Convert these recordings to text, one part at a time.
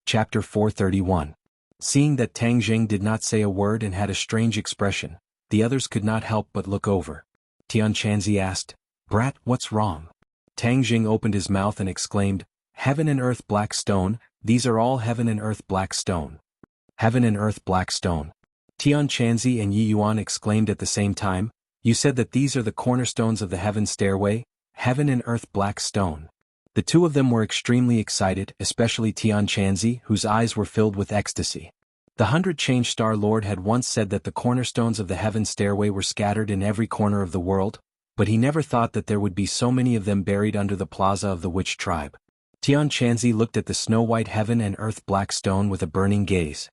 Chapter 431. Seeing that Tang Jing did not say a word and had a strange expression, the others could not help but look over. Xianxia asked, "Brat, what's wrong?" Tang Jing opened his mouth and exclaimed, "Heaven and earth black stone, these are all heaven and earth black stone." Heaven and earth black stone. Xianxia and Yi Yuan exclaimed at the same time, "You said that these are the cornerstones of the heaven stairway, heaven and earth black stone." The two of them were extremely excited, especially Xianxia, whose eyes were filled with ecstasy. The 100 Change Star Lord had once said that the cornerstones of the heaven stairway were scattered in every corner of the world, but he never thought that there would be so many of them buried under the plaza of the witch tribe. Xianxia looked at the snow-white heaven and earth black stone with a burning gaze.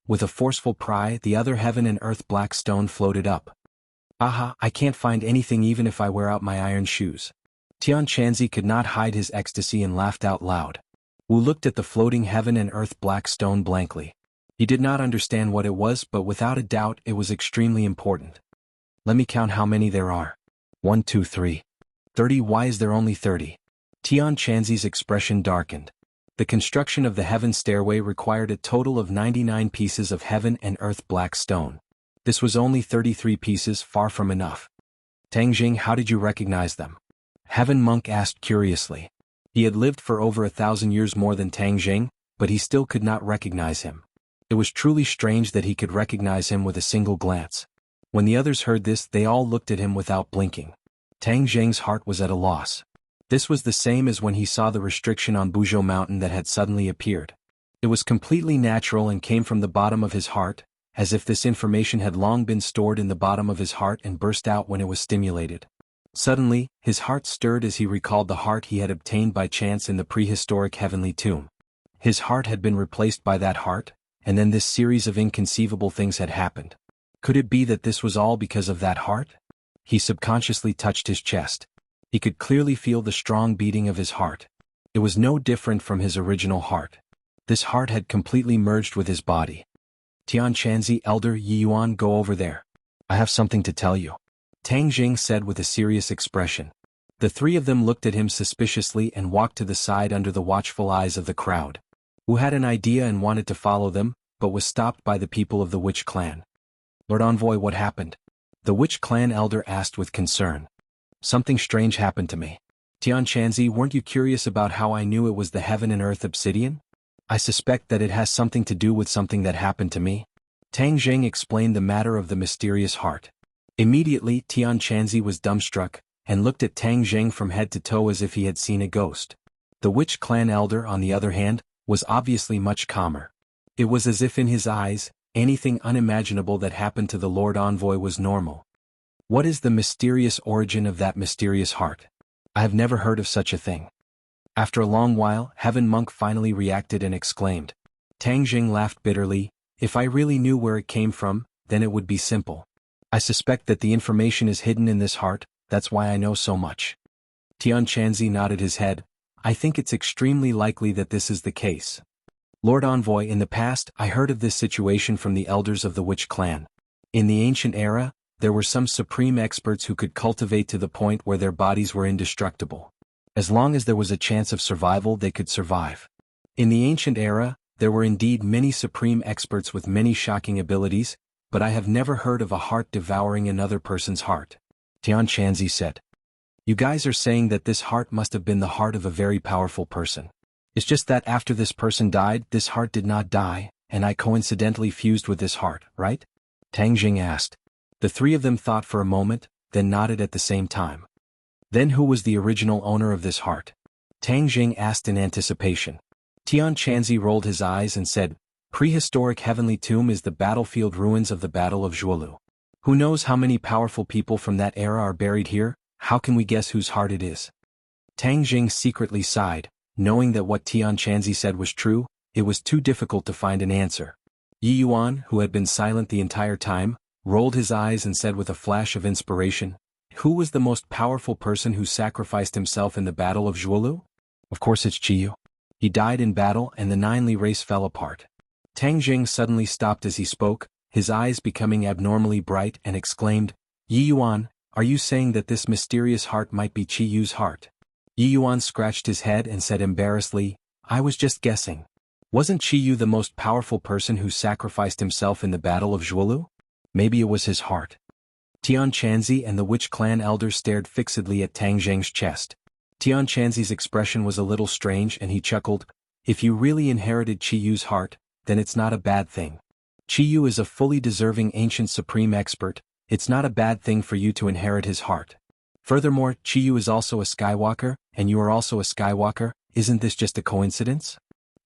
With a forceful pry, the other heaven and earth black stone floated up. "Aha, I can't find anything even if I wear out my iron shoes." Xianxia could not hide his ecstasy and laughed out loud. Wu looked at the floating heaven and earth black stone blankly. He did not understand what it was, but without a doubt it was extremely important. "Let me count how many there are. 1, 2, 3. 30. Why is there only 30? Xianxia's expression darkened. The construction of the heaven stairway required a total of 99 pieces of heaven and earth black stone. This was only 33 pieces, far from enough. "Tang Jing, how did you recognize them?" Heaven Monk asked curiously. He had lived for over 1,000 years more than Tang Jing, but he still could not recognize him. It was truly strange that he could recognize him with a single glance. When the others heard this, they all looked at him without blinking. Tang Jing's heart was at a loss. This was the same as when he saw the restriction on Buzhou Mountain that had suddenly appeared. It was completely natural and came from the bottom of his heart, as if this information had long been stored in the bottom of his heart and burst out when it was stimulated. Suddenly, his heart stirred as he recalled the heart he had obtained by chance in the prehistoric heavenly tomb. His heart had been replaced by that heart, and then this series of inconceivable things had happened. Could it be that this was all because of that heart? He subconsciously touched his chest. He could clearly feel the strong beating of his heart. It was no different from his original heart. This heart had completely merged with his body. "Xianxia, Elder Yi Yuan, go over there. I have something to tell you," Tang Jing said with a serious expression. The three of them looked at him suspiciously and walked to the side under the watchful eyes of the crowd. Wu had an idea and wanted to follow them, but was stopped by the people of the Witch clan. "Lord Envoy, what happened?" the Witch clan elder asked with concern. "Something strange happened to me." "Xianxia, weren't you curious about how I knew it was the heaven and earth obsidian?" "I suspect that it has something to do with something that happened to me." Tang Jing explained the matter of the mysterious heart. Immediately, Xianxia was dumbstruck, and looked at Tang Jing from head to toe as if he had seen a ghost. The Witch clan elder, on the other hand, was obviously much calmer. It was as if in his eyes, anything unimaginable that happened to the Lord Envoy was normal. "What is the mysterious origin of that mysterious heart? I have never heard of such a thing." After a long while, Heaven Monk finally reacted and exclaimed. Tang Jing laughed bitterly, "If I really knew where it came from, then it would be simple. I suspect that the information is hidden in this heart, that's why I know so much." Xianxia nodded his head. "I think it's extremely likely that this is the case. Lord Envoy, in the past, I heard of this situation from the elders of the Witch clan. In the ancient era, there were some supreme experts who could cultivate to the point where their bodies were indestructible. As long as there was a chance of survival, they could survive. In the ancient era, there were indeed many supreme experts with many shocking abilities, but I have never heard of a heart devouring another person's heart." Xianxia said. "You guys are saying that this heart must have been the heart of a very powerful person. It's just that after this person died, this heart did not die, and I coincidentally fused with this heart, right?" Tang Jing asked. The three of them thought for a moment, then nodded at the same time. "Then who was the original owner of this heart?" Tang Jing asked in anticipation. Xianxia rolled his eyes and said, "Prehistoric heavenly tomb is the battlefield ruins of the Battle of Zhuolu. Who knows how many powerful people from that era are buried here? How can we guess whose heart it is?" Tang Jing secretly sighed, knowing that what Xianxia said was true. It was too difficult to find an answer. Yi Yuan, who had been silent the entire time, rolled his eyes and said with a flash of inspiration, "Who was the most powerful person who sacrificed himself in the Battle of Zhuolu? Of course it's Qiyu. He died in battle and the Ninely race fell apart." Tang Jing suddenly stopped as he spoke, his eyes becoming abnormally bright, and exclaimed, "Yi Yuan, are you saying that this mysterious heart might be Qiyu's heart?" Yi Yuan scratched his head and said embarrassedly, "I was just guessing." Wasn't Qiyu the most powerful person who sacrificed himself in the Battle of Zhuolu? Maybe it was his heart. Tianchanzi and the witch clan elders stared fixedly at Tang Zheng's chest. Tianchanzi's expression was a little strange and he chuckled, "If you really inherited Qiyu's heart, then it's not a bad thing. Qiyu is a fully deserving ancient supreme expert, it's not a bad thing for you to inherit his heart. Furthermore, Qiyu is also a Skywalker, and you are also a Skywalker, isn't this just a coincidence?"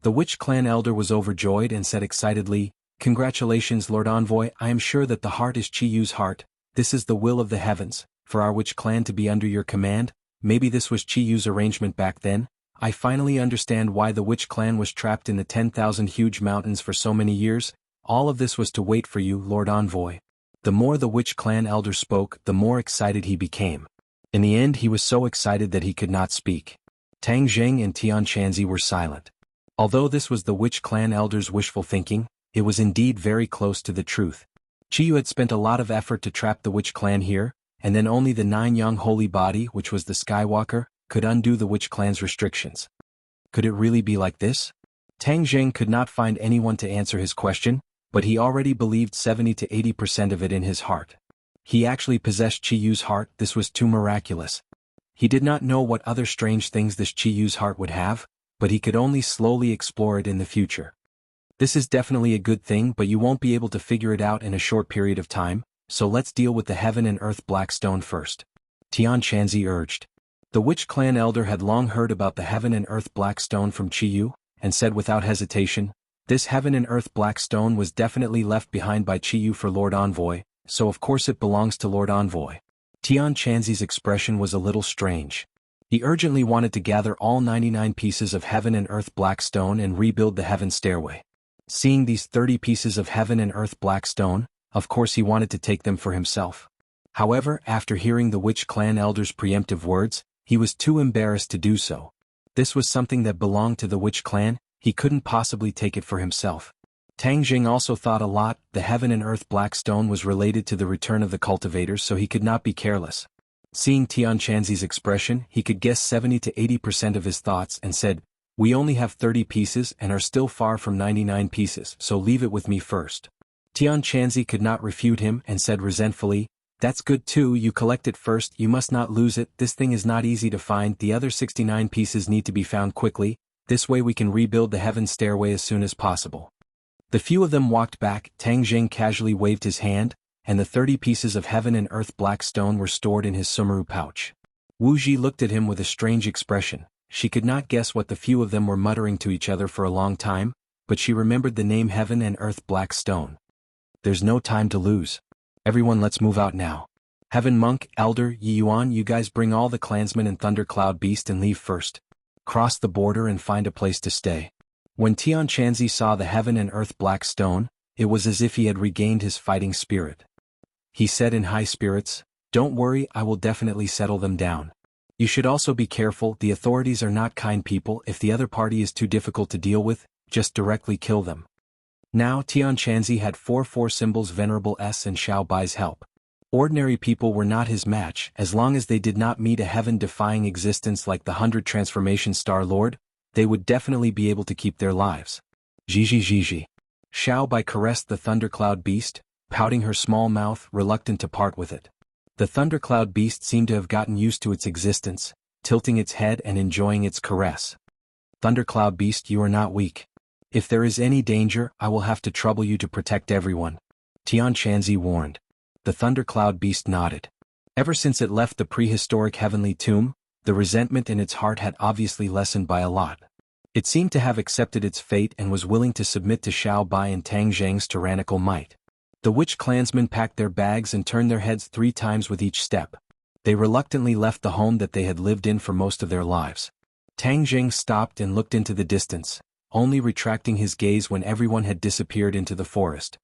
The witch clan elder was overjoyed and said excitedly, "Congratulations Lord Envoy, I am sure that the heart is Qiyu's heart, this is the will of the heavens, for our witch clan to be under your command, maybe this was Qiyu's arrangement back then. I finally understand why the witch clan was trapped in the 10,000 huge mountains for so many years, all of this was to wait for you, Lord Envoy." The more the witch clan elder spoke, the more excited he became. In the end he was so excited that he could not speak. Tang Zheng and Tianchanzi were silent. Although this was the witch clan elder's wishful thinking, it was indeed very close to the truth. Qiyu had spent a lot of effort to trap the witch clan here, and then only the Nine-Yang holy body, which was the Skywalker, could undo the witch clan's restrictions. Could it really be like this? Tang Zheng could not find anyone to answer his question, but he already believed 70 to 80% of it in his heart. He actually possessed Qiyu's heart, this was too miraculous. He did not know what other strange things this Qiyu's heart would have, but he could only slowly explore it in the future. This is definitely a good thing, but you won't be able to figure it out in a short period of time, so let's deal with the heaven and earth black stone first. Tianchanzi urged. The witch clan elder had long heard about the heaven and earth black stone from Qiyu, and said without hesitation, "This heaven and earth black stone was definitely left behind by Qiyu for Lord Envoy, so of course it belongs to Lord Envoy." Tianchanzi's expression was a little strange. He urgently wanted to gather all 99 pieces of heaven and earth black stone and rebuild the heaven stairway. Seeing these 30 pieces of heaven and earth black stone, of course he wanted to take them for himself. However, after hearing the witch clan elder's preemptive words, he was too embarrassed to do so. This was something that belonged to the witch clan, he couldn't possibly take it for himself. Tang Jing also thought a lot, the heaven and earth black stone was related to the return of the cultivators, so he could not be careless. Seeing Tianchanzi's expression, he could guess 70 to 80% of his thoughts and said, "We only have 30 pieces and are still far from 99 pieces, so leave it with me first." Tianchanzi could not refute him and said resentfully, "That's good too, you collect it first, you must not lose it, this thing is not easy to find, the other 69 pieces need to be found quickly, this way we can rebuild the heaven stairway as soon as possible." The few of them walked back, Tang Jing casually waved his hand, and the 30 pieces of heaven and earth black stone were stored in his sumaru pouch. Wu Ji looked at him with a strange expression. She could not guess what the few of them were muttering to each other for a long time, but she remembered the name heaven and earth black stone. "There's no time to lose. Everyone, let's move out now. Heaven Monk, Elder, Yi Yuan, you guys bring all the clansmen and Thundercloud Beast and leave first. Cross the border and find a place to stay." When Tianchanzi saw the heaven and earth black stone, it was as if he had regained his fighting spirit. He said in high spirits, "Don't worry, I will definitely settle them down. You should also be careful, the authorities are not kind people, if the other party is too difficult to deal with, just directly kill them." Now Tianchanzi had 4 symbols Venerable S and Xiao Bai's help. Ordinary people were not his match, as long as they did not meet a heaven-defying existence like the 100 Transformation Star Lord, they would definitely be able to keep their lives. Jiji. Xiao Bai caressed the Thundercloud Beast, pouting her small mouth, reluctant to part with it. The Thundercloud Beast seemed to have gotten used to its existence, tilting its head and enjoying its caress. "Thundercloud Beast, you are not weak. If there is any danger, I will have to trouble you to protect everyone," Tianchanzi warned. The Thundercloud Beast nodded. Ever since it left the prehistoric heavenly tomb, the resentment in its heart had obviously lessened by a lot. It seemed to have accepted its fate and was willing to submit to Xiao Bai and Tang Zheng's tyrannical might. The witch clansmen packed their bags and turned their heads 3 times with each step. They reluctantly left the home that they had lived in for most of their lives. Tang Zheng stopped and looked into the distance, only retracting his gaze when everyone had disappeared into the forest.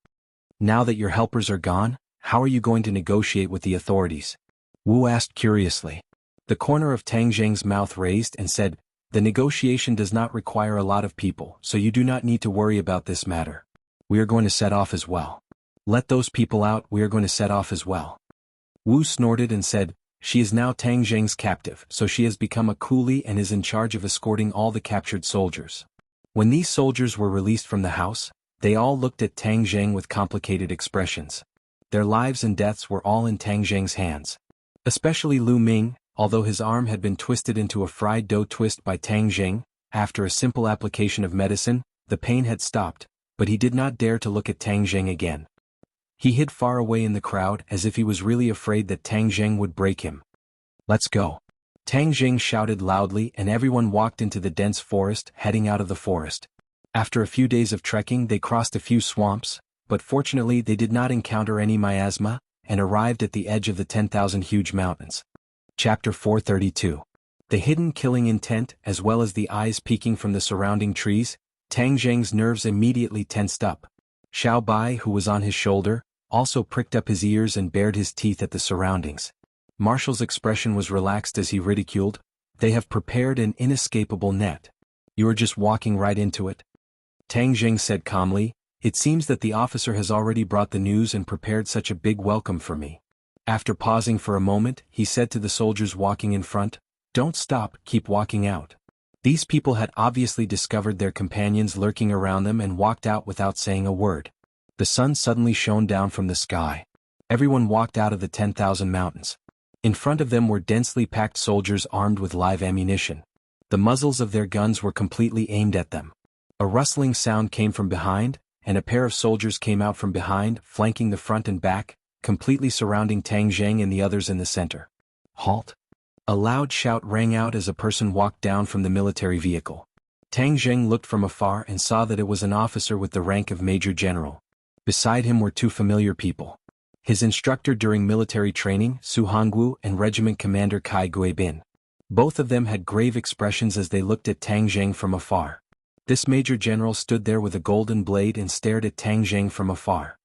"Now that your helpers are gone, how are you going to negotiate with the authorities?" Wu asked curiously. The corner of Tang Zheng's mouth raised and said, "The negotiation does not require a lot of people, so you do not need to worry about this matter. We are going to set off as well. Let those people out, we are going to set off as well." Wu snorted and said, "She is now Tang Zheng's captive, so she has become a coolie and is in charge of escorting all the captured soldiers." When these soldiers were released from the house, they all looked at Tang Zheng with complicated expressions. Their lives and deaths were all in Tang Zheng's hands. Especially Lu Ming, although his arm had been twisted into a fried dough twist by Tang Zheng, after a simple application of medicine, the pain had stopped, but he did not dare to look at Tang Zheng again. He hid far away in the crowd as if he was really afraid that Tang Zheng would break him. "Let's go." Tang Zheng shouted loudly and everyone walked into the dense forest, heading out of the forest. After a few days of trekking they crossed a few swamps, but fortunately they did not encounter any miasma, and arrived at the edge of the 10,000 huge mountains. Chapter 432. The hidden killing intent as well as the eyes peeking from the surrounding trees, Tang Zheng's nerves immediately tensed up. Xiao Bai, who was on his shoulder, also pricked up his ears and bared his teeth at the surroundings. Marshall's expression was relaxed as he ridiculed, "They have prepared an inescapable net. You are just walking right into it." Tang Zheng said calmly, "It seems that the officer has already brought the news and prepared such a big welcome for me." After pausing for a moment, he said to the soldiers walking in front, "Don't stop, keep walking out." These people had obviously discovered their companions lurking around them and walked out without saying a word. The sun suddenly shone down from the sky. Everyone walked out of the 10,000 mountains. In front of them were densely packed soldiers armed with live ammunition. The muzzles of their guns were completely aimed at them. A rustling sound came from behind, and a pair of soldiers came out from behind, flanking the front and back, completely surrounding Tang Zheng and the others in the center. "Halt!" A loud shout rang out as a person walked down from the military vehicle. Tang Zheng looked from afar and saw that it was an officer with the rank of Major General. Beside him were two familiar people. His instructor during military training, Su Hongwu, and Regiment Commander Kai Guibin. Both of them had grave expressions as they looked at Tang Zheng from afar. This Major General stood there with a golden blade and stared at Tang Zheng from afar.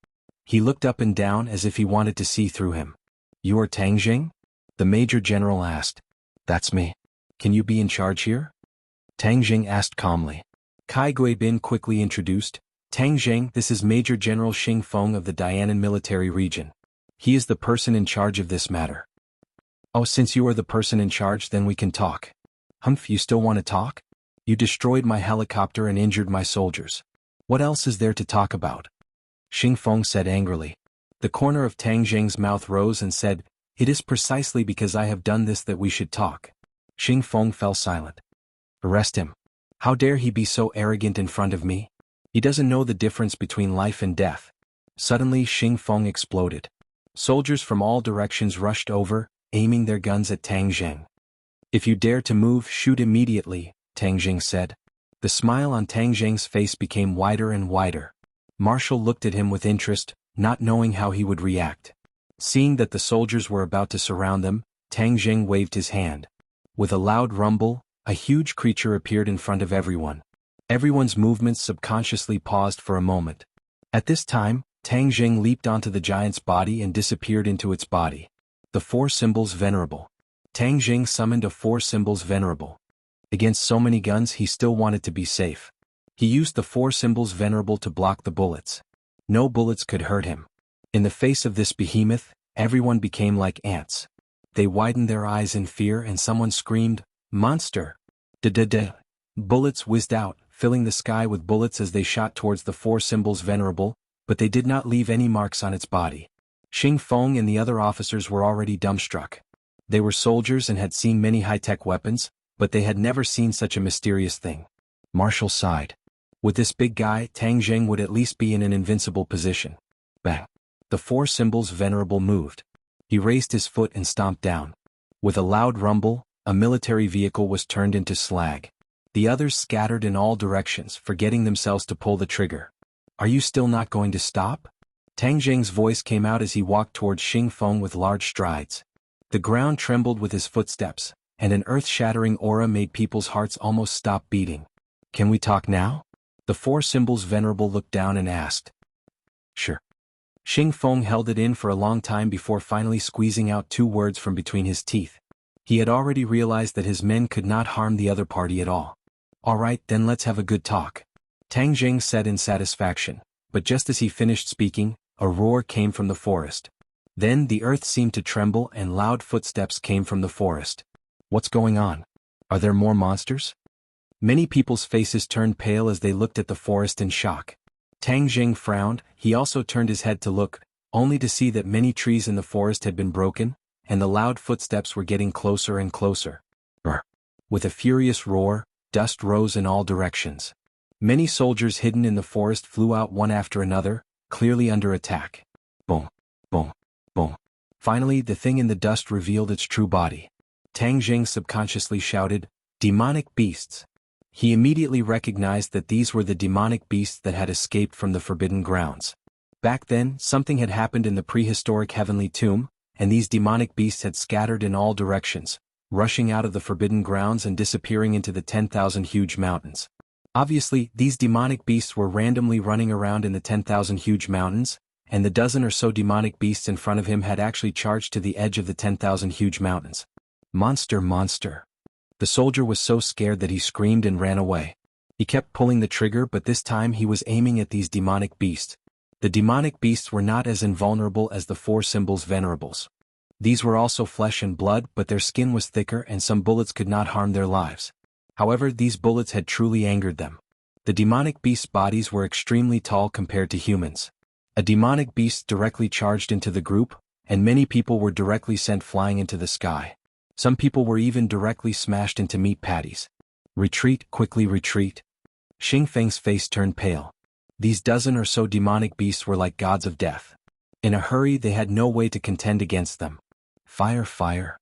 He looked up and down as if he wanted to see through him. "You are Tang Zheng?" the Major General asked. "That's me. Can you be in charge here?" Tang Zheng asked calmly. Kai Guibin quickly introduced, "Tang Zheng, this is Major General Xing Feng of the Dianan military region. He is the person in charge of this matter." "Oh, since you are the person in charge, then we can talk." "Humph, you still want to talk? You destroyed my helicopter and injured my soldiers. What else is there to talk about?" Xing Feng said angrily. The corner of Tang Zheng's mouth rose and said, "It is precisely because I have done this that we should talk." Xing Feng fell silent. "Arrest him. How dare he be so arrogant in front of me? He doesn't know the difference between life and death." Suddenly Xing Feng exploded. Soldiers from all directions rushed over, aiming their guns at Tang Zheng. "If you dare to move, shoot immediately," Tang Zheng said. The smile on Tang Zheng's face became wider and wider. Marshall looked at him with interest, not knowing how he would react. Seeing that the soldiers were about to surround them, Tang Zheng waved his hand. With a loud rumble, a huge creature appeared in front of everyone. Everyone's movements subconsciously paused for a moment. At this time, Tang Zheng leaped onto the giant's body and disappeared into its body. The four symbols venerable. Tang Zheng summoned a four symbols venerable. Against so many guns he still wanted to be safe. He used the four symbols venerable to block the bullets. No bullets could hurt him. In the face of this behemoth, everyone became like ants. They widened their eyes in fear and someone screamed, "Monster!" Da-da-da. Bullets whizzed out, filling the sky with bullets as they shot towards the four symbols venerable, but they did not leave any marks on its body. Xing Feng and the other officers were already dumbstruck. They were soldiers and had seen many high-tech weapons, but they had never seen such a mysterious thing. Marshall sighed. With this big guy, Tang Zheng would at least be in an invincible position. Bang! The four symbols venerable moved. He raised his foot and stomped down. With a loud rumble, a military vehicle was turned into slag. The others scattered in all directions, forgetting themselves to pull the trigger. "Are you still not going to stop?" Tang Zheng's voice came out as he walked towards Xing Feng with large strides. The ground trembled with his footsteps, and an earth-shattering aura made people's hearts almost stop beating. "Can we talk now?" The four symbols venerable looked down and asked. "Sure." Xing Feng held it in for a long time before finally squeezing out two words from between his teeth. He had already realized that his men could not harm the other party at all. "All right, then let's have a good talk," Tang Zheng said in satisfaction, but just as he finished speaking, a roar came from the forest. Then the earth seemed to tremble and loud footsteps came from the forest. "What's going on? Are there more monsters?" Many people's faces turned pale as they looked at the forest in shock. Tang Jing frowned. He also turned his head to look, only to see that many trees in the forest had been broken, and the loud footsteps were getting closer and closer. Brr. With a furious roar, dust rose in all directions. Many soldiers hidden in the forest flew out one after another, clearly under attack. Boom, boom, boom. Finally, the thing in the dust revealed its true body. Tang Jing subconsciously shouted, "Demonic beasts!" He immediately recognized that these were the demonic beasts that had escaped from the Forbidden Grounds. Back then, something had happened in the prehistoric Heavenly Tomb, and these demonic beasts had scattered in all directions, rushing out of the Forbidden Grounds and disappearing into the 10,000 huge mountains. Obviously, these demonic beasts were randomly running around in the 10,000 huge mountains, and the dozen or so demonic beasts in front of him had actually charged to the edge of the 10,000 huge mountains. Monster, monster. The soldier was so scared that he screamed and ran away. He kept pulling the trigger, but this time he was aiming at these demonic beasts. The demonic beasts were not as invulnerable as the four symbols venerables. These were also flesh and blood, but their skin was thicker and some bullets could not harm their lives. However, these bullets had truly angered them. The demonic beasts' bodies were extremely tall compared to humans. A demonic beast directly charged into the group, and many people were directly sent flying into the sky. Some people were even directly smashed into meat patties. Retreat, quickly retreat. Xing Feng's face turned pale. These dozen or so demonic beasts were like gods of death. In a hurry, they had no way to contend against them. Fire, fire.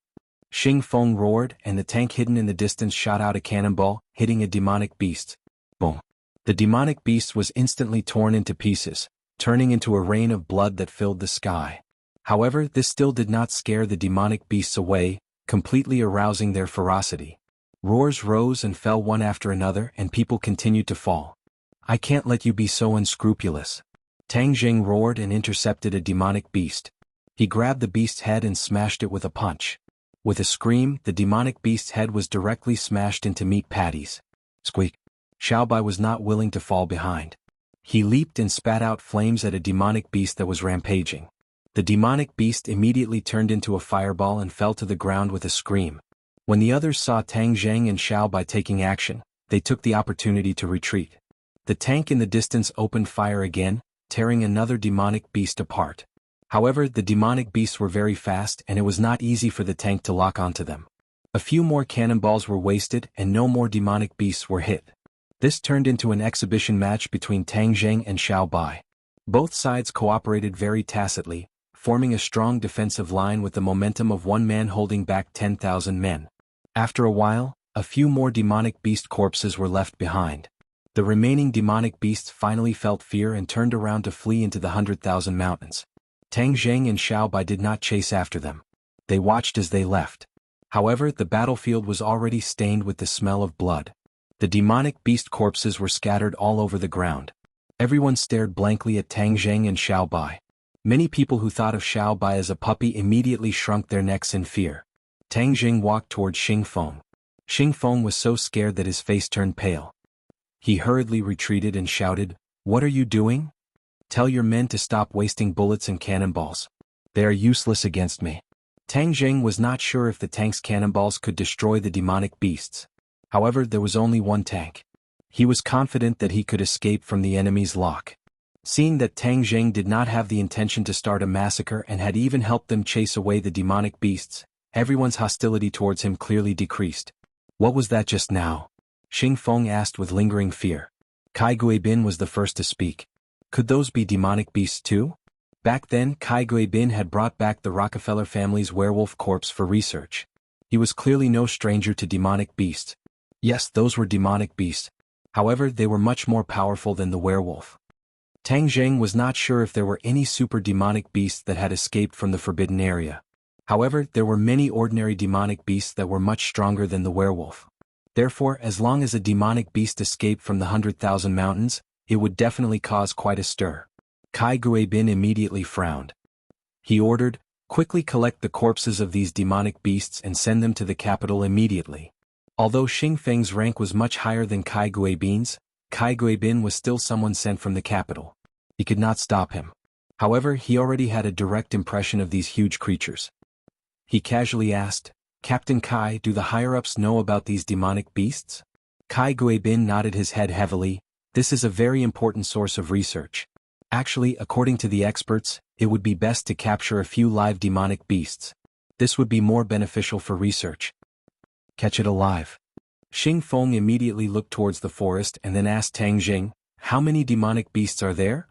Xing Feng roared, and the tank hidden in the distance shot out a cannonball, hitting a demonic beast. Boom. The demonic beast was instantly torn into pieces, turning into a rain of blood that filled the sky. However, this still did not scare the demonic beasts away, completely arousing their ferocity. Roars rose and fell one after another, and people continued to fall. "I can't let you be so unscrupulous." Tang Jing roared and intercepted a demonic beast. He grabbed the beast's head and smashed it with a punch. With a scream, the demonic beast's head was directly smashed into meat patties. Squeak. Xiaobai was not willing to fall behind. He leaped and spat out flames at a demonic beast that was rampaging. The demonic beast immediately turned into a fireball and fell to the ground with a scream. When the others saw Tang Zheng and Xiaobai taking action, they took the opportunity to retreat. The tank in the distance opened fire again, tearing another demonic beast apart. However, the demonic beasts were very fast and it was not easy for the tank to lock onto them. A few more cannonballs were wasted and no more demonic beasts were hit. This turned into an exhibition match between Tang Zheng and Xiaobai. Both sides cooperated very tacitly, forming a strong defensive line with the momentum of one man holding back 10,000 men. After a while, a few more demonic beast corpses were left behind. The remaining demonic beasts finally felt fear and turned around to flee into the 100,000 mountains. Tang Zheng and Xiaobai did not chase after them. They watched as they left. However, the battlefield was already stained with the smell of blood. The demonic beast corpses were scattered all over the ground. Everyone stared blankly at Tang Zheng and Xiaobai. Many people who thought of Xiaobai as a puppy immediately shrunk their necks in fear. Tang Zheng walked toward Xing Feng. Xing Feng was so scared that his face turned pale. He hurriedly retreated and shouted, "What are you doing? Tell your men to stop wasting bullets and cannonballs. They are useless against me." Tang Zheng was not sure if the tank's cannonballs could destroy the demonic beasts. However, there was only one tank. He was confident that he could escape from the enemy's lock. Seeing that Tang Zheng did not have the intention to start a massacre and had even helped them chase away the demonic beasts, everyone's hostility towards him clearly decreased. "What was that just now?" Xing Feng asked with lingering fear. Kai Guibin was the first to speak. Could those be demonic beasts too? Back then, Kai Guibin had brought back the Rockefeller family's werewolf corpse for research. He was clearly no stranger to demonic beasts. Yes, those were demonic beasts. However, they were much more powerful than the werewolf. Tang Zheng was not sure if there were any super demonic beasts that had escaped from the forbidden area. However, there were many ordinary demonic beasts that were much stronger than the werewolf. Therefore, as long as a demonic beast escaped from the 100,000 mountains, it would definitely cause quite a stir. Kai Guibin immediately frowned. He ordered, "Quickly collect the corpses of these demonic beasts and send them to the capital immediately." Although Xing Feng's rank was much higher than Kai Guibin's, Kai Guibin was still someone sent from the capital. He could not stop him. However, he already had a direct impression of these huge creatures. He casually asked, "Captain Kai, do the higher-ups know about these demonic beasts?" Kai Guibin nodded his head heavily. This is a very important source of research. Actually, according to the experts, it would be best to capture a few live demonic beasts. This would be more beneficial for research. Catch it alive. Xing Feng immediately looked towards the forest and then asked Tang Jing, how many demonic beasts are there?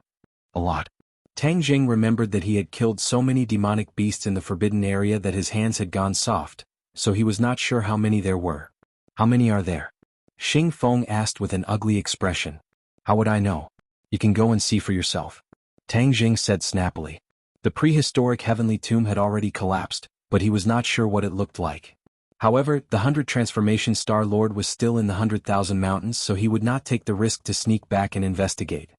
A lot. Tang Jing remembered that he had killed so many demonic beasts in the forbidden area that his hands had gone soft, so he was not sure how many there were. How many are there? Xing Feng asked with an ugly expression. How would I know? You can go and see for yourself. Tang Jing said snappily. The prehistoric heavenly tomb had already collapsed, but he was not sure what it looked like. However, the 100 Transformation Star Lord was still in the 100,000 mountains, so he would not take the risk to sneak back and investigate.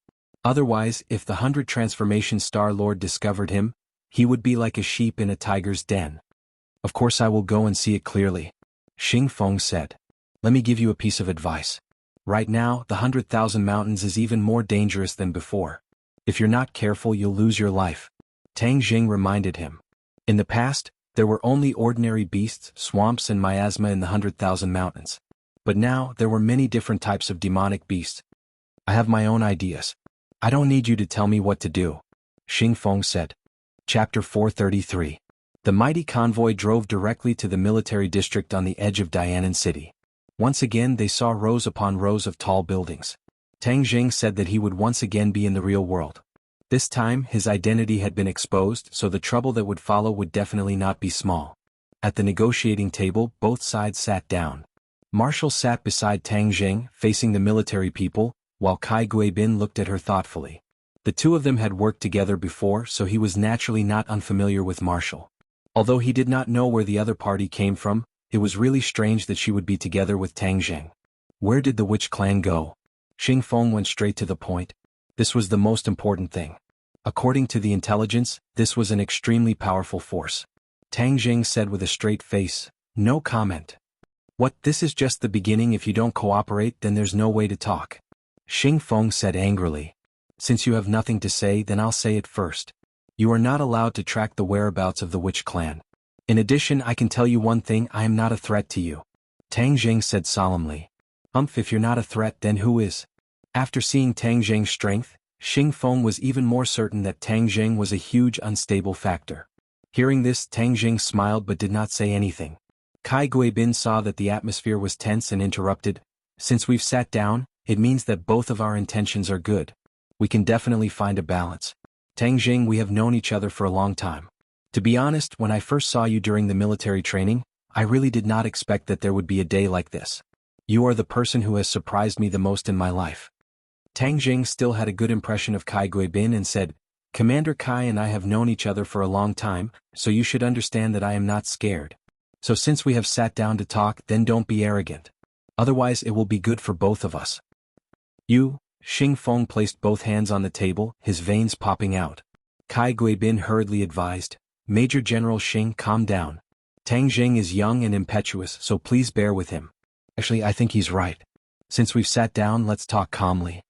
Otherwise, if the 100 Transformation Star Lord discovered him, he would be like a sheep in a tiger's den. Of course I will go and see it clearly. Xing Feng said. Let me give you a piece of advice. Right now, the 100,000 mountains is even more dangerous than before. If you're not careful, you'll lose your life. Tang Jing reminded him. In the past, there were only ordinary beasts, swamps and miasma in the 100,000 mountains. But now, there were many different types of demonic beasts. I have my own ideas. I don't need you to tell me what to do. Xing Feng said. Chapter 433. The mighty convoy drove directly to the military district on the edge of Dianan City. Once again they saw rows upon rows of tall buildings. Tang Jing said that he would once again be in the real world. This time his identity had been exposed, so the trouble that would follow would definitely not be small. At the negotiating table, both sides sat down. Marshall sat beside Tang Jing, facing the military people, while Kai Guibin looked at her thoughtfully. The two of them had worked together before, so he was naturally not unfamiliar with Marshall. Although he did not know where the other party came from, it was really strange that she would be together with Tang Jing. Where did the witch clan go? Xing Feng went straight to the point. This was the most important thing. According to the intelligence, this was an extremely powerful force. Tang Jing said with a straight face, no comment. What, this is just the beginning. If you don't cooperate, then there's no way to talk. Xing Feng said angrily. Since you have nothing to say, then I'll say it first. You are not allowed to track the whereabouts of the witch clan. In addition, I can tell you one thing, I am not a threat to you. Tang Jing said solemnly. If you're not a threat, then who is? After seeing Tang Jing's strength, Xing Feng was even more certain that Tang Jing was a huge unstable factor. Hearing this, Tang Jing smiled but did not say anything. Kai Guibin saw that the atmosphere was tense and interrupted. Since we've sat down, it means that both of our intentions are good. We can definitely find a balance. Tang Jing, we have known each other for a long time. To be honest, when I first saw you during the military training, I really did not expect that there would be a day like this. You are the person who has surprised me the most in my life. Tang Jing still had a good impression of Kai Guibin and said, Commander Kai and I have known each other for a long time, so you should understand that I am not scared. So since we have sat down to talk, then don't be arrogant. Otherwise it will be good for both of us. You, Xing Feng placed both hands on the table, his veins popping out. Kai Guibin hurriedly advised, Major General Xing, calm down. Tang Jing is young and impetuous, so please bear with him. Actually, I think he's right. Since we've sat down, let's talk calmly.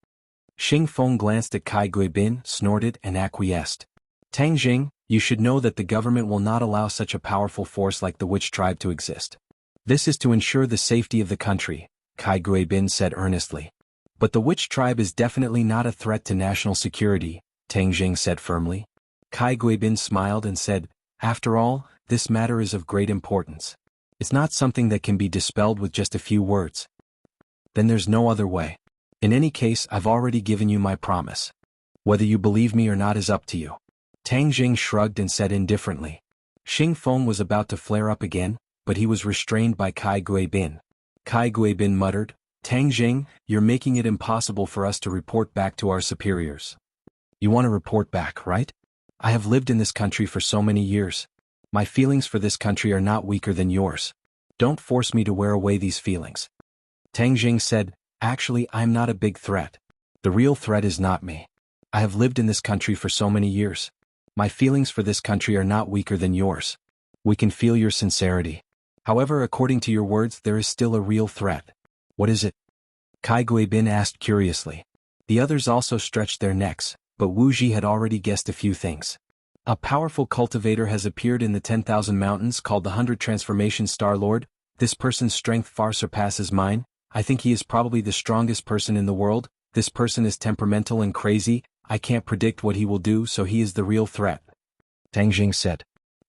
Xing Feng glanced at Kai Guibin, snorted, and acquiesced. Tang Jing, you should know that the government will not allow such a powerful force like the witch tribe to exist. This is to ensure the safety of the country, Kai Guibin said earnestly. But the witch tribe is definitely not a threat to national security, Tang Jing said firmly. Kai Guibin smiled and said, after all, this matter is of great importance. It's not something that can be dispelled with just a few words. Then there's no other way. In any case, I've already given you my promise. Whether you believe me or not is up to you. Tang Jing shrugged and said indifferently. Xing Feng was about to flare up again, but he was restrained by Kai Guibin. Kai Guibin muttered, Tang Jing, you're making it impossible for us to report back to our superiors. You want to report back, right? I have lived in this country for so many years. My feelings for this country are not weaker than yours. Don't force me to wear away these feelings. Tang Jing said, actually, I'm not a big threat. The real threat is not me. I have lived in this country for so many years. My feelings for this country are not weaker than yours. We can feel your sincerity. However, according to your words, there is still a real threat. What is it? Kai Guibin asked curiously. The others also stretched their necks, but Wu Ji had already guessed a few things. A powerful cultivator has appeared in the 10,000 mountains called the 100 Transformation Star Lord. This person's strength far surpasses mine. I think he is probably the strongest person in the world. This person is temperamental and crazy. I can't predict what he will do, so he is the real threat. Tang Jing said.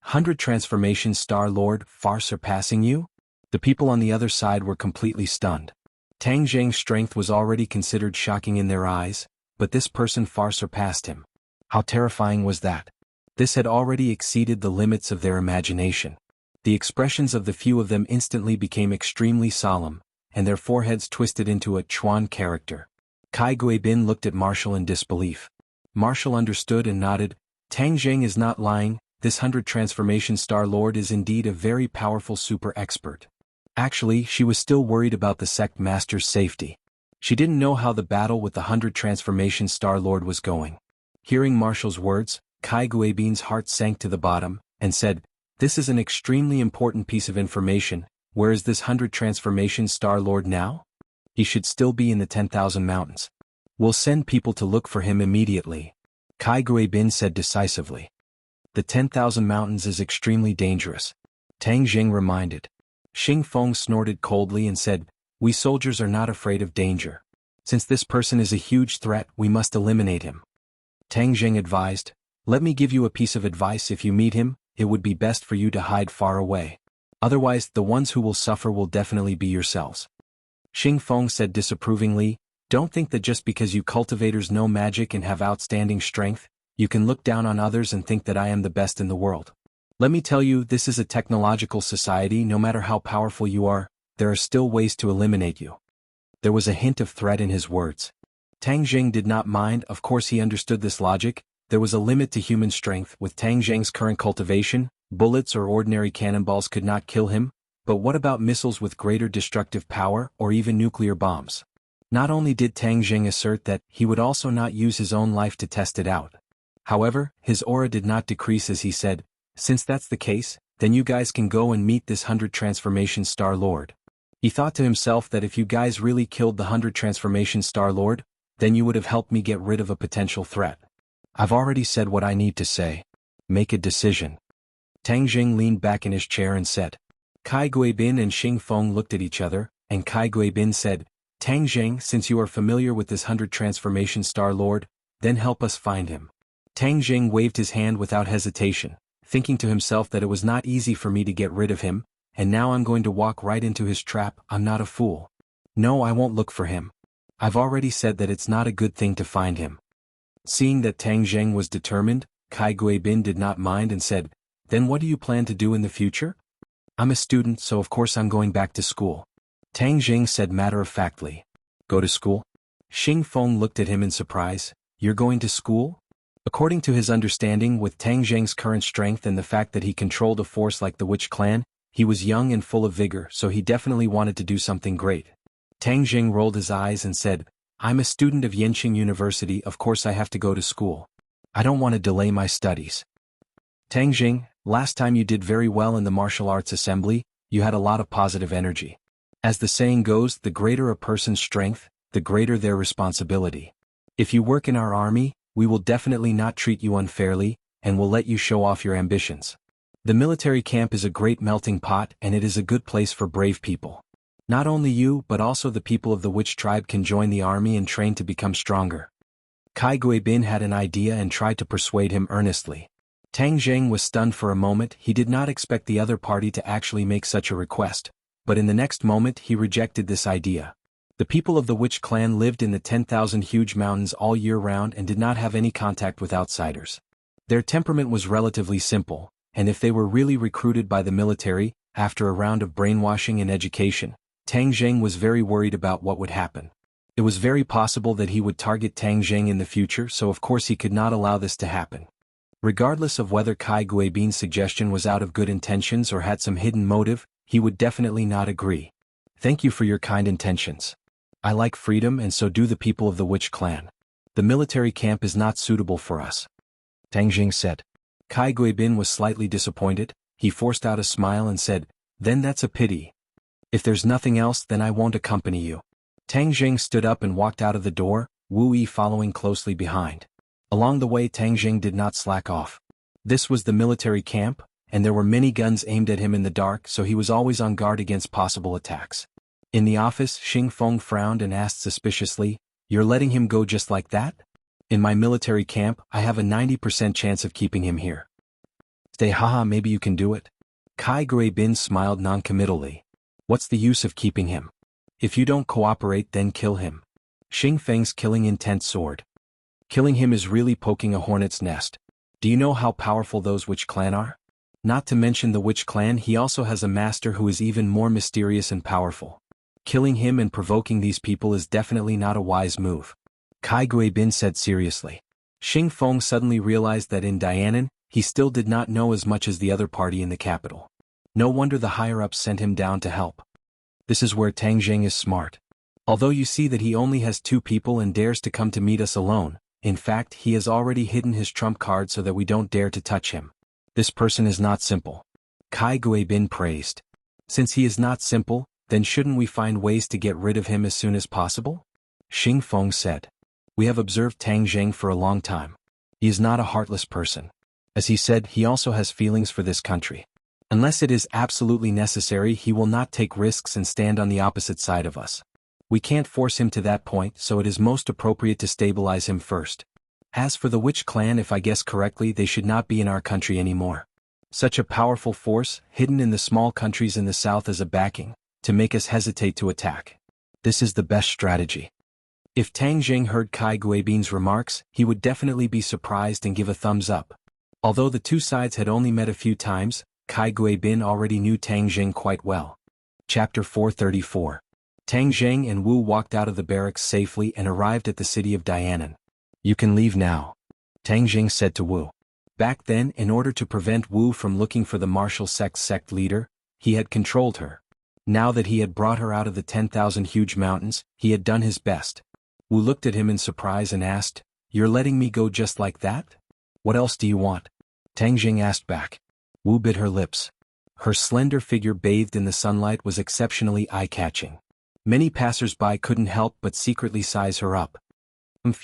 100 transformation Star Lord, far surpassing you? The people on the other side were completely stunned. Tang Jing's strength was already considered shocking in their eyes, but this person far surpassed him. How terrifying was that? This had already exceeded the limits of their imagination. The expressions of the few of them instantly became extremely solemn, and their foreheads twisted into a Chuan character. Kai Guibin looked at Martial in disbelief. Martial understood and nodded. Tang Jing is not lying. This 100 transformation Star Lord is indeed a very powerful super expert. Actually, she was still worried about the sect master's safety. She didn't know how the battle with the 100 transformation Star Lord was going. Hearing Martial's words, Kai Guibin's heart sank to the bottom, and said, "This is an extremely important piece of information. Where is this 100 transformation Star Lord now? He should still be in the 10,000 mountains. We'll send people to look for him immediately," Kai Guibin said decisively. "The 10,000 mountains is extremely dangerous," Tang Jing reminded. Xing Feng snorted coldly and said, "We soldiers are not afraid of danger. Since this person is a huge threat, we must eliminate him." Tang Jing advised, "Let me give you a piece of advice. If you meet him, it would be best for you to hide far away. Otherwise, the ones who will suffer will definitely be yourselves." Xing Feng said disapprovingly, "Don't think that just because you cultivators know magic and have outstanding strength, you can look down on others and think that I am the best in the world. Let me tell you, this is a technological society. No matter how powerful you are, there are still ways to eliminate you." There was a hint of threat in his words. Tang Jing did not mind. Of course he understood this logic. There was a limit to human strength. With Tang Jing's current cultivation, bullets or ordinary cannonballs could not kill him, but what about missiles with greater destructive power or even nuclear bombs? Not only did Tang Jing assert that he would also not use his own life to test it out. However, his aura did not decrease as he said, "Since that's the case, then you guys can go and meet this 100 transformation Star Lord." He thought to himself that if you guys really killed the 100 transformation Star Lord, then you would have helped me get rid of a potential threat. I've already said what I need to say. Make a decision. Tang Jing leaned back in his chair and said. Kai Guibin and Xing Feng looked at each other, and Kai Guibin said, "Tang Jing, since you are familiar with this 100 transformation Star Lord, then help us find him." Tang Jing waved his hand without hesitation, thinking to himself that it was not easy for me to get rid of him, and now I'm going to walk right into his trap. I'm not a fool. No, I won't look for him. I've already said that it's not a good thing to find him. Seeing that Tang Jing was determined, Kai Guibin did not mind and said, "Then what do you plan to do in the future?" "I'm a student, so of course I'm going back to school," Tang Jing said matter-of-factly. "Go to school?" Xing Feng looked at him in surprise. "You're going to school?" According to his understanding, with Tang Jing's current strength and the fact that he controlled a force like the Witch Clan, he was young and full of vigor, so he definitely wanted to do something great. Tang Jing rolled his eyes and said, "I'm a student of Yenqing University, of course I have to go to school. I don't want to delay my studies." Tang Jing, last time you did very well in the martial arts assembly, you had a lot of positive energy. As the saying goes, the greater a person's strength, the greater their responsibility. If you work in our army, we will definitely not treat you unfairly, and will let you show off your ambitions. The military camp is a great melting pot, and it is a good place for brave people. Not only you, but also the people of the Witch tribe can join the army and train to become stronger. Kai Guibin had an idea and tried to persuade him earnestly. Tang Jing was stunned for a moment. He did not expect the other party to actually make such a request, but in the next moment he rejected this idea. The people of the Witch Clan lived in the 10,000 huge mountains all year round and did not have any contact with outsiders. Their temperament was relatively simple, and if they were really recruited by the military, after a round of brainwashing and education, Tang Jing was very worried about what would happen. It was very possible that he would target Tang Jing in the future, so of course he could not allow this to happen. Regardless of whether Kai Guibin's suggestion was out of good intentions or had some hidden motive, he would definitely not agree. "Thank you for your kind intentions. I like freedom, and so do the people of the Witch Clan. The military camp is not suitable for us," Tang Jing said. Kai Guibin was slightly disappointed. He forced out a smile and said, "Then that's a pity. If there's nothing else, then I won't accompany you." Tang Jing stood up and walked out of the door, Wu Yi following closely behind. Along the way, Tang Jing did not slack off. This was the military camp, and there were many guns aimed at him in the dark, so he was always on guard against possible attacks. In the office, Xing Feng frowned and asked suspiciously, "You're letting him go just like that? In my military camp, I have a 90% chance of keeping him here." "Stay, haha, maybe you can do it." Kai Bin smiled noncommittally. "What's the use of keeping him? If you don't cooperate, then kill him." Xing Feng's killing intent soared. "Killing him is really poking a hornet's nest. Do you know how powerful those witch clan are? Not to mention the witch clan, he also has a master who is even more mysterious and powerful. Killing him and provoking these people is definitely not a wise move," Kai Bin said seriously. Xing Feng suddenly realized that in Dianan, he still did not know as much as the other party in the capital. No wonder the higher-ups sent him down to help. This is where Tang Jing is smart. Although you see that he only has 2 people and dares to come to meet us alone, in fact he has already hidden his trump card so that we don't dare to touch him. This person is not simple, Kai Bin praised. Since he is not simple, then shouldn't we find ways to get rid of him as soon as possible? Xing Feng said. We have observed Tang Jing for a long time. He is not a heartless person. As he said, he also has feelings for this country. Unless it is absolutely necessary, he will not take risks and stand on the opposite side of us. We can't force him to that point, so it is most appropriate to stabilize him first. As for the witch clan, if I guess correctly, they should not be in our country anymore. Such a powerful force, hidden in the small countries in the south as a backing, to make us hesitate to attack. This is the best strategy. If Tang Jing heard Kai Guibin's remarks, he would definitely be surprised and give a thumbs up. Although the two sides had only met a few times, Kai Guibin already knew Tang Jing quite well. Chapter 434. Tang Jing and Wu walked out of the barracks safely and arrived at the city of Dianan. You can leave now, Tang Jing said to Wu. Back then, in order to prevent Wu from looking for the martial sect leader, he had controlled her. Now that he had brought her out of the 10,000 huge mountains, he had done his best. Wu looked at him in surprise and asked, "You're letting me go just like that? What else do you want?" Tang Jing asked back. Wu bit her lips. Her slender figure bathed in the sunlight was exceptionally eye-catching. Many passers-by couldn't help but secretly size her up.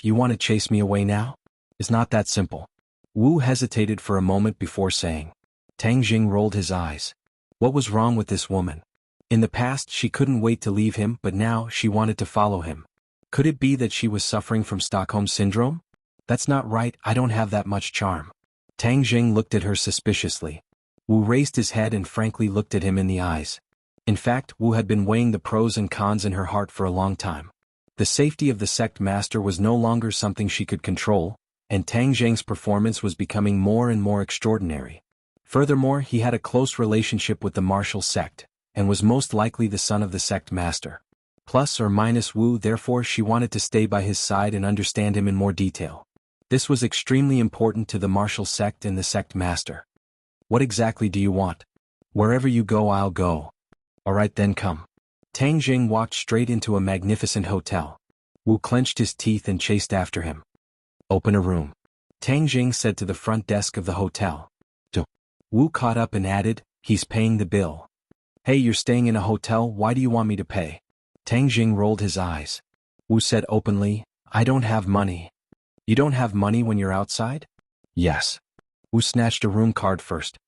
You want to chase me away now? It's not that simple. Wu hesitated for a moment before saying. Tang Jing rolled his eyes. What was wrong with this woman? In the past she couldn't wait to leave him, but now she wanted to follow him. Could it be that she was suffering from Stockholm Syndrome? That's not right, I don't have that much charm. Tang Jing looked at her suspiciously. Wu raised his head and frankly looked at him in the eyes. In fact, Wu had been weighing the pros and cons in her heart for a long time. The safety of the sect master was no longer something she could control, and Tang Jing's performance was becoming more and more extraordinary. Furthermore, he had a close relationship with the martial sect, and was most likely the son of the sect master. Plus or minus Wu, therefore she wanted to stay by his side and understand him in more detail. This was extremely important to the martial sect and the sect master. What exactly do you want? Wherever you go, I'll go. Alright then, come. Tang Jing walked straight into a magnificent hotel. Wu clenched his teeth and chased after him. Open a room, Tang Jing said to the front desk of the hotel. Wu caught up and added, he's paying the bill. Hey, you're staying in a hotel, why do you want me to pay? Tang Jing rolled his eyes. Wu said openly, I don't have money. You don't have money when you're outside? Yes. Wu snatched a room card first.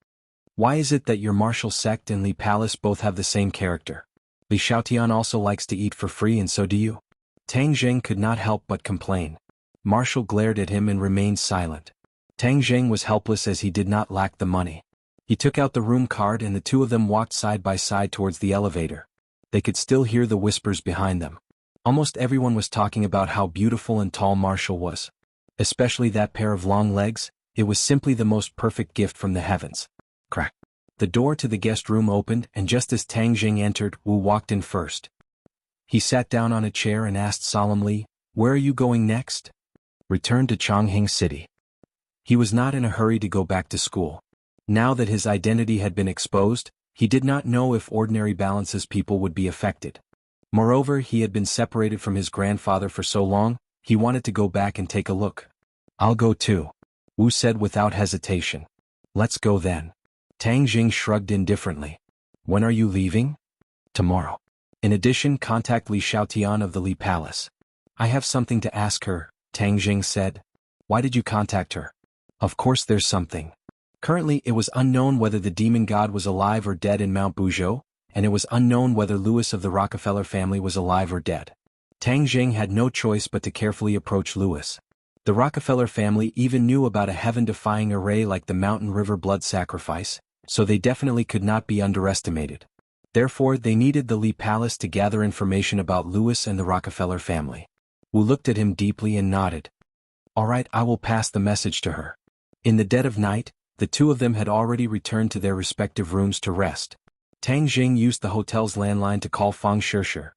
Why is it that your martial sect and Li Palace both have the same character? Li Xiaotian also likes to eat for free and so do you? Tang Jing could not help but complain. Marshall glared at him and remained silent. Tang Jing was helpless as he did not lack the money. He took out the room card and the two of them walked side by side towards the elevator. They could still hear the whispers behind them. Almost everyone was talking about how beautiful and tall Marshall was. Especially that pair of long legs, it was simply the most perfect gift from the heavens. Crack. The door to the guest room opened and just as Tang Jing entered, Wu walked in first. He sat down on a chair and asked solemnly, Where are you going next? Return to Chongqing City. He was not in a hurry to go back to school. Now that his identity had been exposed, he did not know if ordinary balances people would be affected. Moreover, he had been separated from his grandfather for so long, he wanted to go back and take a look. I'll go too, Wu said without hesitation. Let's go then. Tang Jing shrugged indifferently. When are you leaving? Tomorrow. In addition, contact Li Xiaotian of the Li Palace. I have something to ask her, Tang Jing said. Why did you contact her? Of course there's something. Currently it was unknown whether the demon god was alive or dead in Mount Buzhou, and it was unknown whether Louis of the Rockefeller family was alive or dead. Tang Jing had no choice but to carefully approach Louis. The Rockefeller family even knew about a heaven-defying array like the Mountain River blood sacrifice, so they definitely could not be underestimated. Therefore, they needed the Lee Palace to gather information about Louis and the Rockefeller family. Wu looked at him deeply and nodded. "All right, I will pass the message to her." In the dead of night, the two of them had already returned to their respective rooms to rest. Tang Jing used the hotel's landline to call Fang Shishir.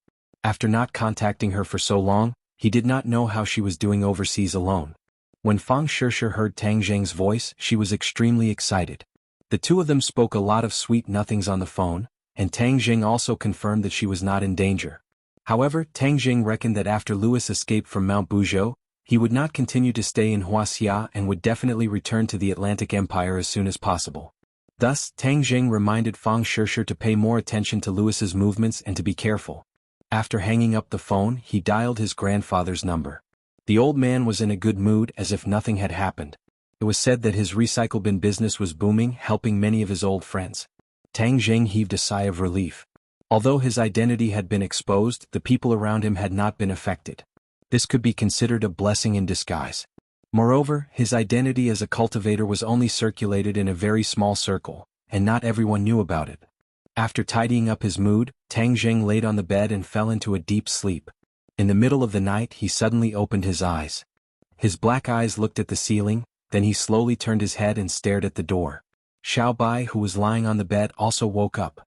After not contacting her for so long, he did not know how she was doing overseas alone. When Fang Shishir heard Tang Jing's voice, she was extremely excited. The two of them spoke a lot of sweet nothings on the phone, and Tang Jing also confirmed that she was not in danger. However, Tang Jing reckoned that after Louis escaped from Mount Buzhou, he would not continue to stay in wuxia and would definitely return to the Atlantic Empire as soon as possible. Thus, Tang Jing reminded Fang Shishir to pay more attention to Louis's movements and to be careful. After hanging up the phone, he dialed his grandfather's number. The old man was in a good mood as if nothing had happened. It was said that his recycle bin business was booming, helping many of his old friends. Tang Jing heaved a sigh of relief. Although his identity had been exposed, the people around him had not been affected. This could be considered a blessing in disguise. Moreover, his identity as a cultivator was only circulated in a very small circle, and not everyone knew about it. After tidying up his mood, Tang Jing laid on the bed and fell into a deep sleep. In the middle of the night, he suddenly opened his eyes. His black eyes looked at the ceiling, then he slowly turned his head and stared at the door. Xiao Bai, who was lying on the bed, also woke up.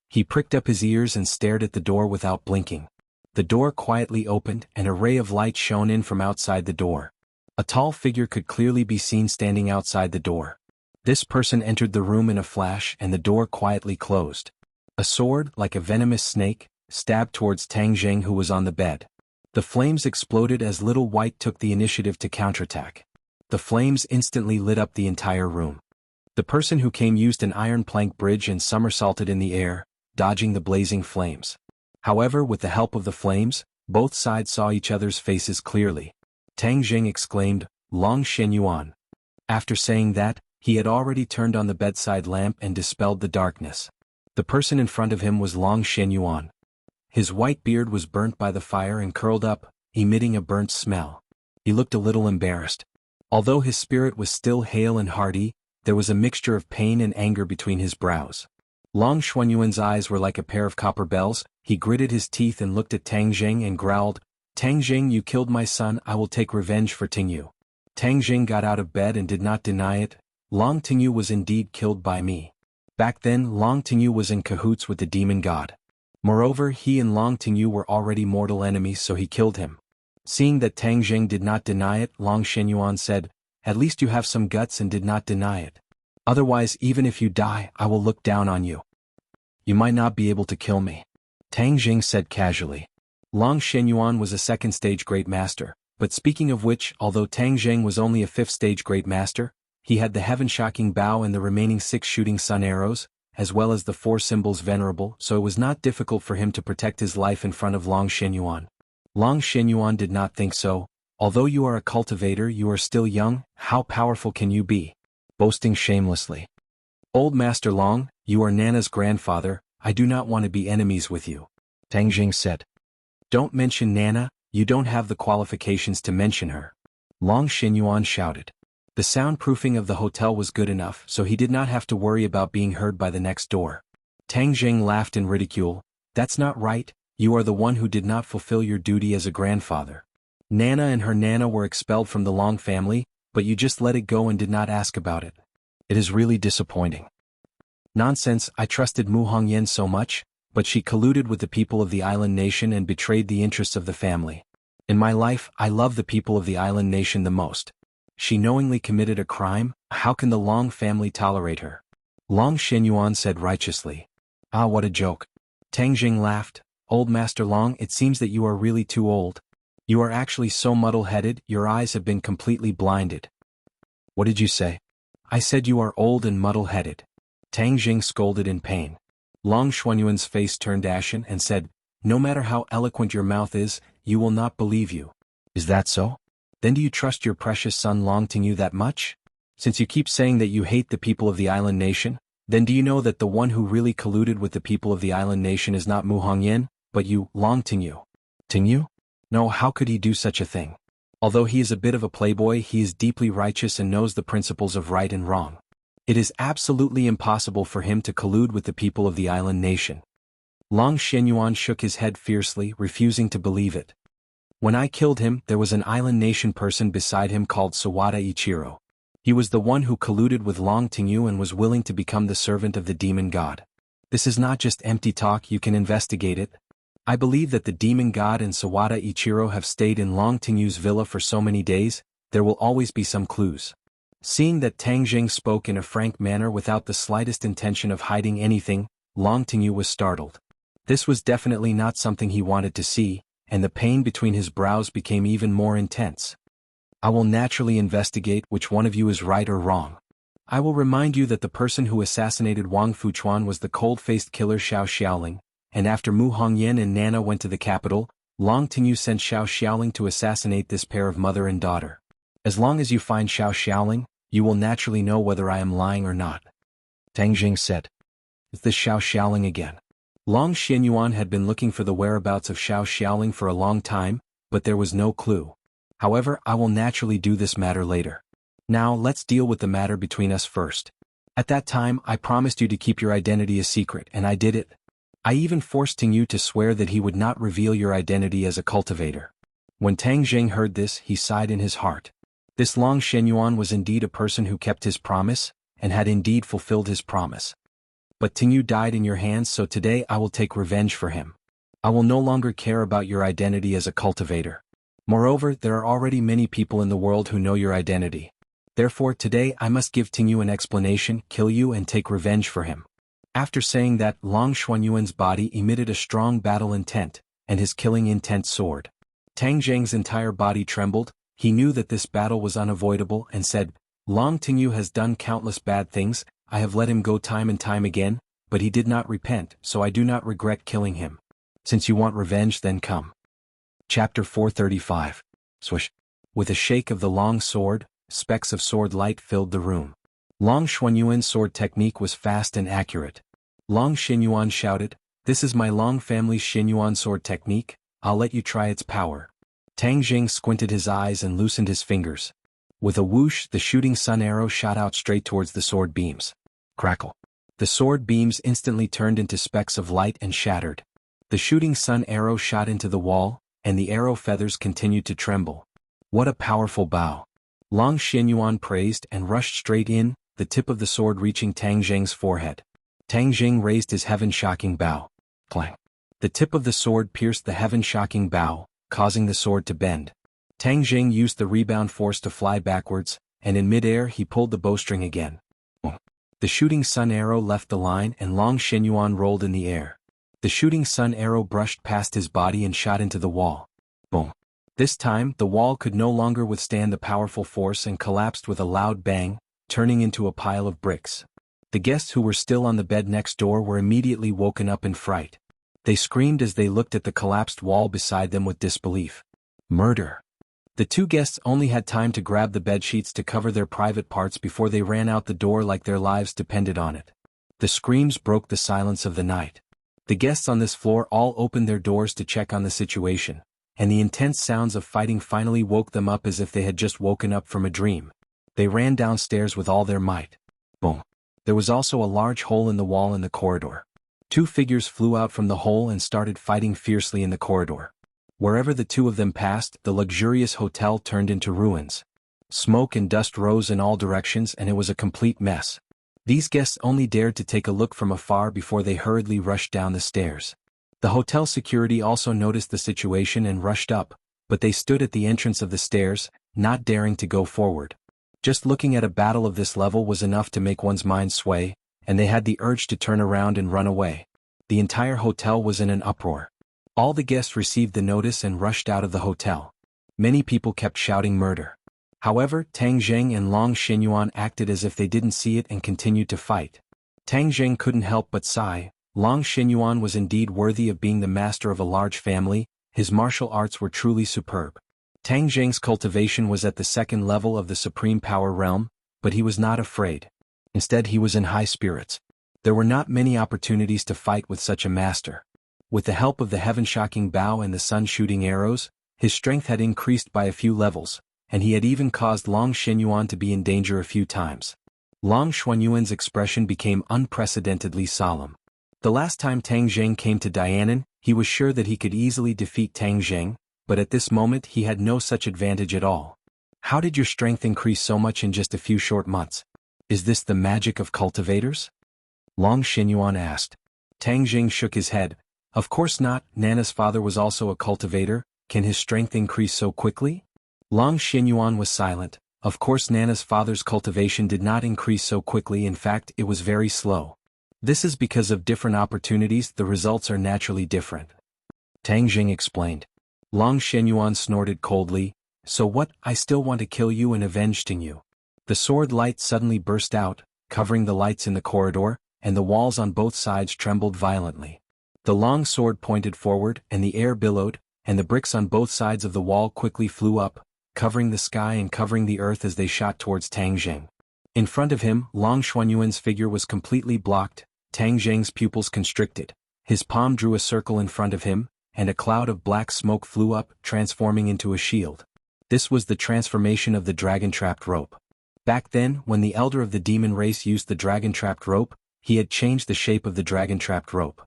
He pricked up his ears and stared at the door without blinking. The door quietly opened and a ray of light shone in from outside the door. A tall figure could clearly be seen standing outside the door. This person entered the room in a flash and the door quietly closed. A sword, like a venomous snake, stabbed towards Tang Jing, who was on the bed. The flames exploded as Little White took the initiative to counterattack. The flames instantly lit up the entire room. The person who came used an iron plank bridge and somersaulted in the air, dodging the blazing flames. However, with the help of the flames, both sides saw each other's faces clearly. Tang Jing exclaimed, "Long xuanhuan." After saying that, he had already turned on the bedside lamp and dispelled the darkness. The person in front of him was Long xuanhuan. His white beard was burnt by the fire and curled up, emitting a burnt smell. He looked a little embarrassed. Although his spirit was still hale and hearty, there was a mixture of pain and anger between his brows. Long Xuanhuan's eyes were like a pair of copper bells. He gritted his teeth and looked at Tang Jing and growled, "Tang Jing, you killed my son, I will take revenge for Tingyu." Tang Jing got out of bed and did not deny it. Long Tingyu was indeed killed by me. Back then, Long Tingyu was in cahoots with the demon god. Moreover, he and Long Tingyu were already mortal enemies, so he killed him. Seeing that Tang Jing did not deny it, Long Xuanhuan said, "At least you have some guts and did not deny it. Otherwise, even if you die, I will look down on you. You might not be able to kill me," Tang Jing said casually. Long Xuanhuan was a second-stage Great Master, but speaking of which, although Tang Jing was only a fifth-stage Great Master, he had the heaven-shocking bow and the remaining 6 shooting sun arrows, as well as the 4 symbols venerable, so it was not difficult for him to protect his life in front of Long Xuanhuan. Long Xuanhuan did not think so. "Although you are a cultivator, you are still young. How powerful can you be?" Boasting shamelessly. "Old Master Long, you are Nana's grandfather, I do not want to be enemies with you," Tang Jing said. "Don't mention Nana, you don't have the qualifications to mention her," Long Xuanhuan shouted. The soundproofing of the hotel was good enough, so he did not have to worry about being heard by the next door. Tang Jing laughed in ridicule. "That's not right, you are the one who did not fulfill your duty as a grandfather. Nana and her Nana were expelled from the Long family, but you just let it go and did not ask about it. It is really disappointing." "Nonsense, I trusted Mu Hongyan so much, but she colluded with the people of the island nation and betrayed the interests of the family. In my life, I love the people of the island nation the most. She knowingly committed a crime, how can the Long family tolerate her?" Long Xuanhuan said righteously. "Ah, what a joke." Tang Jing laughed. "Old Master Long, it seems that you are really too old. You are actually so muddle-headed, your eyes have been completely blinded." "What did you say?" "I said you are old and muddle-headed." Tang Jing scolded in pain. Long Xuanhuan's face turned ashen and said, "No matter how eloquent your mouth is, you will not believe you." "Is that so? Then do you trust your precious son Long Tingyu that much? Since you keep saying that you hate the people of the island nation, Then do you know that the one who really colluded with the people of the island nation is not Mu Hongyan, but you, Long Tingyu? Tingyu? No, how could he do such a thing? Although he is a bit of a playboy, he is deeply righteous and knows the principles of right and wrong. It is absolutely impossible for him to collude with the people of the island nation. Long Xuanhuan shook his head fiercely, refusing to believe it. When I killed him, there was an island nation person beside him called Sawada Ichiro. He was the one who colluded with Long Tingyu and was willing to become the servant of the demon god. This is not just empty talk, you can investigate it. I believe that the demon god and Sawada Ichiro have stayed in Long Tingyu's villa for so many days, there will always be some clues. Seeing that Tang Jing spoke in a frank manner without the slightest intention of hiding anything, Long Tingyu was startled. This was definitely not something he wanted to see, and the pain between his brows became even more intense. I will naturally investigate which one of you is right or wrong. I will remind you that the person who assassinated Wang Fuchuan was the cold-faced killer Xiao Xiaoling, and after Mu Hongyan and Nana went to the capital, Long Tingyu sent Xiao Xiaoling to assassinate this pair of mother and daughter. As long as you find Xiao Xiaoling, you will naturally know whether I am lying or not. Tang Jing said. Is this Xiao Xiaoling again? Long Xuanhuan had been looking for the whereabouts of Xiao Xiaoling for a long time, but there was no clue. However, I will naturally do this matter later. Now let's deal with the matter between us first. At that time I promised you to keep your identity a secret, and I did it. I even forced Tingyu to swear that he would not reveal your identity as a cultivator. When Tang Jing heard this, he sighed in his heart. This Long Xuanhuan was indeed a person who kept his promise, and had indeed fulfilled his promise. But Tingyu died in your hands, so today I will take revenge for him. I will no longer care about your identity as a cultivator. Moreover, there are already many people in the world who know your identity. Therefore today I must give Tingyu an explanation, kill you and take revenge for him. After saying that, Long Xuanhuan's body emitted a strong battle intent, and his killing intent soared. Tang Jing's entire body trembled, he knew that this battle was unavoidable and said, Long Tingyu has done countless bad things, I have let him go time and time again, but he did not repent, so I do not regret killing him. Since you want revenge, then come. Chapter 435. Swish. With a shake of the long sword, specks of sword light filled the room. Long Xuanhuan's sword technique was fast and accurate. Long Xuanhuan shouted, This is my Long family's Xuanhuan sword technique, I'll let you try its power. Tang Jing squinted his eyes and loosened his fingers. With a whoosh, the shooting sun arrow shot out straight towards the sword beams. Crackle. The sword beams instantly turned into specks of light and shattered. The shooting sun arrow shot into the wall, and the arrow feathers continued to tremble. What a powerful bow! Long Xuanhuan praised and rushed straight in, the tip of the sword reaching Tang Jing's forehead. Tang Jing raised his heaven-shocking bow. Clang! The tip of the sword pierced the heaven-shocking bow, causing the sword to bend. Tang Jing used the rebound force to fly backwards, and in mid-air he pulled the bowstring again. Boom! The shooting sun arrow left the line and Long Xuanhuan rolled in the air. The shooting sun arrow brushed past his body and shot into the wall. Boom! This time, the wall could no longer withstand the powerful force and collapsed with a loud bang, turning into a pile of bricks. The guests who were still on the bed next door were immediately woken up in fright. They screamed as they looked at the collapsed wall beside them with disbelief. Murder! The two guests only had time to grab the bedsheets to cover their private parts before they ran out the door like their lives depended on it. The screams broke the silence of the night. The guests on this floor all opened their doors to check on the situation, and the intense sounds of fighting finally woke them up as if they had just woken up from a dream. They ran downstairs with all their might. Boom! There was also a large hole in the wall in the corridor. Two figures flew out from the hole and started fighting fiercely in the corridor. Wherever the two of them passed, the luxurious hotel turned into ruins. Smoke and dust rose in all directions and it was a complete mess. These guests only dared to take a look from afar before they hurriedly rushed down the stairs. The hotel security also noticed the situation and rushed up, but they stood at the entrance of the stairs, not daring to go forward. Just looking at a battle of this level was enough to make one's mind sway, and they had the urge to turn around and run away. The entire hotel was in an uproar. All the guests received the notice and rushed out of the hotel. Many people kept shouting murder. However, Tang Jing and Long Xuanhuan acted as if they didn't see it and continued to fight. Tang Jing couldn't help but sigh. Long Xuanhuan was indeed worthy of being the master of a large family, his martial arts were truly superb. Tang Jing's cultivation was at the second level of the supreme power realm, but he was not afraid. Instead he was in high spirits. There were not many opportunities to fight with such a master. With the help of the heaven-shocking bow and the sun-shooting arrows, his strength had increased by a few levels, and he had even caused Long Xuanhuan to be in danger a few times. Long Xuanhuan's expression became unprecedentedly solemn. The last time Tang Zheng came to Dianan, he was sure that he could easily defeat Tang Zheng, but at this moment he had no such advantage at all. How did your strength increase so much in just a few short months? Is this the magic of cultivators? Long Xuanhuan asked. Tang Zheng shook his head. Of course not, Nana's father was also a cultivator. Can his strength increase so quickly? Long Xuanhuan was silent. Of course Nana's father's cultivation did not increase so quickly, in fact it was very slow. This is because of different opportunities, the results are naturally different. Tang Zheng explained. Long Xuanhuan snorted coldly. So what? I still want to kill you and avenge you. The sword light suddenly burst out, covering the lights in the corridor, and the walls on both sides trembled violently. The long sword pointed forward, and the air billowed, and the bricks on both sides of the wall quickly flew up, covering the sky and covering the earth as they shot towards Tang Zheng. In front of him, Long Xuanhuan's figure was completely blocked. Tang Zheng's pupils constricted. His palm drew a circle in front of him, and a cloud of black smoke flew up, transforming into a shield. This was the transformation of the dragon-trapped rope. Back then, when the elder of the demon race used the dragon-trapped rope, he had changed the shape of the dragon-trapped rope.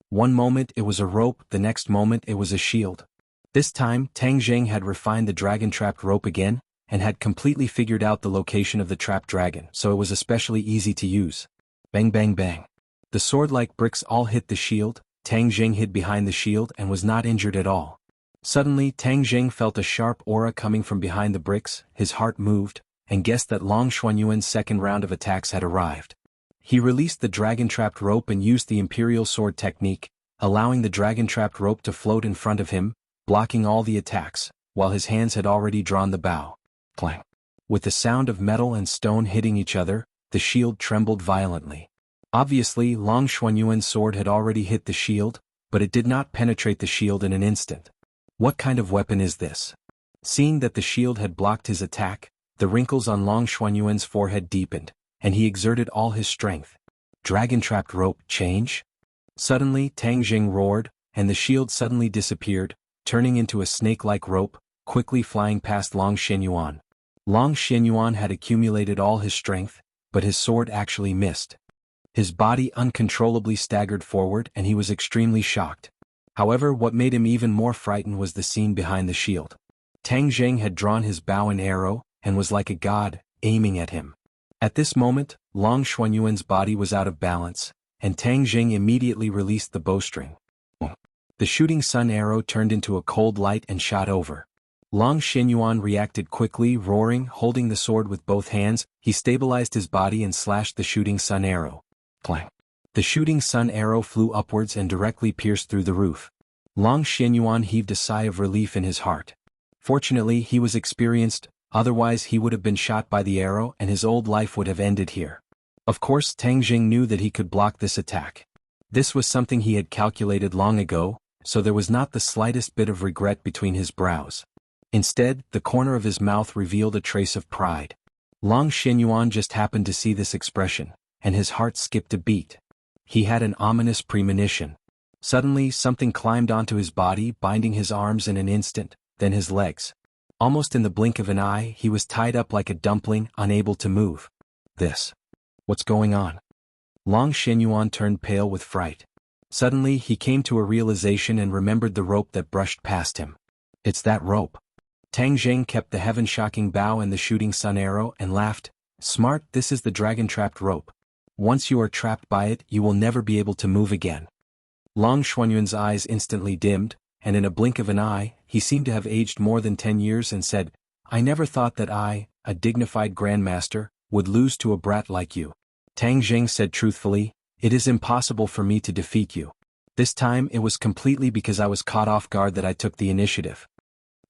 One moment it was a rope, the next moment it was a shield. This time, Tang Zheng had refined the dragon-trapped rope again, and had completely figured out the location of the trapped dragon, so it was especially easy to use. Bang bang bang. The sword-like bricks all hit the shield. Tang Zheng hid behind the shield and was not injured at all. Suddenly Tang Zheng felt a sharp aura coming from behind the bricks, his heart moved, and guessed that Long Xuanhuan's second round of attacks had arrived. He released the dragon-trapped rope and used the imperial sword technique, allowing the dragon-trapped rope to float in front of him, blocking all the attacks, while his hands had already drawn the bow. Clang. With the sound of metal and stone hitting each other, the shield trembled violently. Obviously, Long Xuanhuan's sword had already hit the shield, but it did not penetrate the shield in an instant. What kind of weapon is this? Seeing that the shield had blocked his attack, the wrinkles on Long Xuanhuan's forehead deepened, and he exerted all his strength. Dragon-trapped rope, change? Suddenly Tang Zheng roared, and the shield suddenly disappeared, turning into a snake-like rope, quickly flying past Long Xuanhuan. Long Xuanhuan had accumulated all his strength, but his sword actually missed. His body uncontrollably staggered forward and he was extremely shocked. However, what made him even more frightened was the scene behind the shield. Tang Zheng had drawn his bow and arrow, and was like a god, aiming at him. At this moment, Long Xuanhuan's body was out of balance, and Tang Zheng immediately released the bowstring. The shooting sun arrow turned into a cold light and shot over. Long Xuanhuan reacted quickly, roaring, holding the sword with both hands. He stabilized his body and slashed the shooting sun arrow. Clang. The shooting sun arrow flew upwards and directly pierced through the roof. Long Xuanhuan heaved a sigh of relief in his heart. Fortunately, he was experienced, otherwise he would have been shot by the arrow and his old life would have ended here. Of course, Tang Zheng knew that he could block this attack. This was something he had calculated long ago, so there was not the slightest bit of regret between his brows. Instead, the corner of his mouth revealed a trace of pride. Long Xuanhuan just happened to see this expression, and his heart skipped a beat. He had an ominous premonition. Suddenly, something climbed onto his body, binding his arms in an instant, then his legs. Almost in the blink of an eye, he was tied up like a dumpling, unable to move. What's going on? Long Xuanhuan turned pale with fright. Suddenly, he came to a realization and remembered the rope that brushed past him. It's that rope. Tang Zheng kept the heaven-shocking bow and the shooting sun arrow and laughed. Smart, this is the dragon-trapped rope. Once you are trapped by it, you will never be able to move again. Long Xuanhuan's eyes instantly dimmed, and in a blink of an eye, he seemed to have aged more than 10 years and said, I never thought that I, a dignified grandmaster, would lose to a brat like you. Tang Zheng said truthfully, it is impossible for me to defeat you. This time it was completely because I was caught off guard that I took the initiative.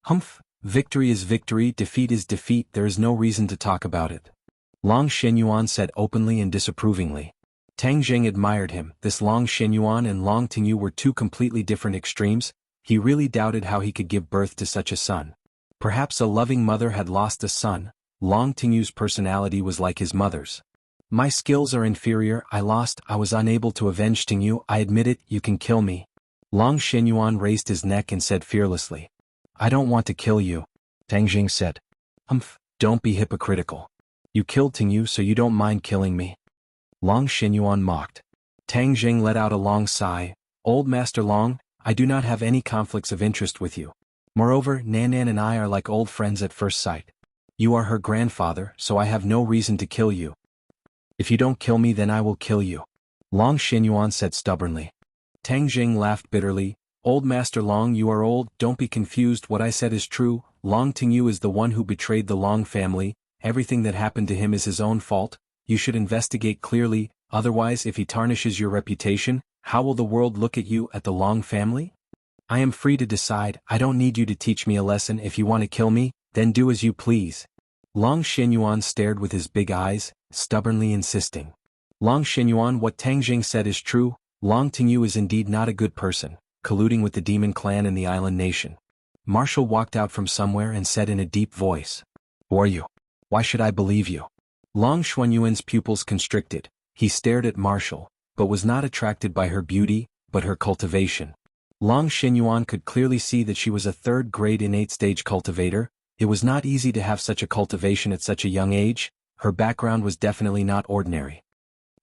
Humph, victory is victory, defeat is defeat, there is no reason to talk about it. Long Xuanhuan said openly and disapprovingly. Tang Zheng admired him. This Long Xuanhuan and Long Tingyu were two completely different extremes. He really doubted how he could give birth to such a son. Perhaps a loving mother had lost a son. Long Tingyu's personality was like his mother's. My skills are inferior, I lost, I was unable to avenge Tingyu, I admit it, you can kill me. Long Xuanhuan raised his neck and said fearlessly. I don't want to kill you. Tang Jing said. Don't be hypocritical. You killed Tingyu so you don't mind killing me. Long Xuanhuan mocked. Tang Jing let out a long sigh. Old Master Long, I do not have any conflicts of interest with you. Moreover, Nanan and I are like old friends at first sight. You are her grandfather, so I have no reason to kill you. If you don't kill me then I will kill you. Long Xuanhuan said stubbornly. Tang Jing laughed bitterly. Old Master Long, you are old, don't be confused, what I said is true. Long Tingyu is the one who betrayed the Long family, everything that happened to him is his own fault. You should investigate clearly, otherwise if he tarnishes your reputation, how will the world look at you, at the Long family? I am free to decide, I don't need you to teach me a lesson. If you want to kill me, then do as you please. Long Xuanhuan stared with his big eyes, stubbornly insisting. Long Xuanhuan, what Tang Jing said is true, Long Tingyu is indeed not a good person, colluding with the demon clan and the island nation. Martial walked out from somewhere and said in a deep voice. Who are you? Why should I believe you? Long Xuanhuan's pupils constricted. He stared at Martial, but was not attracted by her beauty, but her cultivation. Long Xuanhuan could clearly see that she was a third-grade innate-stage cultivator. It was not easy to have such a cultivation at such a young age. Her background was definitely not ordinary.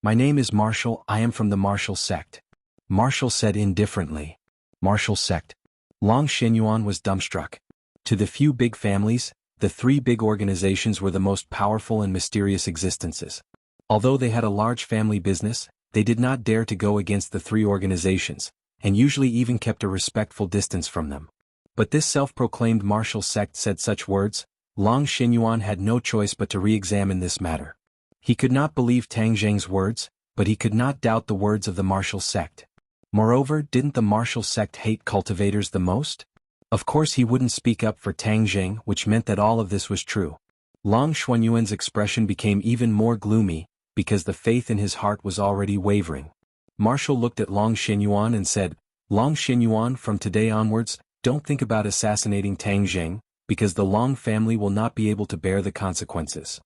My name is Martial, I am from the Martial sect. Martial said indifferently. Martial sect. Long Xuanhuan was dumbstruck. To the few big families, the three big organizations were the most powerful and mysterious existences. Although they had a large family business, they did not dare to go against the three organizations, and usually even kept a respectful distance from them. But this self-proclaimed martial sect said such words. Long Xuanhuan had no choice but to re-examine this matter. He could not believe Tang Jing's words, but he could not doubt the words of the martial sect. Moreover, didn't the martial sect hate cultivators the most? Of course he wouldn't speak up for Tang Jing, which meant that all of this was true. Long Xuanhuan's expression became even more gloomy, because the faith in his heart was already wavering. Martial looked at Long Xuanhuan and said, Long Xuanhuan, from today onwards, don't think about assassinating Tang Jing, because the Long family will not be able to bear the consequences.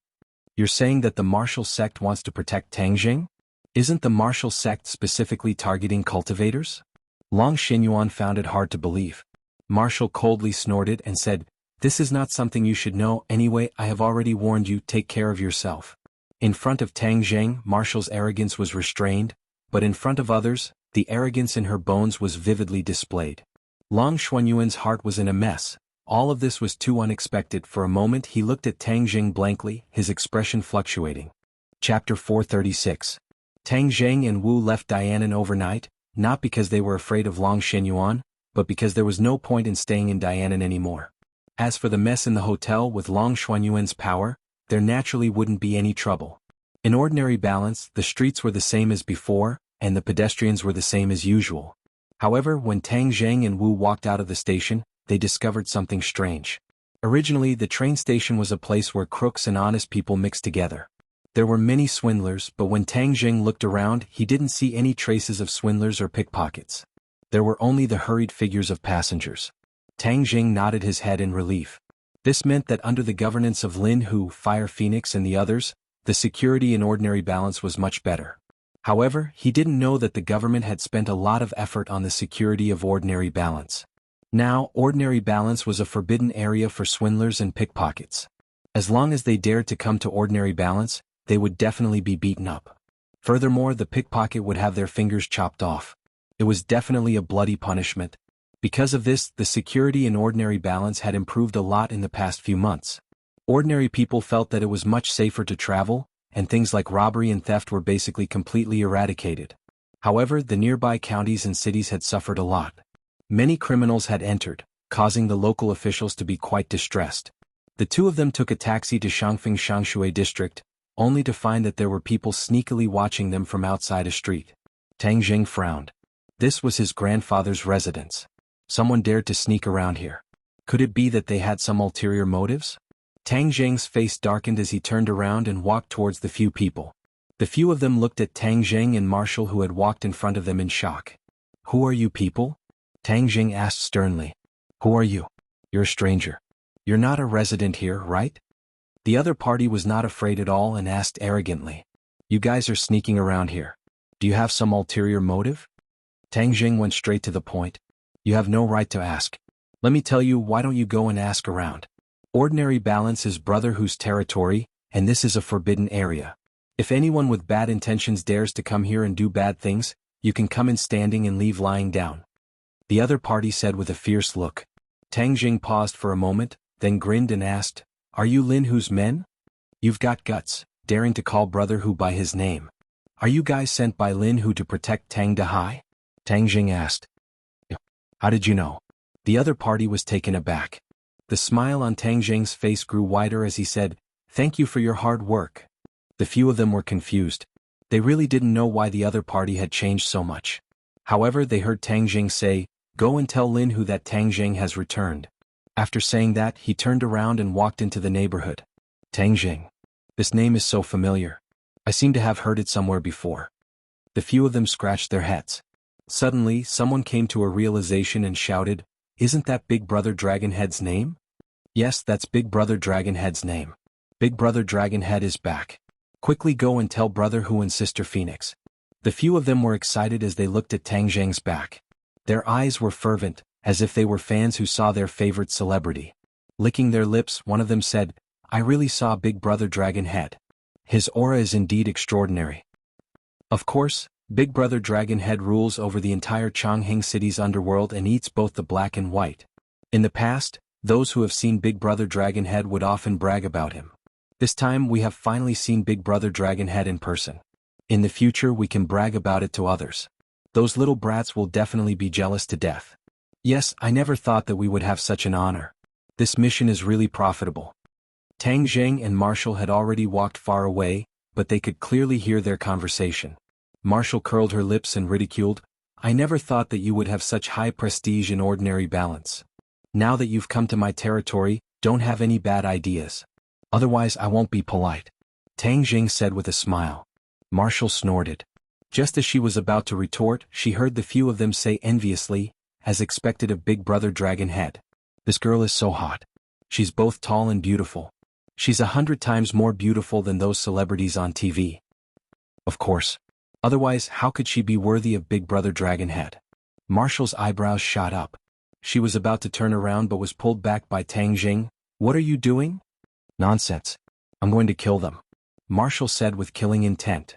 You're saying that the martial sect wants to protect Tang Jing? Isn't the martial sect specifically targeting cultivators? Long Xuanhuan found it hard to believe. Martial coldly snorted and said, This is not something you should know, anyway I have already warned you, take care of yourself. In front of Tang Jing, Martial's arrogance was restrained, but in front of others, the arrogance in her bones was vividly displayed. Long Xuanhuan's heart was in a mess. All of this was too unexpected. For a moment he looked at Tang Jing blankly, his expression fluctuating. Chapter 436. Tang Jing and Wu left Dianan overnight, not because they were afraid of Long Xuanhuan, but because there was no point in staying in Dianan anymore. As for the mess in the hotel with Long Xuanhuan's power, there naturally wouldn't be any trouble. In ordinary balance, the streets were the same as before, and the pedestrians were the same as usual. However, when Tang Jing and Wu walked out of the station, they discovered something strange. Originally, the train station was a place where crooks and honest people mixed together. There were many swindlers, but when Tang Jing looked around, he didn't see any traces of swindlers or pickpockets. There were only the hurried figures of passengers. Tang Jing nodded his head in relief. This meant that under the governance of Lin Hu, Fire Phoenix and the others, the security in ordinary balance was much better. However, he didn't know that the government had spent a lot of effort on the security of ordinary balance. Now, ordinary balance was a forbidden area for swindlers and pickpockets. As long as they dared to come to ordinary balance, they would definitely be beaten up. Furthermore, the pickpocket would have their fingers chopped off. It was definitely a bloody punishment. Because of this, the security in ordinary balance had improved a lot in the past few months. Ordinary people felt that it was much safer to travel, and things like robbery and theft were basically completely eradicated. However, the nearby counties and cities had suffered a lot. Many criminals had entered, causing the local officials to be quite distressed. The two of them took a taxi to Shangfeng Shangshui district, only to find that there were people sneakily watching them from outside a street. Tang Jing frowned. This was his grandfather's residence. Someone dared to sneak around here. Could it be that they had some ulterior motives? Tang Jing's face darkened as he turned around and walked towards the few people. The few of them looked at Tang Jing and Martial, who had walked in front of them, in shock. Who are you people? Tang Jing asked sternly. Who are you? You're a stranger. You're not a resident here, right? The other party was not afraid at all and asked arrogantly. You guys are sneaking around here. Do you have some ulterior motive? Tang Jing went straight to the point. You have no right to ask. Let me tell you, why don't you go and ask around? Ordinary balance is brother whose territory, and this is a forbidden area. If anyone with bad intentions dares to come here and do bad things, you can come in standing and leave lying down. The other party said with a fierce look. Tang Jing paused for a moment, then grinned and asked, Are you Lin Hu's men? You've got guts, daring to call brother Hu by his name. Are you guys sent by Lin Hu to protect Tang Dahai? Tang Jing asked. How did you know? The other party was taken aback. The smile on Tang Jing's face grew wider as he said, Thank you for your hard work. The few of them were confused. They really didn't know why the other party had changed so much. However, they heard Tang Jing say, Go and tell Lin Hu that Tang Jing has returned. After saying that, he turned around and walked into the neighborhood. Tang Jing. This name is so familiar. I seem to have heard it somewhere before. The few of them scratched their heads. Suddenly, someone came to a realization and shouted, Isn't that Big Brother Dragonhead's name? Yes, that's Big Brother Dragonhead's name. Big Brother Dragonhead is back. Quickly go and tell Brother Hu and Sister Phoenix. The few of them were excited as they looked at Tang Jing's back. Their eyes were fervent, as if they were fans who saw their favorite celebrity. Licking their lips, one of them said, I really saw Big Brother Dragonhead. His aura is indeed extraordinary. Of course, Big Brother Dragonhead rules over the entire Chongqing city's underworld and eats both the black and white. In the past, those who have seen Big Brother Dragonhead would often brag about him. This time we have finally seen Big Brother Dragonhead in person. In the future we can brag about it to others. Those little brats will definitely be jealous to death. Yes, I never thought that we would have such an honor. This mission is really profitable. Tang Jing and Martial had already walked far away, but they could clearly hear their conversation. Martial curled her lips and ridiculed, I never thought that you would have such high prestige in ordinary balance. Now that you've come to my territory, don't have any bad ideas. Otherwise I won't be polite. Tang Jing said with a smile. Martial snorted. Just as she was about to retort, she heard the few of them say enviously, as expected of Big Brother Dragonhead. This girl is so hot. She's both tall and beautiful. She's 100 times more beautiful than those celebrities on TV. Of course. Otherwise, how could she be worthy of Big Brother Dragonhead? Martial's eyebrows shot up. She was about to turn around but was pulled back by Tang Jing. What are you doing? Nonsense. I'm going to kill them. Martial said with killing intent.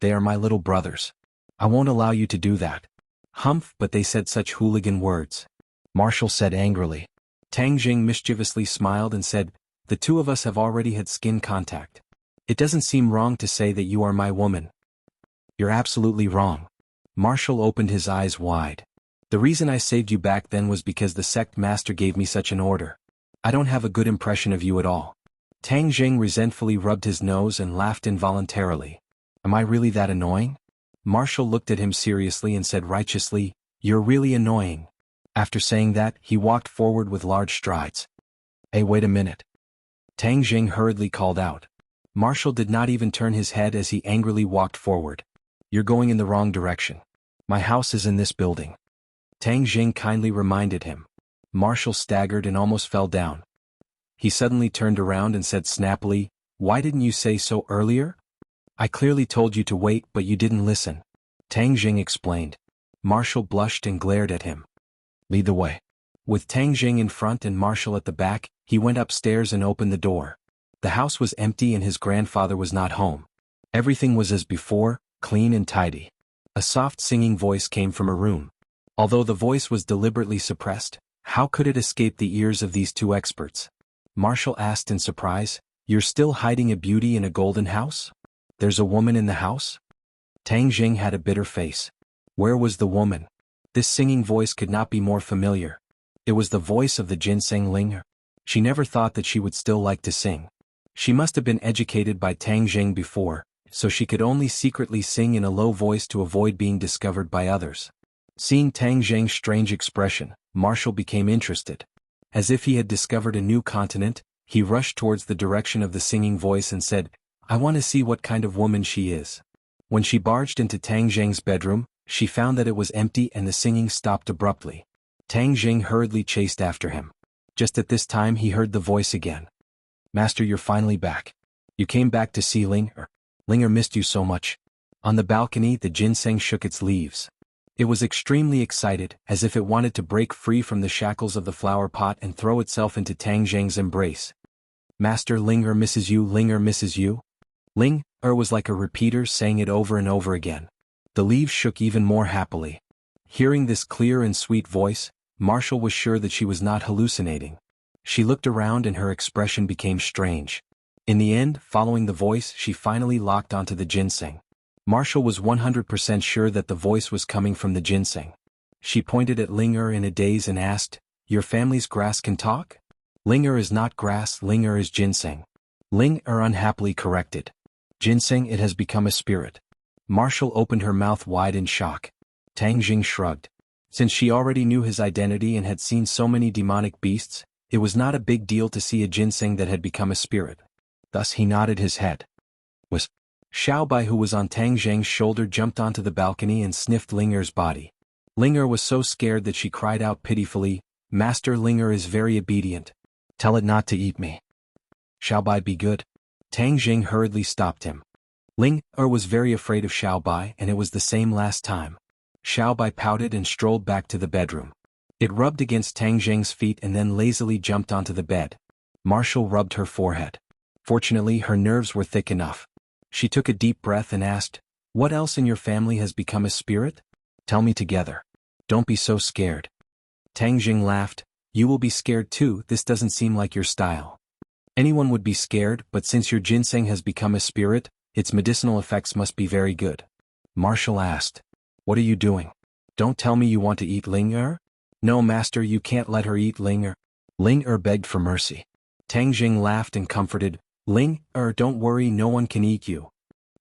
They are my little brothers. I won't allow you to do that. Humph, but they said such hooligan words. Martial said angrily. Tang Jing mischievously smiled and said, The two of us have already had skin contact. It doesn't seem wrong to say that you are my woman. You're absolutely wrong. Martial opened his eyes wide. The reason I saved you back then was because the sect master gave me such an order. I don't have a good impression of you at all. Tang Jing resentfully rubbed his nose and laughed involuntarily. Am I really that annoying? Martial looked at him seriously and said righteously, You're really annoying. After saying that, he walked forward with large strides. Hey, wait a minute. Tang Jing hurriedly called out. Martial did not even turn his head as he angrily walked forward. You're going in the wrong direction. My house is in this building. Tang Jing kindly reminded him. Martial staggered and almost fell down. He suddenly turned around and said snappily, Why didn't you say so earlier? I clearly told you to wait but you didn't listen. Tang Jing explained. Martial blushed and glared at him. Lead the way. With Tang Jing in front and Martial at the back, he went upstairs and opened the door. The house was empty and his grandfather was not home. Everything was as before, clean and tidy. A soft singing voice came from a room. Although the voice was deliberately suppressed, how could it escape the ears of these two experts? Martial asked in surprise, You're still hiding a beauty in a golden house? There's a woman in the house? Tang Jing had a bitter face. Where was the woman? This singing voice could not be more familiar. It was the voice of the ginseng linger. She never thought that she would still like to sing. She must have been educated by Tang Jing before, so she could only secretly sing in a low voice to avoid being discovered by others. Seeing Tang Jing's strange expression, Martial became interested. As if he had discovered a new continent, he rushed towards the direction of the singing voice and said, I want to see what kind of woman she is. When she barged into Tang Jing's bedroom, she found that it was empty and the singing stopped abruptly. Tang Jing hurriedly chased after him. Just at this time he heard the voice again. Master, you're finally back. You came back to see Ling. Linger missed you so much. On the balcony, the ginseng shook its leaves. It was extremely excited, as if it wanted to break free from the shackles of the flower pot and throw itself into Tang Zheng's embrace. Master, Linger misses you, Linger misses you. Ling-er was like a repeater saying it over and over again. The leaves shook even more happily. Hearing this clear and sweet voice, Martial was sure that she was not hallucinating. She looked around and her expression became strange. In the end, following the voice, she finally locked onto the ginseng. Martial was 100% sure that the voice was coming from the ginseng. She pointed at Linger in a daze and asked, "Your family's grass can talk?" "Linger is not grass, Linger is ginseng." Linger unhappily corrected. "Ginseng, it has become a spirit." Martial opened her mouth wide in shock. Tang Jing shrugged. Since she already knew his identity and had seen so many demonic beasts, it was not a big deal to see a ginseng that had become a spirit. Thus he nodded his head. Was Xiaobai, who was on Tang Zheng's shoulder, jumped onto the balcony and sniffed Linger's body. Linger was so scared that she cried out pitifully, "Master, Linger is very obedient. Tell it not to eat me." "Xiaobai, be good." Tang Zheng hurriedly stopped him. Linger was very afraid of Xiaobai, and it was the same last time. Xiaobai pouted and strolled back to the bedroom. It rubbed against Tang Zheng's feet and then lazily jumped onto the bed. Martial rubbed her forehead. Fortunately, her nerves were thick enough. She took a deep breath and asked, "What else in your family has become a spirit? Tell me together. Don't be so scared." Tang Jing laughed. "You will be scared too, this doesn't seem like your style." "Anyone would be scared, but since your ginseng has become a spirit, its medicinal effects must be very good." Martial asked, "What are you doing? Don't tell me you want to eat Linger?" "No, master, you can't let her eat Linger." Linger begged for mercy. Tang Jing laughed and comforted, "Linger, don't worry, no one can eat you."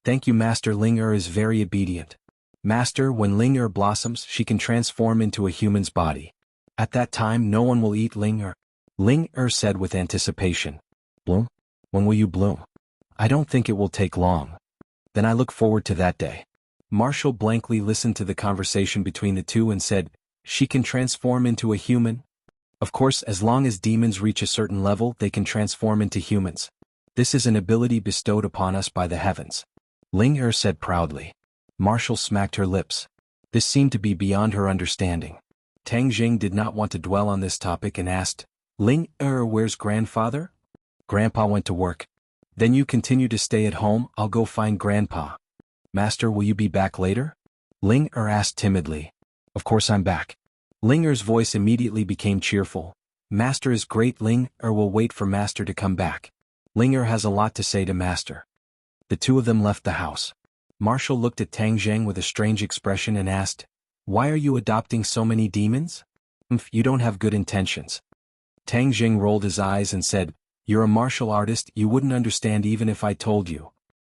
"Thank you, master, Linger is very obedient." "Master, when Linger blossoms, she can transform into a human's body. At that time no one will eat Linger." Linger said with anticipation. "Bloom? When will you bloom?" "I don't think it will take long." "Then I look forward to that day." Martial blankly listened to the conversation between the two and said, "She can transform into a human?" "Of course, as long as demons reach a certain level, they can transform into humans. This is an ability bestowed upon us by the heavens," Linger said proudly. Martial smacked her lips. This seemed to be beyond her understanding. Tang Jing did not want to dwell on this topic and asked, "Linger, where's grandfather?" "Grandpa went to work." "Then you continue to stay at home, I'll go find grandpa." "Master, will you be back later?" Linger asked timidly. "Of course I'm back." Linger's voice immediately became cheerful. "Master is great, Linger will wait for Master to come back. Linger has a lot to say to Master." The two of them left the house. Martial looked at Tang Zheng with a strange expression and asked, "Why are you adopting so many demons? You don't have good intentions." Tang Zheng rolled his eyes and said, "You're a martial artist, you wouldn't understand even if I told you.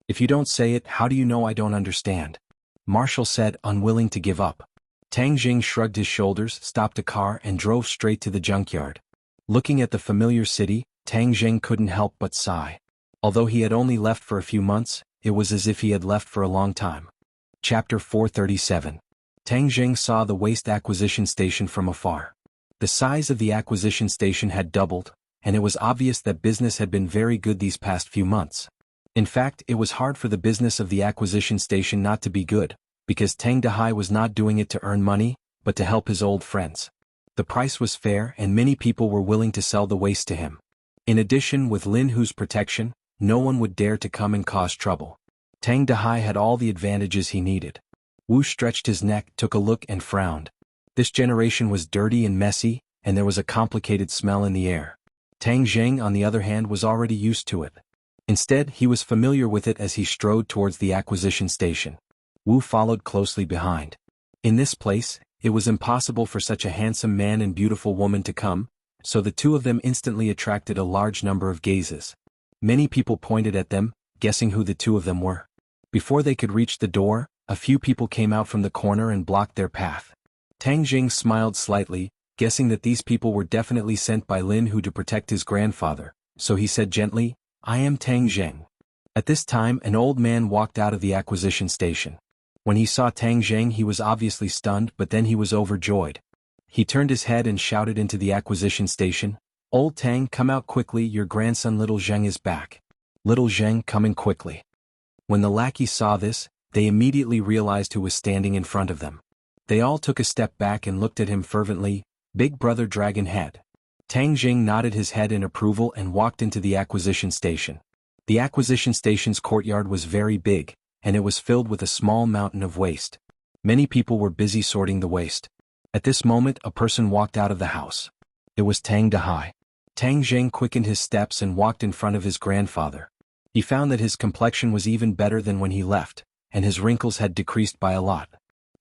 If you don't say it, how do you know I don't understand?" Martial said, unwilling to give up. Tang Jing shrugged his shoulders, stopped a car and drove straight to the junkyard. Looking at the familiar city, Tang Jing couldn't help but sigh. Although he had only left for a few months, it was as if he had left for a long time. Chapter 437. Tang Jing saw the waste acquisition station from afar. The size of the acquisition station had doubled, and it was obvious that business had been very good these past few months. In fact, it was hard for the business of the acquisition station not to be good, because Tang Dahai was not doing it to earn money, but to help his old friends. The price was fair and many people were willing to sell the waste to him. In addition, with Lin Hu's protection, no one would dare to come and cause trouble. Tang Dahai had all the advantages he needed. Wu stretched his neck, took a look and frowned. This generation was dirty and messy, and there was a complicated smell in the air. Tang Zheng, on the other hand, was already used to it. Instead, he was familiar with it as he strode towards the acquisition station. Wu followed closely behind. In this place, it was impossible for such a handsome man and beautiful woman to come, so the two of them instantly attracted a large number of gazes. Many people pointed at them, guessing who the two of them were. Before they could reach the door, a few people came out from the corner and blocked their path. Tang Jing smiled slightly, guessing that these people were definitely sent by Lin Hu to protect his grandfather, so he said gently, "I am Tang Zheng." At this time, an old man walked out of the acquisition station. When he saw Tang Zheng, he was obviously stunned, but then he was overjoyed. He turned his head and shouted into the acquisition station, "Old Tang, come out quickly, your grandson Little Zheng is back." Little Zheng, coming quickly. When the lackeys saw this, they immediately realized who was standing in front of them. They all took a step back and looked at him fervently. Big Brother Dragon Head. Tang Jing nodded his head in approval and walked into the acquisition station. The acquisition station's courtyard was very big, and it was filled with a small mountain of waste. Many people were busy sorting the waste. At this moment, a person walked out of the house. It was Tang Dehai. Tang Jing quickened his steps and walked in front of his grandfather. He found that his complexion was even better than when he left, and his wrinkles had decreased by a lot.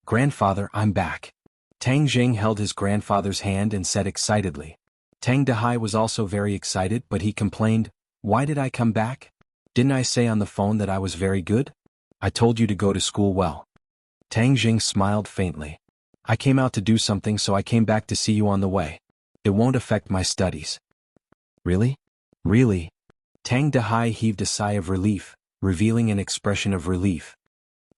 "Grandfather, I'm back." Tang Jing held his grandfather's hand and said excitedly. Tang Dehai was also very excited, but he complained, "Why did I come back? Didn't I say on the phone that I was very good? I told you to go to school well." Tang Jing smiled faintly. "I came out to do something, so I came back to see you on the way. It won't affect my studies." "Really? Really?" Tang Dehai heaved a sigh of relief, revealing an expression of relief.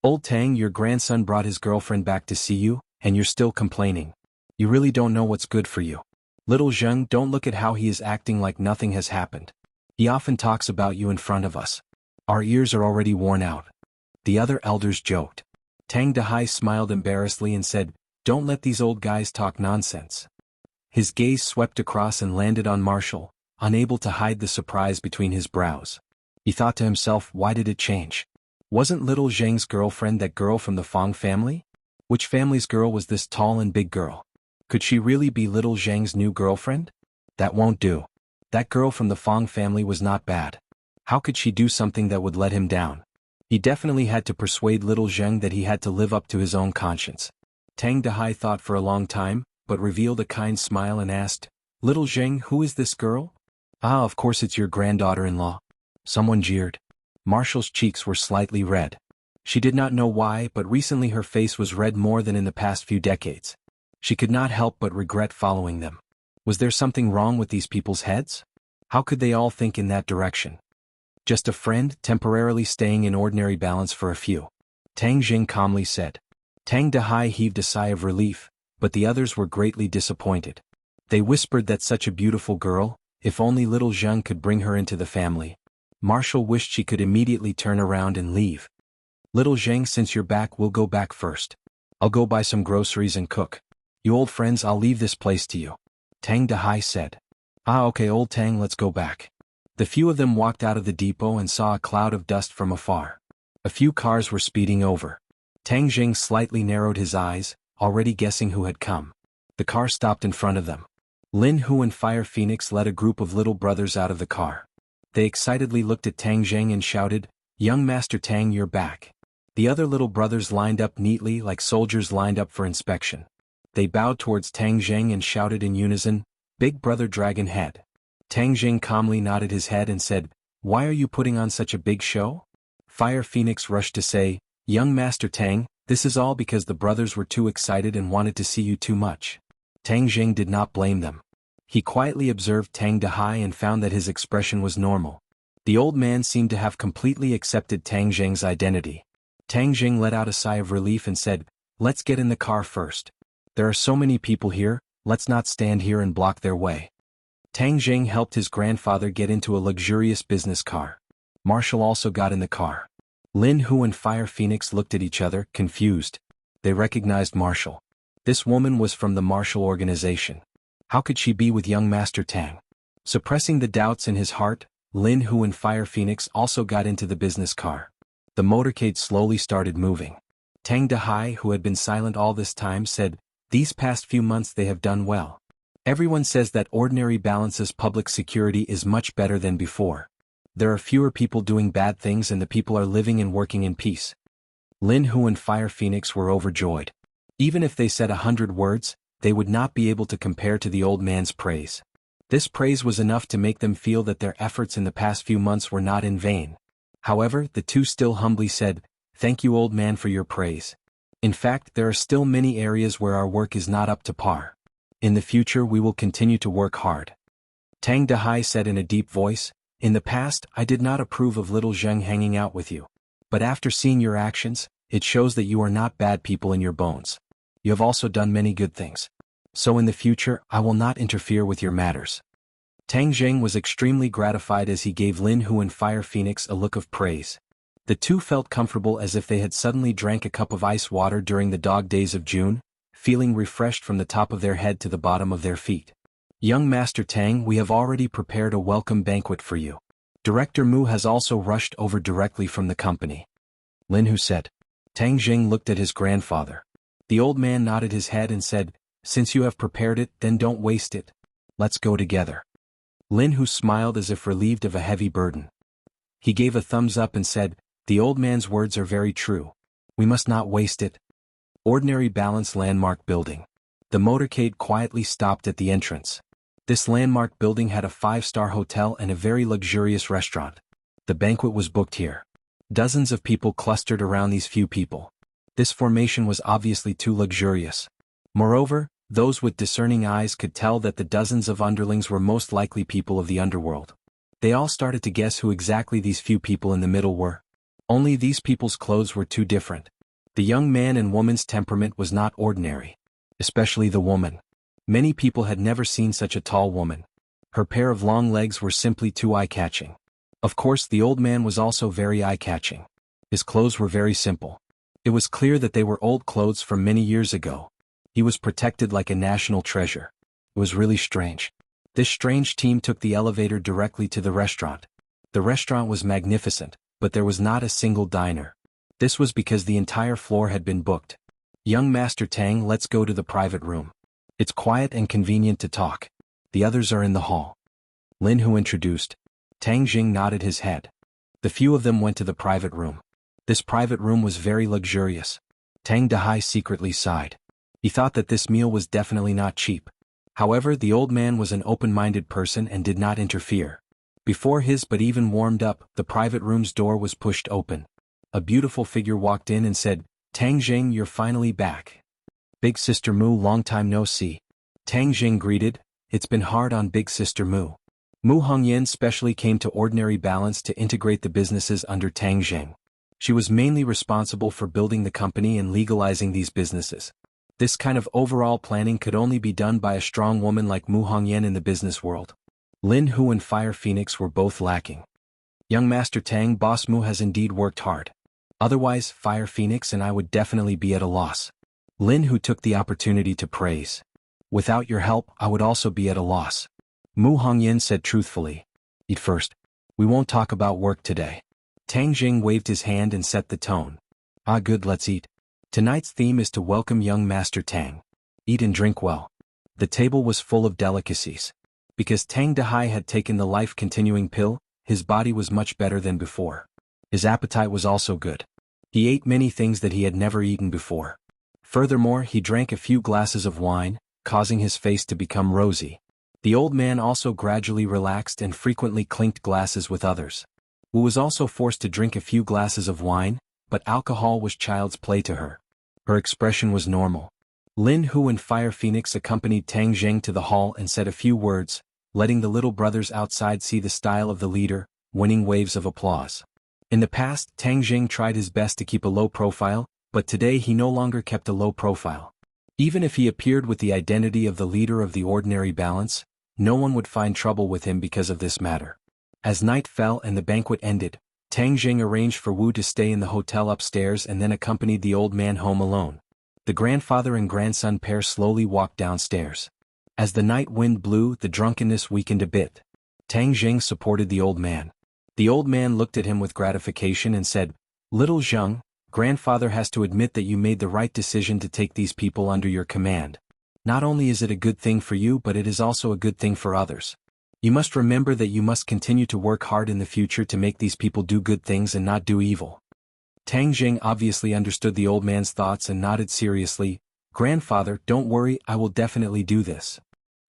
"Old Tang, your grandson brought his girlfriend back to see you, and you're still complaining. You really don't know what's good for you. Little Zheng, don't look at how he is acting like nothing has happened. He often talks about you in front of us. Our ears are already worn out." The other elders joked. Tang Dehai smiled embarrassedly and said, "Don't let these old guys talk nonsense." His gaze swept across and landed on Martial, unable to hide the surprise between his brows. He thought to himself, why did it change? Wasn't little Zheng's girlfriend that girl from the Fong family? Which family's girl was this tall and big girl? Could she really be little Zheng's new girlfriend? That won't do. That girl from the Fong family was not bad. How could she do something that would let him down? He definitely had to persuade little Zheng that he had to live up to his own conscience. Tang Dehai thought for a long time, but revealed a kind smile and asked, "Little Zheng, who is this girl?" "Ah, of course it's your granddaughter-in-law." Someone jeered. Martial's cheeks were slightly red. She did not know why, but recently her face was red more than in the past few decades. She could not help but regret following them. Was there something wrong with these people's heads? How could they all think in that direction? "Just a friend, temporarily staying in ordinary balance for a few," Tang Jing calmly said. Tang Dehai heaved a sigh of relief, but the others were greatly disappointed. They whispered that such a beautiful girl, if only little Zheng could bring her into the family. Martial wished she could immediately turn around and leave. "Little Zheng, since you're back, we'll go back first. I'll go buy some groceries and cook. You old friends, I'll leave this place to you," Tang Dehai said. "Ah, okay, old Tang, let's go back." The few of them walked out of the depot and saw a cloud of dust from afar. A few cars were speeding over. Tang Jing slightly narrowed his eyes, already guessing who had come. The car stopped in front of them. Lin Hu and Fire Phoenix led a group of little brothers out of the car. They excitedly looked at Tang Jing and shouted, "Young Master Tang, you're back." The other little brothers lined up neatly like soldiers lined up for inspection. They bowed towards Tang Jing and shouted in unison, "Big Brother Dragon Head." Tang Jing calmly nodded his head and said, "Why are you putting on such a big show?" Fire Phoenix rushed to say, "Young Master Tang, this is all because the brothers were too excited and wanted to see you too much." Tang Jing did not blame them. He quietly observed Tang Dehai and found that his expression was normal. The old man seemed to have completely accepted Tang Jing's identity. Tang Jing let out a sigh of relief and said, "Let's get in the car first. There are so many people here, let's not stand here and block their way." Tang Jing helped his grandfather get into a luxurious business car. Martial also got in the car. Lin Hu and Fire Phoenix looked at each other, confused. They recognized Martial. This woman was from the Martial organization. How could she be with young Master Tang? Suppressing the doubts in his heart, Lin Hu and Fire Phoenix also got into the business car. The motorcade slowly started moving. Tang Dehai, who had been silent all this time, said, "These past few months they have done well. Everyone says that ordinary balance's public security is much better than before. There are fewer people doing bad things and the people are living and working in peace." Lin Hu and Fire Phoenix were overjoyed. Even if they said 100 words, they would not be able to compare to the old man's praise. This praise was enough to make them feel that their efforts in the past few months were not in vain. However, the two still humbly said, "Thank you, old man, for your praise. In fact, there are still many areas where our work is not up to par. In the future we will continue to work hard." Tang Dehai said in a deep voice, "In the past, I did not approve of little Zheng hanging out with you. But after seeing your actions, it shows that you are not bad people in your bones. You have also done many good things. So in the future, I will not interfere with your matters." Tang Jing was extremely gratified as he gave Lin Hu and Fire Phoenix a look of praise. The two felt comfortable as if they had suddenly drank a cup of ice water during the dog days of June, feeling refreshed from the top of their head to the bottom of their feet. Young Master Tang, we have already prepared a welcome banquet for you. Director Mu has also rushed over directly from the company. Lin Hu said. Tang Jing looked at his grandfather. The old man nodded his head and said, since you have prepared it, then don't waste it. Let's go together. Lin Hu smiled as if relieved of a heavy burden. He gave a thumbs up and said, the old man's words are very true. We must not waste it. Ordinary Balance Landmark Building. The motorcade quietly stopped at the entrance. This landmark building had a 5-star hotel and a very luxurious restaurant. The banquet was booked here. Dozens of people clustered around these few people. This formation was obviously too luxurious. Moreover, those with discerning eyes could tell that the dozens of underlings were most likely people of the underworld. They all started to guess who exactly these few people in the middle were. Only these people's clothes were too different. The young man and woman's temperament was not ordinary. Especially the woman. Many people had never seen such a tall woman. Her pair of long legs were simply too eye-catching. Of course, the old man was also very eye-catching. His clothes were very simple. It was clear that they were old clothes from many years ago. He was protected like a national treasure. It was really strange. This strange team took the elevator directly to the restaurant. The restaurant was magnificent, but there was not a single diner. This was because the entire floor had been booked. Young Master Tang, let's go to the private room. It's quiet and convenient to talk. The others are in the hall. Lin Hu introduced. Tang Jing nodded his head. The few of them went to the private room. This private room was very luxurious. Tang Dahai secretly sighed. He thought that this meal was definitely not cheap. However, the old man was an open-minded person and did not interfere. Before his but even warmed up, the private room's door was pushed open. A beautiful figure walked in and said, Tang Jing, you're finally back. Big Sister Mu, long time no see. Tang Jing greeted. It's been hard on Big Sister Mu. Mu Hongyan specially came to Ordinary Balance to integrate the businesses under Tang Jing. She was mainly responsible for building the company and legalizing these businesses. This kind of overall planning could only be done by a strong woman like Mu Hongyan in the business world. Lin Hu and Fire Phoenix were both lacking. Young Master Tang, Boss Mu has indeed worked hard. Otherwise, Fire Phoenix and I would definitely be at a loss. Lin Hu took the opportunity to praise. Without your help, I would also be at a loss. Mu Hongyan said truthfully. Eat first. We won't talk about work today. Tang Jing waved his hand and set the tone. Ah, good, let's eat. Tonight's theme is to welcome young Master Tang. Eat and drink well. The table was full of delicacies. Because Tang Dahai had taken the life-continuing pill, his body was much better than before. His appetite was also good. He ate many things that he had never eaten before. Furthermore, he drank a few glasses of wine, causing his face to become rosy. The old man also gradually relaxed and frequently clinked glasses with others. Wu was also forced to drink a few glasses of wine, but alcohol was child's play to her. Her expression was normal. Lin Hu and Fire Phoenix accompanied Tang Jing to the hall and said a few words, letting the little brothers outside see the style of the leader, winning waves of applause. In the past, Tang Jing tried his best to keep a low profile, but today he no longer kept a low profile. Even if he appeared with the identity of the leader of the Ordinary Balance, no one would find trouble with him because of this matter. As night fell and the banquet ended, Tang Jing arranged for Wu to stay in the hotel upstairs and then accompanied the old man home alone. The grandfather and grandson pair slowly walked downstairs. As the night wind blew, the drunkenness weakened a bit. Tang Jing supported the old man. The old man looked at him with gratification and said, Little Zheng, grandfather has to admit that you made the right decision to take these people under your command. Not only is it a good thing for you, but it is also a good thing for others. You must remember that you must continue to work hard in the future to make these people do good things and not do evil. Tang Jing obviously understood the old man's thoughts and nodded seriously. Grandfather, don't worry, I will definitely do this.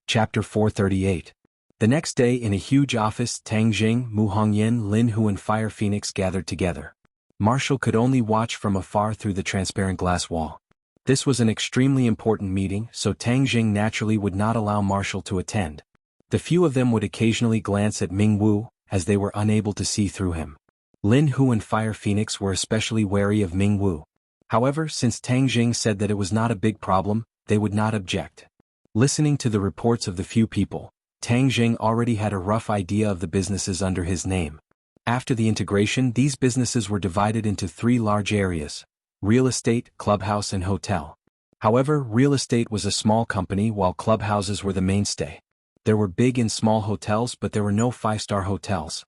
Chapter 438. The next day in a huge office, Tang Jing, Mu Hongyan, Lin Hu and Fire Phoenix gathered together. Marshall could only watch from afar through the transparent glass wall. This was an extremely important meeting, so Tang Jing naturally would not allow Marshall to attend. The few of them would occasionally glance at Ming Wu, as they were unable to see through him. Lin Hu and Fire Phoenix were especially wary of Ming Wu. However, since Tang Jing said that it was not a big problem, they would not object. Listening to the reports of the few people, Tang Jing already had a rough idea of the businesses under his name. After the integration, these businesses were divided into three large areas: real estate, clubhouse, and hotel. However, real estate was a small company while clubhouses were the mainstay. There were big and small hotels, but there were no five-star hotels.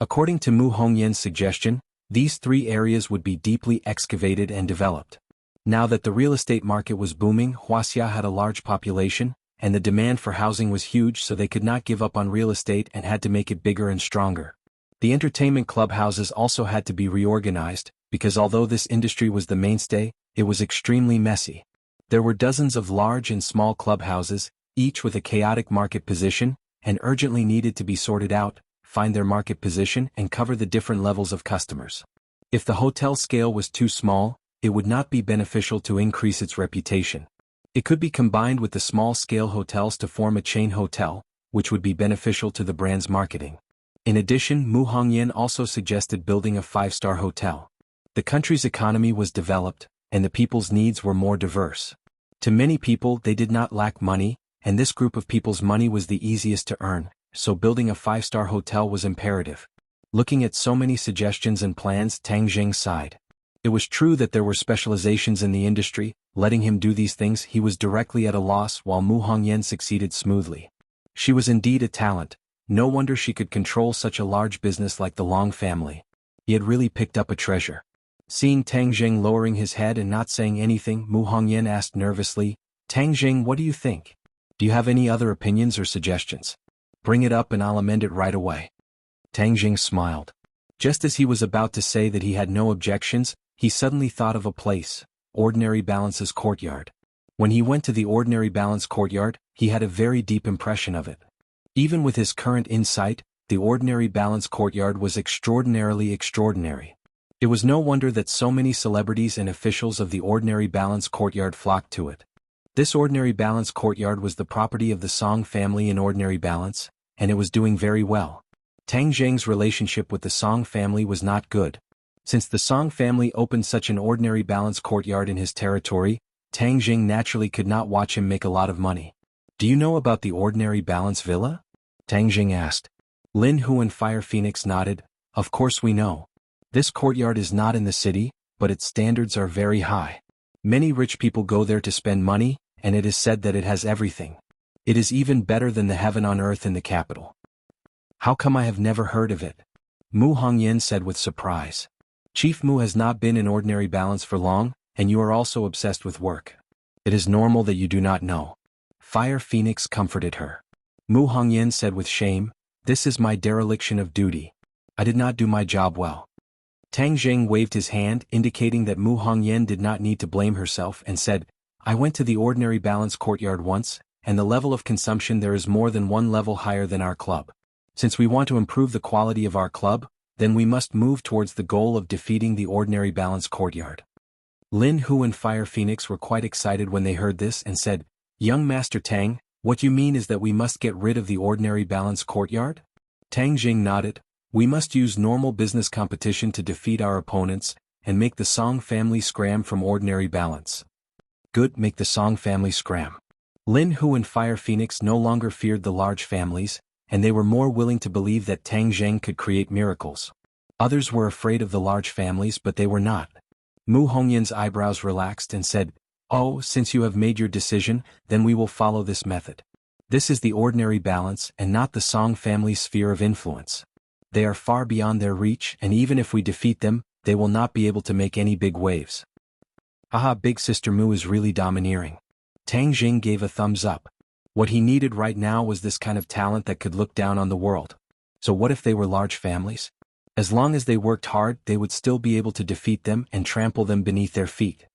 According to Mu Hongyan's suggestion, these three areas would be deeply excavated and developed. Now that the real estate market was booming, Wuxia had a large population, and the demand for housing was huge, so they could not give up on real estate and had to make it bigger and stronger. The entertainment clubhouses also had to be reorganized, because although this industry was the mainstay, it was extremely messy. There were dozens of large and small clubhouses, each with a chaotic market position, and urgently needed to be sorted out, find their market position, and cover the different levels of customers. If the hotel scale was too small, it would not be beneficial to increase its reputation. It could be combined with the small-scale hotels to form a chain hotel, which would be beneficial to the brand's marketing. In addition, Mu Hongyan also suggested building a five-star hotel. The country's economy was developed, and the people's needs were more diverse. To many people, they did not lack money, and this group of people's money was the easiest to earn, so building a five-star hotel was imperative. Looking at so many suggestions and plans, Tang Jing sighed. It was true that there were specializations in the industry. Letting him do these things, he was directly at a loss, while Mu Hongyan succeeded smoothly. She was indeed a talent. No wonder she could control such a large business like the Long family. He had really picked up a treasure. Seeing Tang Jing lowering his head and not saying anything, Mu Hongyan asked nervously, "Tang Jing, what do you think? Do you have any other opinions or suggestions? Bring it up and I'll amend it right away." Tang Jing smiled. Just as he was about to say that he had no objections, he suddenly thought of a place, Ordinary Balance's courtyard. When he went to the Ordinary Balance courtyard, he had a very deep impression of it. Even with his current insight, the Ordinary Balance courtyard was extraordinarily extraordinary. It was no wonder that so many celebrities and officials of the Ordinary Balance courtyard flocked to it. This Ordinary Balance courtyard was the property of the Song family in Ordinary Balance, and it was doing very well. Tang Jing's relationship with the Song family was not good. Since the Song family opened such an Ordinary Balance courtyard in his territory, Tang Jing naturally could not watch him make a lot of money. "Do you know about the Ordinary Balance villa?" Tang Jing asked. Lin Hu and Fire Phoenix nodded. "Of course we know. This courtyard is not in the city, but its standards are very high. Many rich people go there to spend money, and it is said that it has everything. It is even better than the heaven on earth in the capital." "How come I have never heard of it?" Mu Hongyan said with surprise. "Chief Mu has not been in Ordinary Balance for long, and you are also obsessed with work. It is normal that you do not know." Fire Phoenix comforted her. Mu Hongyan said with shame, "This is my dereliction of duty. I did not do my job well." Tang Jing waved his hand, indicating that Mu Hongyan did not need to blame herself, and said, "I went to the Ordinary Balance courtyard once, and the level of consumption there is more than one level higher than our club. Since we want to improve the quality of our club, then we must move towards the goal of defeating the Ordinary Balance courtyard." Lin Hu and Fire Phoenix were quite excited when they heard this and said, "Young Master Tang, what you mean is that we must get rid of the Ordinary Balance courtyard?" Tang Jing nodded. "We must use normal business competition to defeat our opponents, and make the Song family scram from Ordinary Balance." "Good, make the Song family scram." Lin Hu and Fire Phoenix no longer feared the large families, and they were more willing to believe that Tang Jing could create miracles. Others were afraid of the large families, but they were not. Mu Hongyan's eyebrows relaxed and said, "Oh, since you have made your decision, then we will follow this method. This is the Ordinary Balance and not the Song family's sphere of influence. They are far beyond their reach, and even if we defeat them, they will not be able to make any big waves." "Haha, Big Sister Mu is really domineering." Tang Jing gave a thumbs up. What he needed right now was this kind of talent that could look down on the world. So what if they were large families? As long as they worked hard, they would still be able to defeat them and trample them beneath their feet.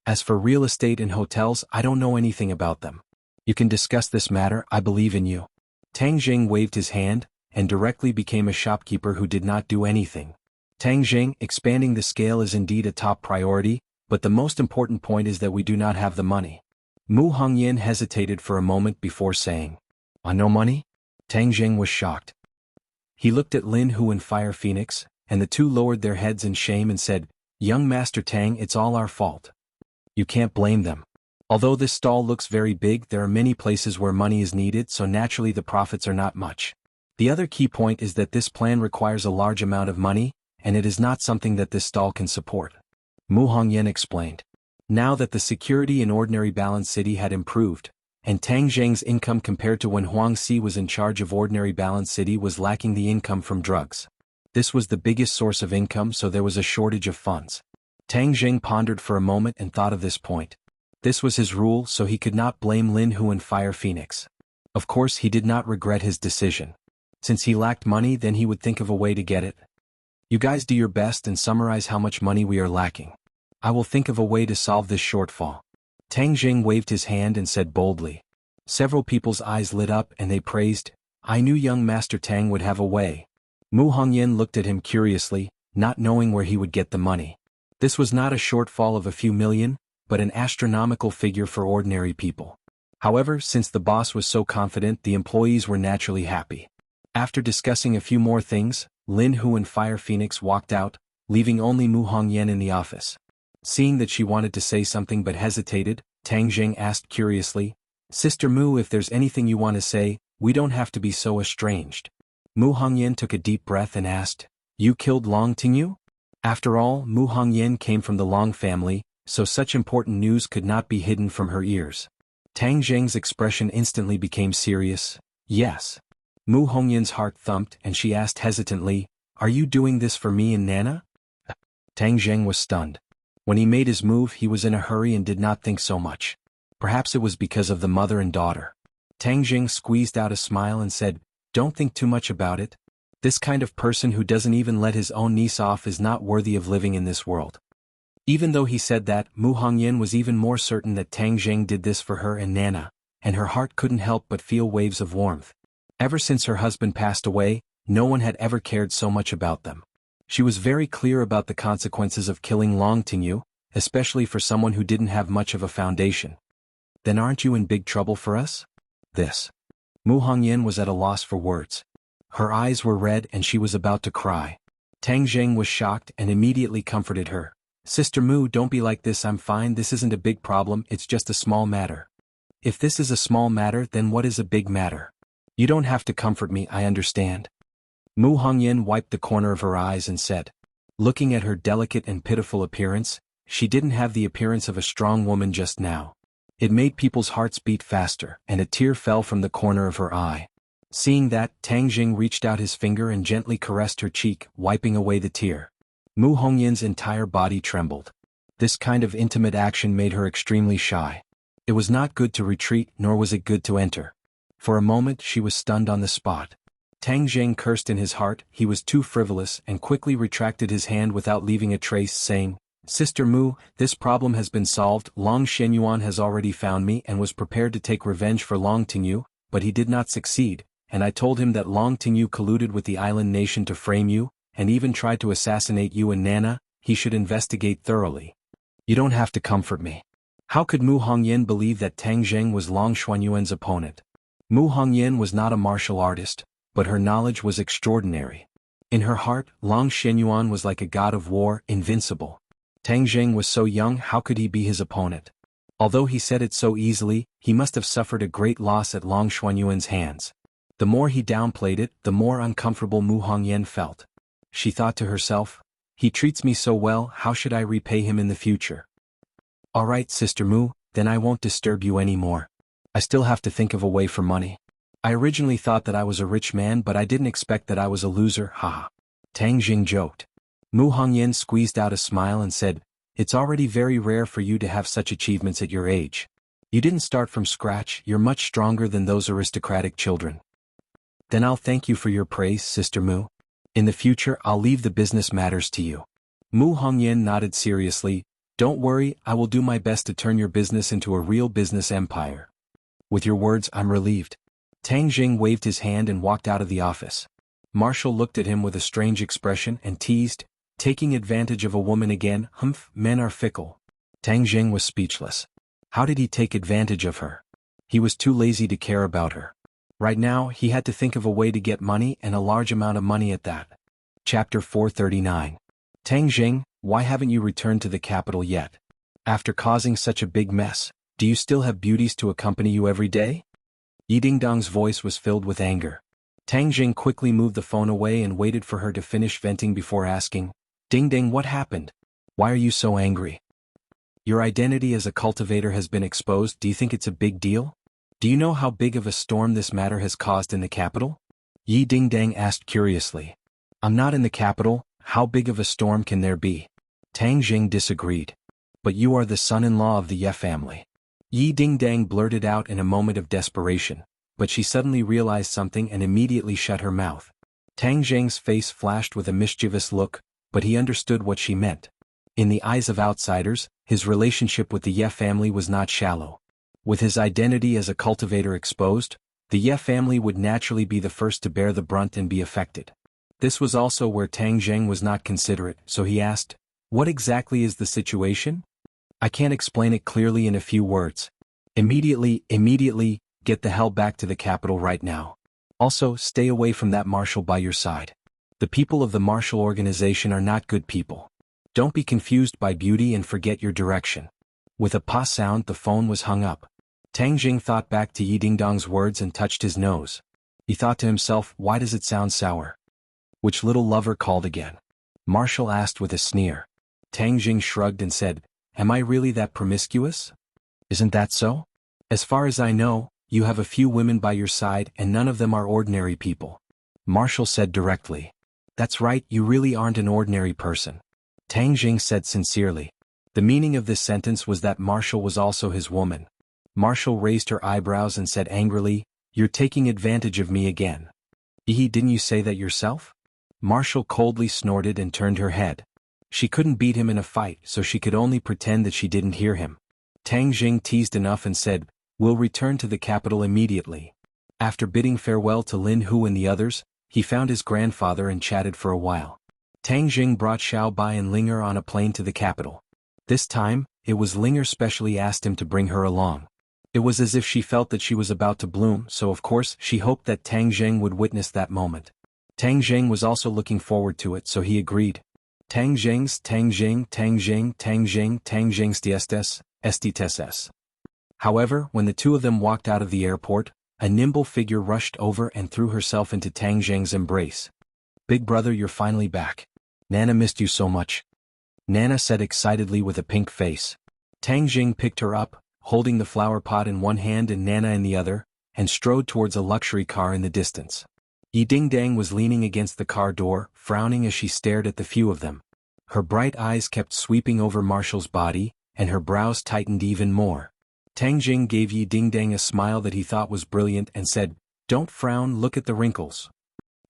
As for real estate and hotels, I don't know anything about them. You can discuss this matter, I believe in you. Tang Jing waved his hand, and directly became a shopkeeper who did not do anything. Tang Jing, expanding the scale is indeed a top priority, but the most important point is that we do not have the money. Mu Hongyan hesitated for a moment before saying, "No money?" Tang Jing was shocked. He looked at Lin Hu and Fire Phoenix, and the two lowered their heads in shame and said, "Young Master Tang, it's all our fault." You can't blame them. Although this stall looks very big, there are many places where money is needed, so naturally the profits are not much. The other key point is that this plan requires a large amount of money, and it is not something that this stall can support. Mu Hongyan explained. Now that the security in ordinary Balance City had improved, and Tang Zheng's income compared to when Huang Si was in charge of ordinary Balance City was lacking the income from drugs. This was the biggest source of income, so there was a shortage of funds. Tang Zheng pondered for a moment and thought of this point. This was his rule, so he could not blame Lin Hu and Fire Phoenix. Of course, he did not regret his decision. Since he lacked money, then he would think of a way to get it. You guys do your best and summarize how much money we are lacking. I will think of a way to solve this shortfall. Tang Jing waved his hand and said boldly. Several people's eyes lit up and they praised, I knew young Master Tang would have a way. Mu Hongyan looked at him curiously, not knowing where he would get the money. This was not a shortfall of a few million, but an astronomical figure for ordinary people. However, since the boss was so confident, the employees were naturally happy. After discussing a few more things, Lin Hu and Fire Phoenix walked out, leaving only Mu Hongyan in the office. Seeing that she wanted to say something but hesitated, Tang Jing asked curiously, Sister Mu, if there's anything you want to say, we don't have to be so estranged. Mu Hongyan took a deep breath and asked, You killed Long Tingyu? After all, Mu Hongyan came from the Long family, so such important news could not be hidden from her ears. Tang Jing's expression instantly became serious. Yes. Mu Hongyan's heart thumped and she asked hesitantly, Are you doing this for me and Nana? Tang Jing was stunned. When he made his move, he was in a hurry and did not think so much. Perhaps it was because of the mother and daughter. Tang Jing squeezed out a smile and said, Don't think too much about it. This kind of person who doesn't even let his own niece off is not worthy of living in this world. Even though he said that, Mu Hongyan was even more certain that Tang Jing did this for her and Nana, and her heart couldn't help but feel waves of warmth. Ever since her husband passed away, no one had ever cared so much about them. She was very clear about the consequences of killing Long Tingyu, especially for someone who didn't have much of a foundation. Then aren't you in big trouble for us? This. Mu Hongyan was at a loss for words. Her eyes were red and she was about to cry. Tang Jing was shocked and immediately comforted her. Sister Mu, don't be like this, I'm fine, this isn't a big problem, it's just a small matter. If this is a small matter, then what is a big matter? You don't have to comfort me, I understand. Mu Hongyan wiped the corner of her eyes and said. Looking at her delicate and pitiful appearance, she didn't have the appearance of a strong woman just now. It made people's hearts beat faster, and a tear fell from the corner of her eye. Seeing that, Tang Jing reached out his finger and gently caressed her cheek, wiping away the tear. Mu Hongyan's entire body trembled. This kind of intimate action made her extremely shy. It was not good to retreat, nor was it good to enter. For a moment she was stunned on the spot. Tang Jing cursed in his heart, he was too frivolous, and quickly retracted his hand without leaving a trace, saying, Sister Mu, this problem has been solved. Long Xuanhuan has already found me and was prepared to take revenge for Long Tingyu, but he did not succeed, and I told him that Long Tingyu colluded with the island nation to frame you, and even tried to assassinate you and Nana. He should investigate thoroughly. You don't have to comfort me. How could Mu Hongyan believe that Tang Jing was Long Xuanhuan's opponent? Mu Hongyan was not a martial artist, but her knowledge was extraordinary. In her heart, Long Xuanhuan was like a god of war, invincible. Tang Jing was so young, how could he be his opponent? Although he said it so easily, he must have suffered a great loss at Long Xuanhuan's hands. The more he downplayed it, the more uncomfortable Mu Hongyan felt. She thought to herself, he treats me so well, how should I repay him in the future? Alright, Sister Mu, then I won't disturb you anymore. I still have to think of a way for money. I originally thought that I was a rich man, but I didn't expect that I was a loser, haha. Tang Jing joked. Mu Hongyan squeezed out a smile and said, It's already very rare for you to have such achievements at your age. You didn't start from scratch, you're much stronger than those aristocratic children. Then I'll thank you for your praise, Sister Mu. In the future I'll leave the business matters to you. Mu Hongyan nodded seriously, Don't worry, I will do my best to turn your business into a real business empire. With your words I'm relieved. Tang Jing waved his hand and walked out of the office. Marshall looked at him with a strange expression and teased, Taking advantage of a woman again, men are fickle. Tang Jing was speechless. How did he take advantage of her? He was too lazy to care about her. Right now, he had to think of a way to get money, and a large amount of money at that. Chapter 439. Tang Jing, why haven't you returned to the capital yet? After causing such a big mess, do you still have beauties to accompany you every day? Yi Dingdong's voice was filled with anger. Tang Jing quickly moved the phone away and waited for her to finish venting before asking, "Ding ding, what happened? Why are you so angry? Your identity as a cultivator has been exposed. Do you think it's a big deal? Do you know how big of a storm this matter has caused in the capital?" Yi Dingdang asked curiously. "I'm not in the capital, how big of a storm can there be?" Tang Jing disagreed. "But you are the son-in-law of the Ye family." Yi Dingdang blurted out in a moment of desperation, but she suddenly realized something and immediately shut her mouth. Tang Jing's face flashed with a mischievous look, but he understood what she meant. In the eyes of outsiders, his relationship with the Ye family was not shallow. With his identity as a cultivator exposed, the Ye family would naturally be the first to bear the brunt and be affected. This was also where Tang Jing was not considerate, so he asked, "What exactly is the situation? I can't explain it clearly in a few words. Immediately, get the hell back to the capital right now. Also, stay away from that marshal by your side. The people of the martial organization are not good people. Don't be confused by beauty and forget your direction." With a pa sound, the phone was hung up. Tang Jing thought back to Yi Dingdong's words and touched his nose. He thought to himself, why does it sound sour? "Which little lover called again?" Marshal asked with a sneer. Tang Jing shrugged and said, "Am I really that promiscuous? Isn't that so? As far as I know, you have a few women by your side and none of them are ordinary people." Marshal said directly. "That's right, you really aren't an ordinary person." Tang Jing said sincerely. The meaning of this sentence was that Marshal was also his woman. Marshal raised her eyebrows and said angrily, "You're taking advantage of me again." Didn't you say that yourself?" Marshal coldly snorted and turned her head. She couldn't beat him in a fight, so she could only pretend that she didn't hear him. Tang Jing teased enough and said, "We'll return to the capital immediately." After bidding farewell to Lin Hu and the others, he found his grandfather and chatted for a while. Tang Jing brought Xiao Bai and Linger on a plane to the capital. This time, it was Linger specially asked him to bring her along. It was as if she felt that she was about to bloom, so of course she hoped that Tang Jing would witness that moment. Tang Jing was also looking forward to it, so he agreed. Tang Jing's estites. However, when the two of them walked out of the airport, a nimble figure rushed over and threw herself into Tang Jing's embrace. "Big brother, you're finally back. Nana missed you so much," Nana said excitedly with a pink face. Tang Jing picked her up, holding the flower pot in one hand and Nana in the other, and strode towards a luxury car in the distance. Yi Dingdang was leaning against the car door, frowning as she stared at the few of them. Her bright eyes kept sweeping over Marshal's body, and her brows tightened even more. Tang Jing gave Yi Dingdang a smile that he thought was brilliant and said, "Don't frown, look at the wrinkles."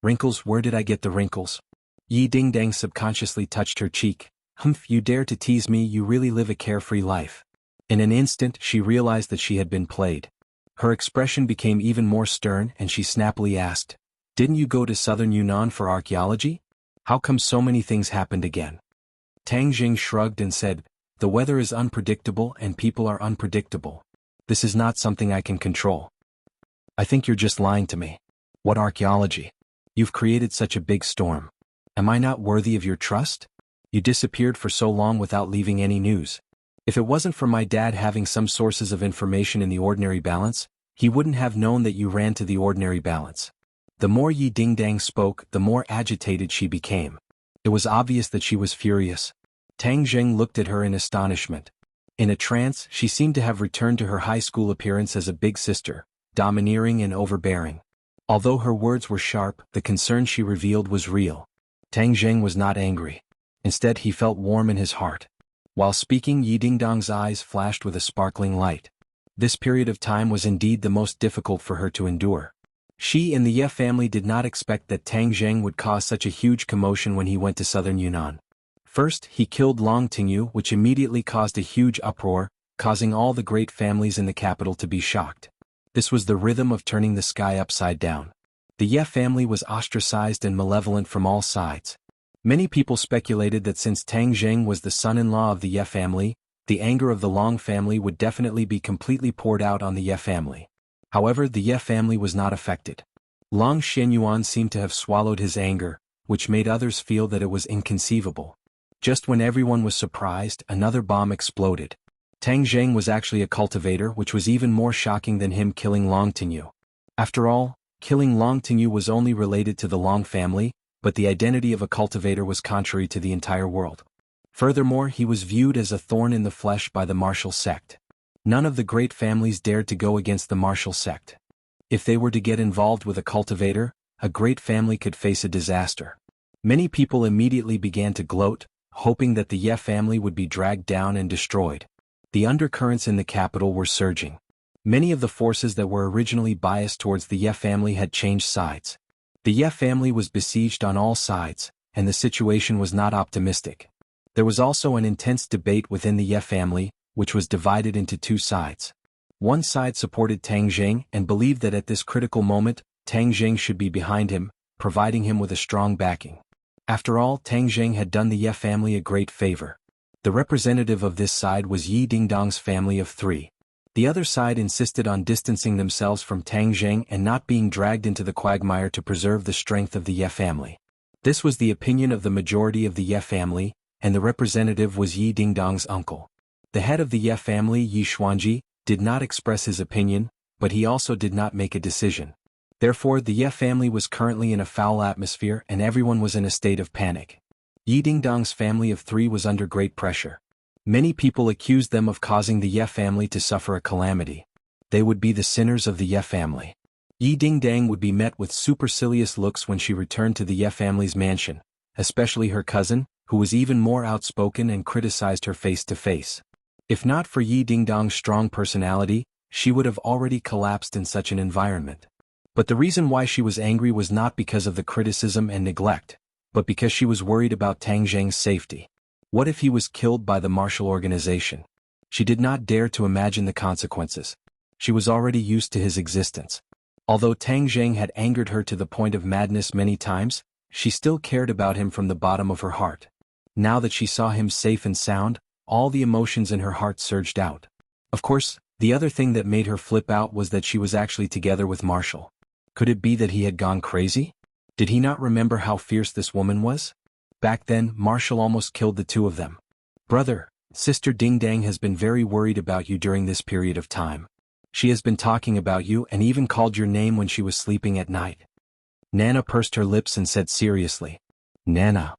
"Wrinkles? Where did I get the wrinkles?" Yi Dingdang subconsciously touched her cheek. "Humph, you dare to tease me, you really live a carefree life." In an instant she realized that she had been played. Her expression became even more stern and she snappily asked, "Didn't you go to southern Yunnan for archaeology? How come so many things happened again?" Tang Jing shrugged and said, "The weather is unpredictable and people are unpredictable. This is not something I can control." "I think you're just lying to me. What archaeology? You've created such a big storm. Am I not worthy of your trust? You disappeared for so long without leaving any news. If it wasn't for my dad having some sources of information in the ordinary balance, he wouldn't have known that you ran to the ordinary balance." The more Yi Dingdang spoke, the more agitated she became. It was obvious that she was furious. Tang Jing looked at her in astonishment. In a trance, she seemed to have returned to her high school appearance as a big sister, domineering and overbearing. Although her words were sharp, the concern she revealed was real. Tang Jing was not angry. Instead, he felt warm in his heart. While speaking, Yi Dingdong's eyes flashed with a sparkling light. This period of time was indeed the most difficult for her to endure. She and the Ye family did not expect that Tang Jing would cause such a huge commotion when he went to southern Yunnan. First, he killed Long Tingyu, which immediately caused a huge uproar, causing all the great families in the capital to be shocked. This was the rhythm of turning the sky upside down. The Ye family was ostracized and malevolent from all sides. Many people speculated that since Tang Jing was the son-in-law of the Ye family, the anger of the Long family would definitely be completely poured out on the Ye family. However, the Ye family was not affected. Long Xuanhuan seemed to have swallowed his anger, which made others feel that it was inconceivable. Just when everyone was surprised, another bomb exploded. Tang Jing was actually a cultivator, which was even more shocking than him killing Long Tingyu. After all, Killing Long Tingyu was only related to the Long family, but the identity of a cultivator was contrary to the entire world. Furthermore, he was viewed as a thorn in the flesh by the martial sect. None of the great families dared to go against the martial sect. If they were to get involved with a cultivator, a great family could face a disaster. Many people immediately began to gloat, hoping that the Ye family would be dragged down and destroyed. The undercurrents in the capital were surging. Many of the forces that were originally biased towards the Ye family had changed sides. The Ye family was besieged on all sides, and the situation was not optimistic. There was also an intense debate within the Ye family, which was divided into two sides. One side supported Tang Jing and believed that at this critical moment, Tang Jing should be behind him, providing him with a strong backing. After all, Tang Jing had done the Ye family a great favor. The representative of this side was Yi Dingdong's family of 3. The other side insisted on distancing themselves from Tang Jing and not being dragged into the quagmire to preserve the strength of the Ye family. This was the opinion of the majority of the Ye family, and the representative was Yi Dingdong's uncle. The head of the Ye family, Yi Xuanji, did not express his opinion, but he also did not make a decision. Therefore, the Ye family was currently in a foul atmosphere and everyone was in a state of panic. Yi Dingdong's family of 3 was under great pressure. Many people accused them of causing the Ye family to suffer a calamity. They would be the sinners of the Ye family. Yi Dingdang would be met with supercilious looks when she returned to the Ye family's mansion, especially her cousin, who was even more outspoken and criticized her face to face. If not for Yi Dingdong's strong personality, she would have already collapsed in such an environment. But the reason why she was angry was not because of the criticism and neglect, but because she was worried about Tang Jing's safety. What if he was killed by the martial organization? She did not dare to imagine the consequences. She was already used to his existence. Although Tang Jing had angered her to the point of madness many times, she still cared about him from the bottom of her heart. Now that she saw him safe and sound, all the emotions in her heart surged out. Of course, the other thing that made her flip out was that she was actually together with Martial. Could it be that he had gone crazy? Did he not remember how fierce this woman was? Back then, Martial almost killed the two of them. Brother, Sister Dingdang has been very worried about you during this period of time. She has been talking about you and even called your name when she was sleeping at night. Nana pursed her lips and said seriously, Nana.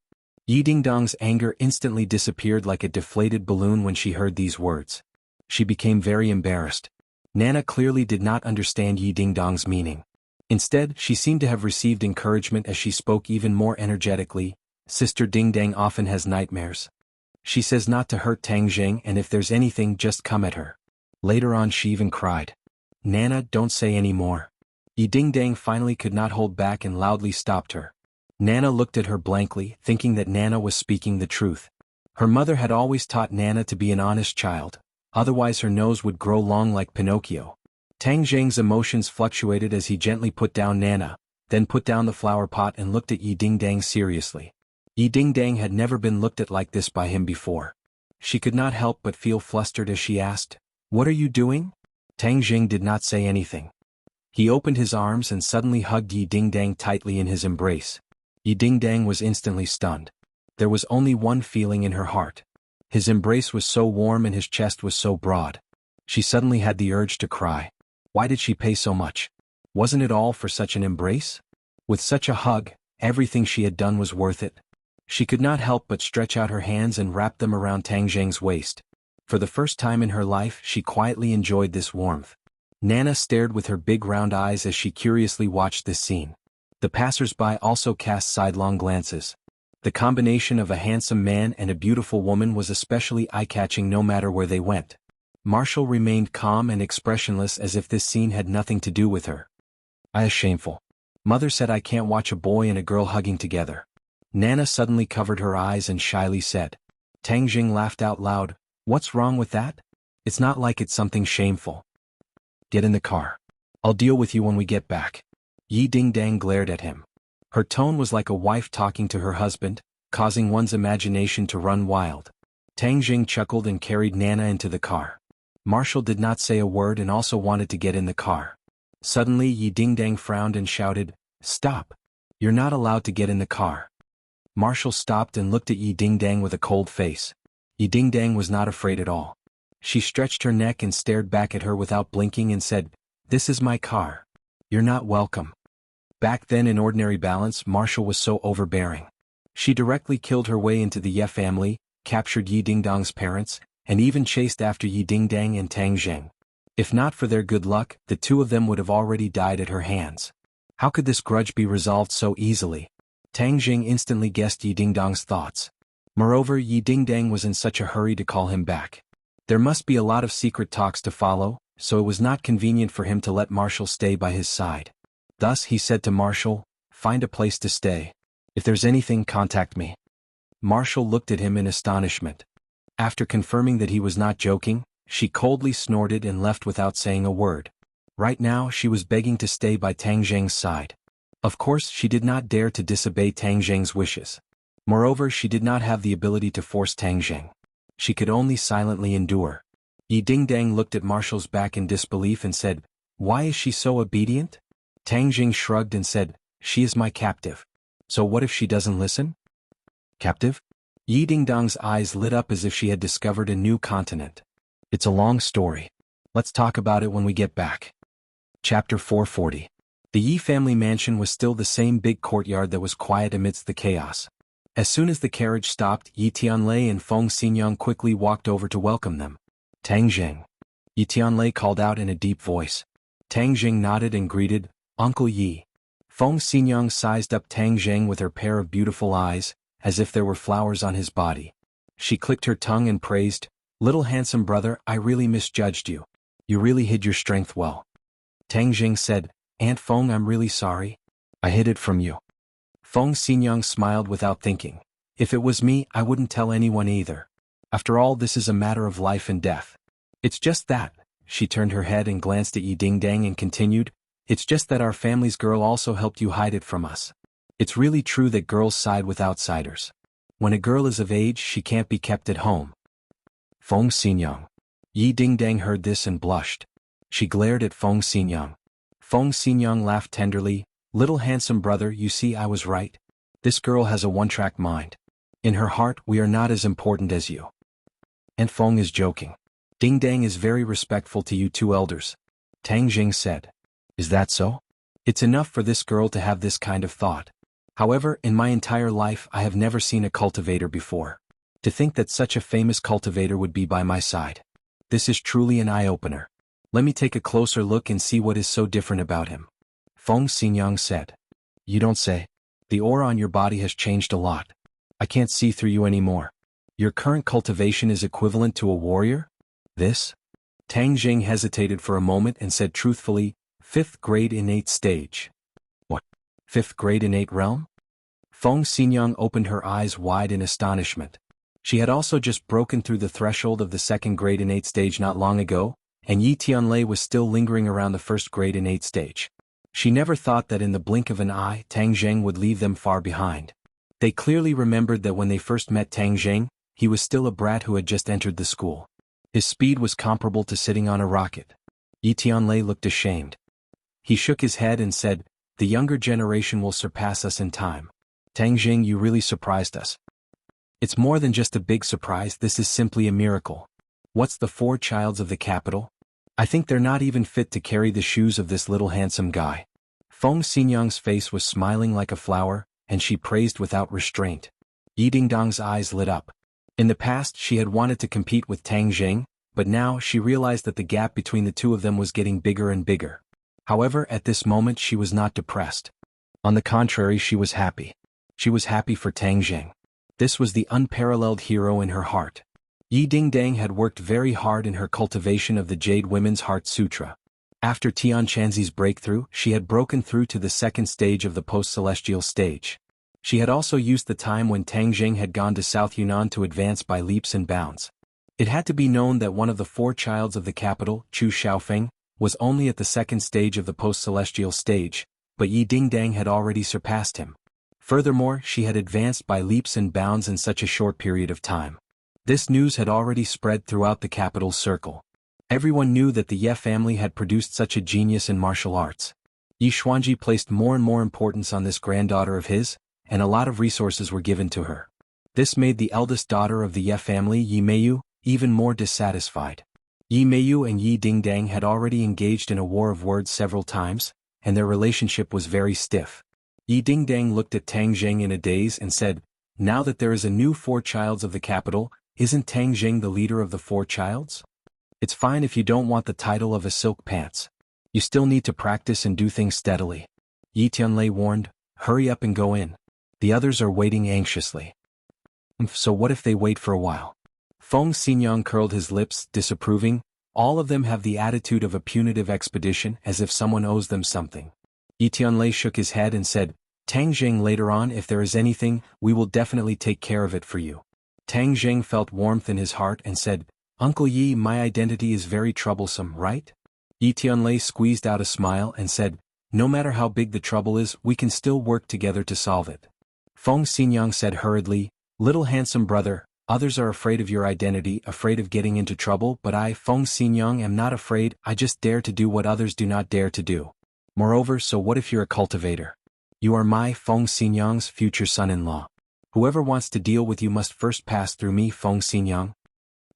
Yi Dingdong's anger instantly disappeared like a deflated balloon when she heard these words. She became very embarrassed. Nana clearly did not understand Yi Dingdong's meaning. Instead, she seemed to have received encouragement as she spoke even more energetically. Sister Dingdang often has nightmares. She says not to hurt Tang Jing, and if there's anything, just come at her. Later on she even cried. Nana, don't say any more. Yi Dingdang finally could not hold back and loudly stopped her. Nana looked at her blankly, thinking that Nana was speaking the truth. Her mother had always taught Nana to be an honest child, otherwise her nose would grow long like Pinocchio. Tang Jing's emotions fluctuated as he gently put down Nana, then put down the flower pot and looked at Yi Dingdang seriously. Yi Dingdang had never been looked at like this by him before. She could not help but feel flustered as she asked, What are you doing? Tang Jing did not say anything. He opened his arms and suddenly hugged Yi Dingdang tightly in his embrace. Yi Dingdang was instantly stunned. There was only one feeling in her heart. His embrace was so warm and his chest was so broad. She suddenly had the urge to cry. Why did she pay so much? Wasn't it all for such an embrace? With such a hug, everything she had done was worth it. She could not help but stretch out her hands and wrap them around Tang Jing's waist. For the first time in her life, she quietly enjoyed this warmth. Nana stared with her big round eyes as she curiously watched this scene. The passers-by also cast sidelong glances. The combination of a handsome man and a beautiful woman was especially eye-catching no matter where they went. Martial remained calm and expressionless as if this scene had nothing to do with her. I is shameful. Mother said I can't watch a boy and a girl hugging together. Nana suddenly covered her eyes and shyly said. Tang Jing laughed out loud. What's wrong with that? It's not like it's something shameful. Get in the car. I'll deal with you when we get back. Yi Dingdang glared at him. Her tone was like a wife talking to her husband, causing one's imagination to run wild. Tang Jing chuckled and carried Nana into the car. Martial did not say a word and also wanted to get in the car. Suddenly Yi Dingdang frowned and shouted, Stop! You're not allowed to get in the car. Martial stopped and looked at Yi Dingdang with a cold face. Yi Dingdang was not afraid at all. She stretched her neck and stared back at her without blinking and said, This is my car. You're not welcome. Back then in ordinary balance, Martial was so overbearing. She directly killed her way into the Ye family, captured Yi Dingdang's parents, and even chased after Yi Dingdang and Tang Jing. If not for their good luck, the two of them would have already died at her hands. How could this grudge be resolved so easily? Tang Jing instantly guessed Yi Dingdang's thoughts. Moreover, Yi Dingdang was in such a hurry to call him back. There must be a lot of secret talks to follow, so it was not convenient for him to let Martial stay by his side. Thus he said to Martial, "Find a place to stay. If there's anything, contact me." Martial looked at him in astonishment. After confirming that he was not joking, she coldly snorted and left without saying a word. Right now she was begging to stay by Tang Jing's side. Of course she did not dare to disobey Tang Jing's wishes. Moreover, she did not have the ability to force Tang Jing. She could only silently endure. Yi Dingdang looked at Martial's back in disbelief and said, "Why is she so obedient?" Tang Jing shrugged and said, "She is my captive. So what if she doesn't listen?" Captive? Yi Dingdang's eyes lit up as if she had discovered a new continent. "It's a long story. Let's talk about it when we get back." Chapter 440. The Yi family mansion was still the same big courtyard that was quiet amidst the chaos. As soon as the carriage stopped, Yi Tianlei and Feng Xinyang quickly walked over to welcome them. "Tang Jing." Yi Tianlei called out in a deep voice. Tang Jing nodded and greeted, "Uncle Yi." Feng Xinyang sized up Tang Jing with her pair of beautiful eyes, as if there were flowers on his body. She clicked her tongue and praised, "Little handsome brother, I really misjudged you. You really hid your strength well." Tang Jing said, "Aunt Feng, I'm really sorry. I hid it from you." Feng Xinyang smiled without thinking. "If it was me, I wouldn't tell anyone either. After all, this is a matter of life and death. It's just that." She turned her head and glanced at Yi Dingdang and continued, "It's just that our family's girl also helped you hide it from us. It's really true that girls side with outsiders. When a girl is of age, she can't be kept at home." Feng Xinyang. Yi Dingdang heard this and blushed. She glared at Feng Xinyang. Feng Xinyang laughed tenderly, "Little handsome brother, you see I was right. This girl has a one-track mind. In her heart, we are not as important as you." And Feng is joking. "Dingdang is very respectful to you two elders," Tang Jing said. "Is that so? It's enough for this girl to have this kind of thought. However, in my entire life I have never seen a cultivator before. To think that such a famous cultivator would be by my side. This is truly an eye-opener. Let me take a closer look and see what is so different about him." Feng Xinyang said. "You don't say. The aura on your body has changed a lot. I can't see through you anymore. Your current cultivation is equivalent to a warrior? This?" Tang Jing hesitated for a moment and said truthfully, "5th grade innate stage." "What? 5th grade innate realm?" Feng Xinyang opened her eyes wide in astonishment. She had also just broken through the threshold of the 2nd grade innate stage not long ago, and Yi Tianlei was still lingering around the 1st grade innate stage. She never thought that in the blink of an eye Tang Jing would leave them far behind. They clearly remembered that when they first met Tang Jing, he was still a brat who had just entered the school. His speed was comparable to sitting on a rocket. Yi Tianlei looked ashamed. He shook his head and said, "The younger generation will surpass us in time. Tang Jing, you really surprised us." "It's more than just a big surprise, this is simply a miracle. What's the 4 childs of the capital? I think they're not even fit to carry the shoes of this little handsome guy." Feng Xinyang's face was smiling like a flower, and she praised without restraint. Yi Dingdang's eyes lit up. In the past she had wanted to compete with Tang Jing, but now she realized that the gap between the two of them was getting bigger and bigger. However, at this moment she was not depressed. On the contrary, she was happy. She was happy for Tang Jing. This was the unparalleled hero in her heart. Yi Dingdang had worked very hard in her cultivation of the Jade Women's Heart Sutra. After Tianxanzi's breakthrough, she had broken through to the 2nd stage of the post-celestial stage. She had also used the time when Tang Jing had gone to South Yunnan to advance by leaps and bounds. It had to be known that one of the 4 childs of the capital, Chu Xiaofeng, was only at the 2nd stage of the post-celestial stage, but Yi Dingdang had already surpassed him. Furthermore, she had advanced by leaps and bounds in such a short period of time. This news had already spread throughout the capital's circle. Everyone knew that the Ye family had produced such a genius in martial arts. Yi Xuanji placed more and more importance on this granddaughter of his, and a lot of resources were given to her. This made the eldest daughter of the Ye family, Yi Meiyu, even more dissatisfied. Yi Meiyu and Yi Dingdang had already engaged in a war of words several times, and their relationship was very stiff. Yi Dingdang looked at Tang Jing in a daze and said, "Now that there is a new four childs of the capital, isn't Tang Jing the leader of the four childs? It's fine if you don't want the title of a silk pants. You still need to practice and do things steadily." Yi Tianlei warned, "Hurry up and go in. The others are waiting anxiously." "So what if they wait for a while?" Feng Xinyang curled his lips, disapproving. "All of them have the attitude of a punitive expedition, as if someone owes them something." Yi Tianlei shook his head and said, "Tang Jing, later on if there is anything, we will definitely take care of it for you." Tang Jing felt warmth in his heart and said, "Uncle Yi, my identity is very troublesome, right?" Yi Tianlei squeezed out a smile and said, "No matter how big the trouble is, we can still work together to solve it." Feng Xinyang said hurriedly, "Little handsome brother, others are afraid of your identity, afraid of getting into trouble, but I, Feng Xinyang, am not afraid. I just dare to do what others do not dare to do. Moreover, so what if you're a cultivator? You are my, Feng Xinyang's, future son-in-law. Whoever wants to deal with you must first pass through me, Feng Xinyang."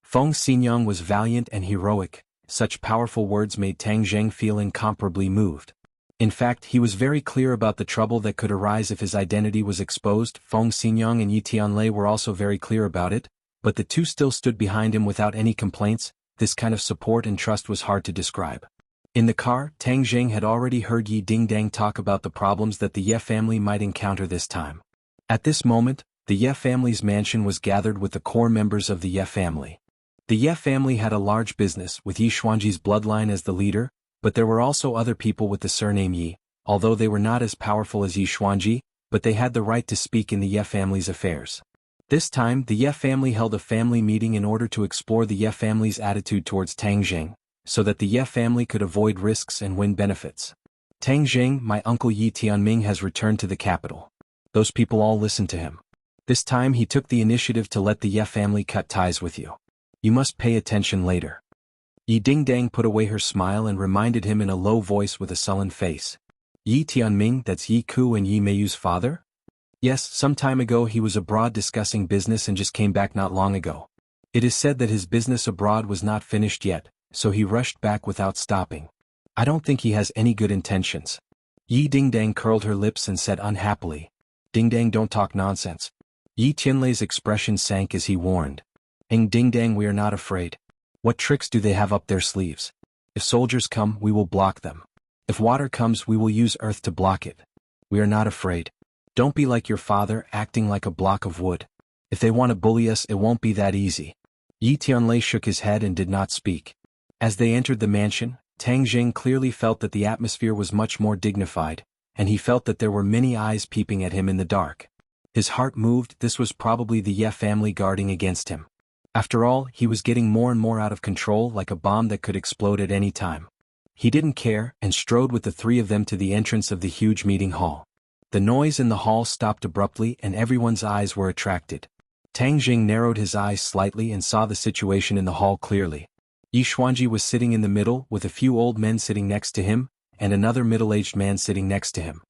Feng Xinyang was valiant and heroic. Such powerful words made Tang Jing feel incomparably moved. In fact, he was very clear about the trouble that could arise if his identity was exposed. Feng Xinyang and Yi Tianlei were also very clear about it, but the two still stood behind him without any complaints. This kind of support and trust was hard to describe. In the car, Tang Jing had already heard Yi Dingdang talk about the problems that the Ye family might encounter this time. At this moment, the Ye family's mansion was gathered with the core members of the Ye family. The Ye family had a large business, with Yi Xuanji's bloodline as the leader, but there were also other people with the surname Yi, although they were not as powerful as Yi Xuanji, but they had the right to speak in the Ye family's affairs. This time, the Ye family held a family meeting in order to explore the Ye family's attitude towards Tang Jing, so that the Ye family could avoid risks and win benefits. "Tang Jing, my uncle Yi Tianming has returned to the capital." Those people all listened to him. This time he took the initiative to let the Ye family cut ties with you. You must pay attention later. Yi Dingdang put away her smile and reminded him in a low voice with a sullen face. "Yi Tianming, that's Yi Ku and Yi Meiyu's father?" "Yes, some time ago he was abroad discussing business and just came back not long ago. It is said that his business abroad was not finished yet, so he rushed back without stopping. I don't think he has any good intentions." Yi Dingdang curled her lips and said unhappily, "Dingdang, don't talk nonsense." Yi Tianlei's expression sank as he warned, Dingdang, we are not afraid. What tricks do they have up their sleeves? If soldiers come, we will block them. If water comes, we will use earth to block it. We are not afraid. Don't be like your father, acting like a block of wood. If they want to bully us, it won't be that easy." Yi Tianlei shook his head and did not speak. As they entered the mansion, Tang Jing clearly felt that the atmosphere was much more dignified, and he felt that there were many eyes peeping at him in the dark. His heart moved. This was probably the Ye family guarding against him. After all, he was getting more and more out of control, like a bomb that could explode at any time. He didn't care, and strode with the three of them to the entrance of the huge meeting hall. The noise in the hall stopped abruptly and everyone's eyes were attracted. Tang Jing narrowed his eyes slightly and saw the situation in the hall clearly. Yi Xuanji was sitting in the middle, with a few old men sitting next to him, and another middle-aged man sitting next to him.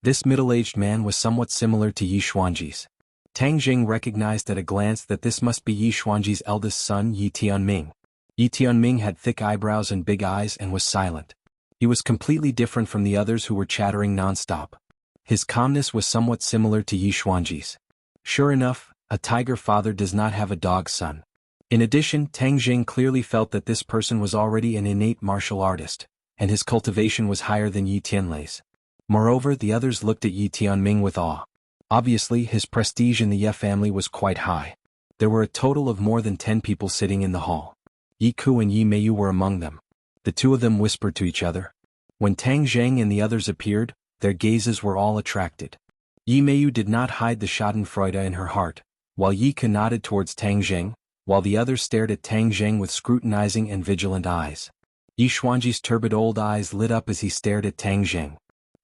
This middle-aged man was somewhat similar to Yi Xuanji's. Tang Jing recognized at a glance that this must be Yi Xuanji's eldest son, Yi Tianming. Yi Tianming had thick eyebrows and big eyes and was silent. He was completely different from the others who were chattering non-stop. His calmness was somewhat similar to Yi Xuanji's. Sure enough, a tiger father does not have a dog son. In addition, Tang Jing clearly felt that this person was already an innate martial artist, and his cultivation was higher than Yi Tianlei's. Moreover, the others looked at Yi Tianming with awe. Obviously, his prestige in the Ye family was quite high. There were a total of more than 10 people sitting in the hall. Yi Ku and Yi Meiyu were among them. The two of them whispered to each other. When Tang Jing and the others appeared, their gazes were all attracted. Yi Meiyu did not hide the schadenfreude in her heart, while Yi Ku nodded towards Tang Jing, while the others stared at Tang Jing with scrutinizing and vigilant eyes. Yi Xuanji's turbid old eyes lit up as he stared at Tang Jing.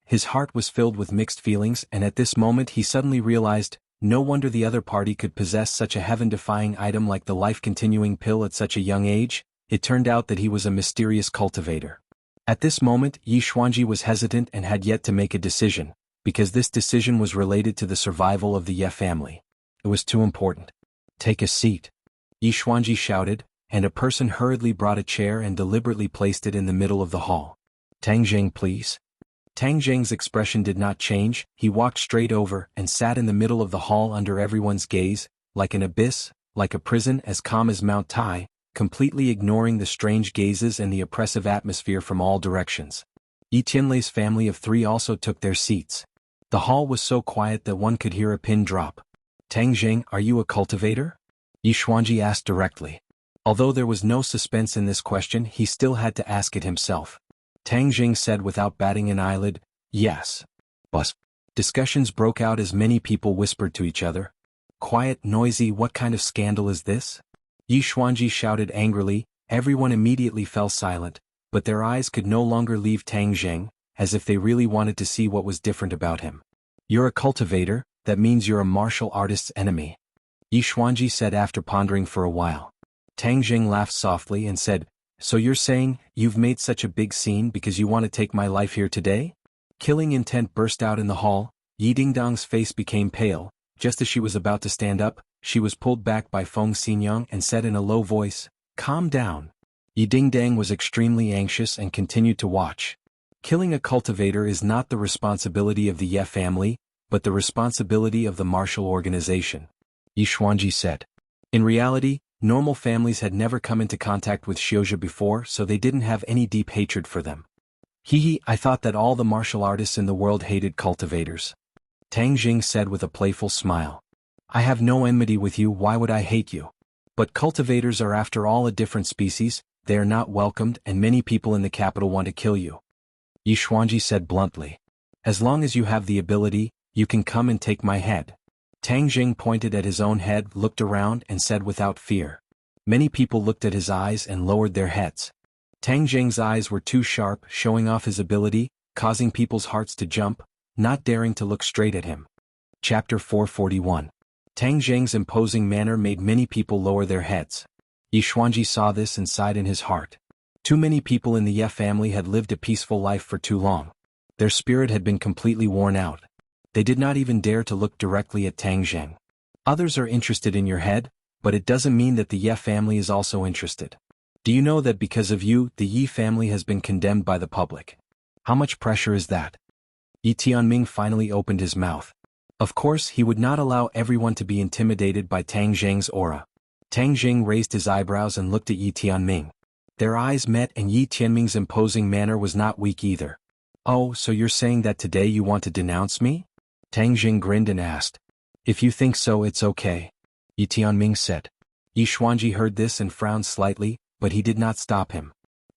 His heart was filled with mixed feelings, and at this moment he suddenly realized, no wonder the other party could possess such a heaven-defying item like the life-continuing pill at such a young age. It turned out that he was a mysterious cultivator. At this moment, Yi Xuanji was hesitant and had yet to make a decision, because this decision was related to the survival of the Ye family. It was too important. "Take a seat," Yi Xuanji shouted, and a person hurriedly brought a chair and deliberately placed it in the middle of the hall. "Tang Jing, please." Tang Zheng's expression did not change. He walked straight over and sat in the middle of the hall under everyone's gaze, like an abyss, like a prison, as calm as Mount Tai, completely ignoring the strange gazes and the oppressive atmosphere from all directions. Yi Tianlei's family of 3 also took their seats. The hall was so quiet that one could hear a pin drop. Tang Zheng, are you a cultivator? Yi Xuanji asked directly. Although there was no suspense in this question, he still had to ask it himself. Tang Zheng said without batting an eyelid, yes. Bus. Discussions broke out as many people whispered to each other. Quiet, noisy, what kind of scandal is this? Yi Xuanji shouted angrily. Everyone immediately fell silent, but their eyes could no longer leave Tang Zheng, as if they really wanted to see what was different about him. You're a cultivator, that means you're a martial artist's enemy. Yi Xuanji said after pondering for a while. Tang Zheng laughed softly and said, so you're saying, you've made such a big scene because you want to take my life here today? Killing intent burst out in the hall. Yi Dingdong's face became pale. Just as she was about to stand up, she was pulled back by Feng Xinyang and said in a low voice, calm down. Yi Dingdang was extremely anxious and continued to watch. Killing a cultivator is not the responsibility of the Ye family, but the responsibility of the martial organization, Yi Xuanji said. In reality, normal families had never come into contact with xianxia before, so they didn't have any deep hatred for them. I thought that all the martial artists in the world hated cultivators. Tang Zheng said with a playful smile. I have no enmity with you, why would I hate you? But cultivators are after all a different species, they are not welcomed and many people in the capital want to kill you. Yi Xuanji said bluntly. As long as you have the ability, you can come and take my head. Tang Zheng pointed at his own head, looked around and said without fear. Many people looked at his eyes and lowered their heads. Tang Zheng's eyes were too sharp, showing off his ability, causing people's hearts to jump, not daring to look straight at him. Chapter 441. Tang Zheng's imposing manner made many people lower their heads. Yi Xuanji saw this and sighed in his heart. Too many people in the Ye family had lived a peaceful life for too long. Their spirit had been completely worn out. They did not even dare to look directly at Tang Zheng. Others are interested in your head, but it doesn't mean that the Ye family is also interested. Do you know that because of you, the Yi family has been condemned by the public? How much pressure is that? Yi Tianming finally opened his mouth. Of course, he would not allow everyone to be intimidated by Tang Zheng's aura. Tang Zheng raised his eyebrows and looked at Yi Tianming. Their eyes met and Yi Tianming's imposing manner was not weak either. Oh, so you're saying that today you want to denounce me? Tang Zheng grinned and asked. If you think so, it's okay. Yi Tianming said. Yi Xuanji heard this and frowned slightly, but he did not stop him.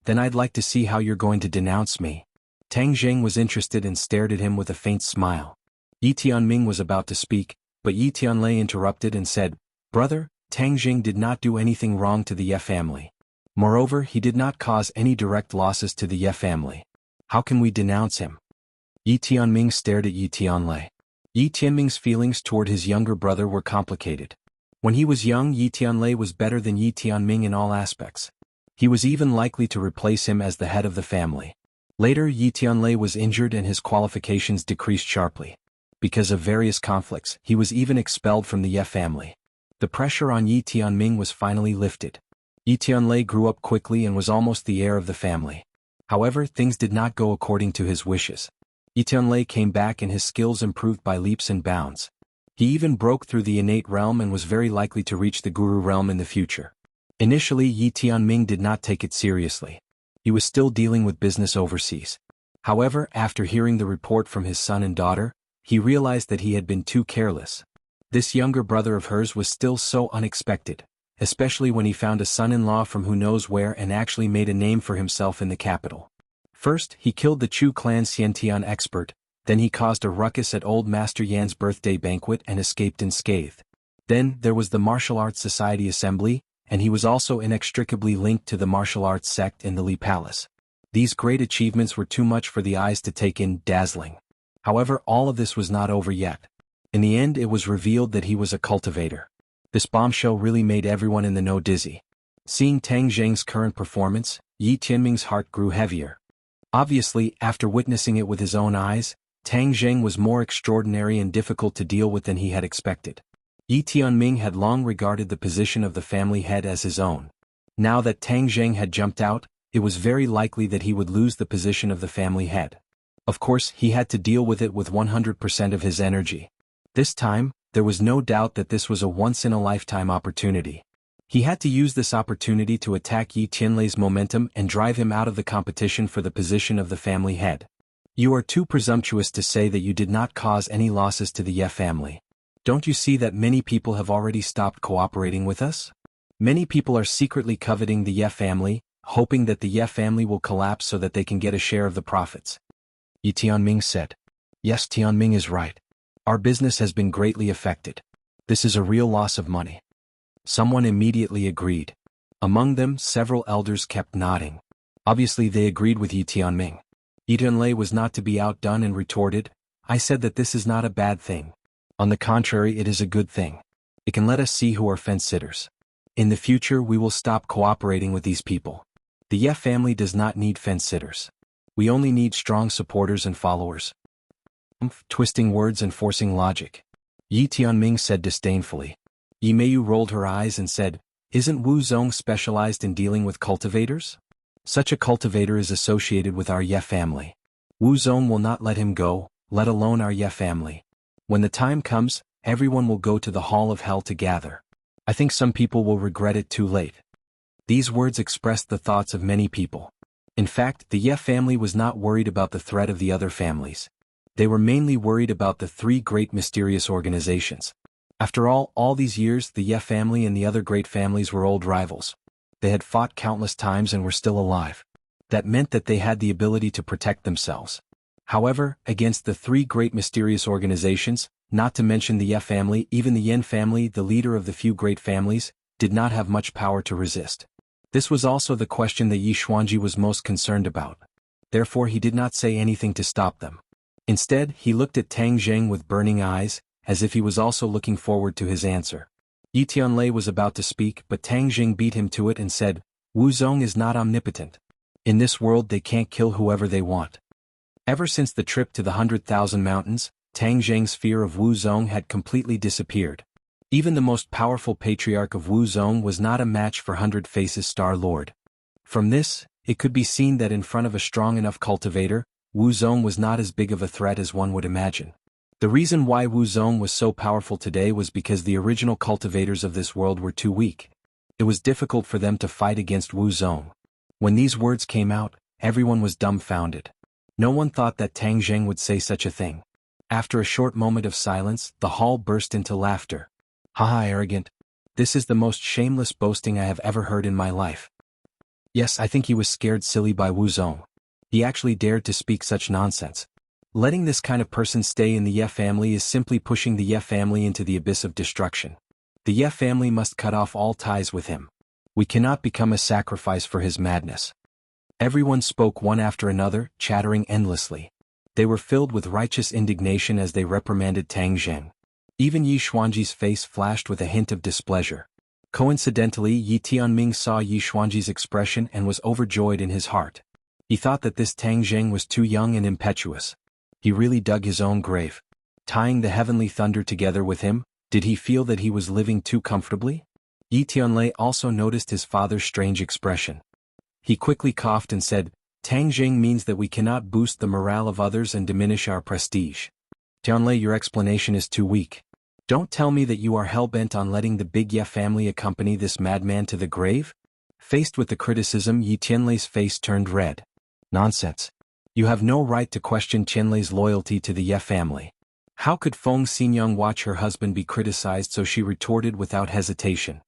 Then I'd like to see how you're going to denounce me. Tang Zheng was interested and stared at him with a faint smile. Yi Tianming was about to speak, but Yi Tianlei interrupted and said, Brother, Tang Zheng did not do anything wrong to the Ye family. Moreover, he did not cause any direct losses to the Ye family. How can we denounce him? Yi Tianming stared at Yi Tianlei. Yi Tianming's feelings toward his younger brother were complicated. When he was young, Yi Tianlei was better than Yi Tianming in all aspects. He was even likely to replace him as the head of the family. Later, Yi Tianlei was injured and his qualifications decreased sharply. Because of various conflicts, he was even expelled from the Ye family. The pressure on Yi Tianming was finally lifted. Yi Tianlei grew up quickly and was almost the heir of the family. However, things did not go according to his wishes. Yi Tianlei came back and his skills improved by leaps and bounds. He even broke through the innate realm and was very likely to reach the guru realm in the future. Initially, Yi Tianming did not take it seriously. He was still dealing with business overseas. However, after hearing the report from his son and daughter, he realized that he had been too careless. This younger brother of hers was still so unexpected, especially when he found a son-in-law from who knows where and actually made a name for himself in the capital. First, he killed the Chu clan Xiantian expert, then he caused a ruckus at old Master Yan's birthday banquet and escaped unscathed. Then, there was the Martial Arts Society Assembly, and he was also inextricably linked to the martial arts sect in the Li Palace. These great achievements were too much for the eyes to take in, dazzling. However, all of this was not over yet. In the end, it was revealed that he was a cultivator. This bombshell really made everyone in the know dizzy. Seeing Tang Zheng's current performance, Yi Tianming's heart grew heavier. Obviously, after witnessing it with his own eyes, Tang Zheng was more extraordinary and difficult to deal with than he had expected. Yi Tianming had long regarded the position of the family head as his own. Now that Tang Zheng had jumped out, it was very likely that he would lose the position of the family head. Of course, he had to deal with it with 100% of his energy. This time, there was no doubt that this was a once-in-a-lifetime opportunity. He had to use this opportunity to attack Yi Tianlei's momentum and drive him out of the competition for the position of the family head. You are too presumptuous to say that you did not cause any losses to the Ye family. Don't you see that many people have already stopped cooperating with us? Many people are secretly coveting the Ye family, hoping that the Ye family will collapse so that they can get a share of the profits. Yi Tianming said. Yes, Tianming is right. Our business has been greatly affected. This is a real loss of money. Someone immediately agreed. Among them, several elders kept nodding. Obviously they agreed with Yi Tianming. Yi Tianlei was not to be outdone and retorted, I said that this is not a bad thing. On the contrary, it is a good thing. It can let us see who are fence-sitters. In the future we will stop cooperating with these people. The Ye family does not need fence-sitters. We only need strong supporters and followers. Twisting words and forcing logic. Yi Tianming said disdainfully. Yi Meiyu rolled her eyes and said, Isn't Wu Zong specialized in dealing with cultivators? Such a cultivator is associated with our Ye family. Wu Zong will not let him go, let alone our Ye family. When the time comes, everyone will go to the Hall of Hell to gather. I think some people will regret it too late. These words expressed the thoughts of many people. In fact, the Ye family was not worried about the threat of the other families. They were mainly worried about the three great mysterious organizations. After all these years, the Ye family and the other great families were old rivals. They had fought countless times and were still alive. That meant that they had the ability to protect themselves. However, against the three great mysterious organizations, not to mention the Ye family, even the Yin family, the leader of the few great families, did not have much power to resist. This was also the question that Yi Xuanji was most concerned about. Therefore he did not say anything to stop them. Instead, he looked at Tang Zheng with burning eyes, as if he was also looking forward to his answer. Yi Tianlei was about to speak, but Tang Zheng beat him to it and said, Wu Zong is not omnipotent. In this world they can't kill whoever they want. Ever since the trip to the 100,000 mountains, Tang Zheng's fear of Wu Zong had completely disappeared. Even the most powerful patriarch of Wu Zong was not a match for 100 Faces Star Lord. From this, it could be seen that in front of a strong enough cultivator, Wu Zong was not as big of a threat as one would imagine. The reason why Wu Zong was so powerful today was because the original cultivators of this world were too weak. It was difficult for them to fight against Wu Zong. When these words came out, everyone was dumbfounded. No one thought that Tang Zheng would say such a thing. After a short moment of silence, the hall burst into laughter. Haha, arrogant. This is the most shameless boasting I have ever heard in my life. Yes, I think he was scared silly by Wu Zong. He actually dared to speak such nonsense. Letting this kind of person stay in the Ye family is simply pushing the Ye family into the abyss of destruction. The Ye family must cut off all ties with him. We cannot become a sacrifice for his madness. Everyone spoke one after another, chattering endlessly. They were filled with righteous indignation as they reprimanded Tang Zheng. Even Yi Xuanji's face flashed with a hint of displeasure. Coincidentally, Yi Tianming saw Yi Xuanji's expression and was overjoyed in his heart. He thought that this Tang Zheng was too young and impetuous. He really dug his own grave. Tying the heavenly thunder together with him, did he feel that he was living too comfortably? Yi Tianlei also noticed his father's strange expression. He quickly coughed and said, Tang Zheng means that we cannot boost the morale of others and diminish our prestige. Tianlei, your explanation is too weak. Don't tell me that you are hell-bent on letting the Big Ye family accompany this madman to the grave? Faced with the criticism, Yi Tianlei's face turned red. Nonsense. You have no right to question Tianlei's loyalty to the Ye family. How could Feng Xinyang watch her husband be criticized? So she retorted without hesitation.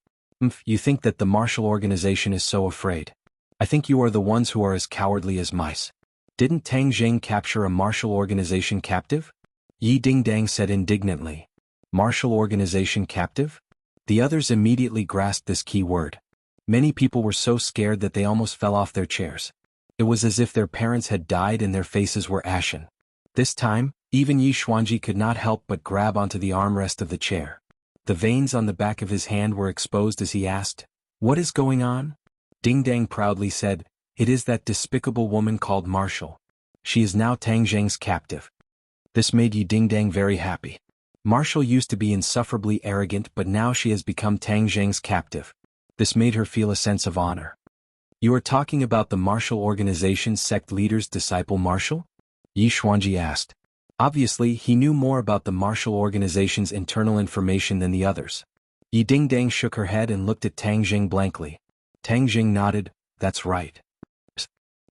You think that the martial organization is so afraid. I think you are the ones who are as cowardly as mice. Didn't Tang Zheng capture a martial organization captive? Yi Dingdang said indignantly. Martial organization captive? The others immediately grasped this key word. Many people were so scared that they almost fell off their chairs. It was as if their parents had died and their faces were ashen. This time, even Yi Xuanji could not help but grab onto the armrest of the chair. The veins on the back of his hand were exposed as he asked, What is going on? Dingdang proudly said, It is that despicable woman called Martial. She is now Tang Zheng's captive. This made Yi Dingdang very happy. Martial used to be insufferably arrogant, but now she has become Tang Zheng's captive. This made her feel a sense of honor. You are talking about the martial organization's sect leader's disciple Martial? Yi Xuanji asked. Obviously, he knew more about the martial organization's internal information than the others. Yi Dingdang shook her head and looked at Tang Jing blankly. Tang Jing nodded, that's right.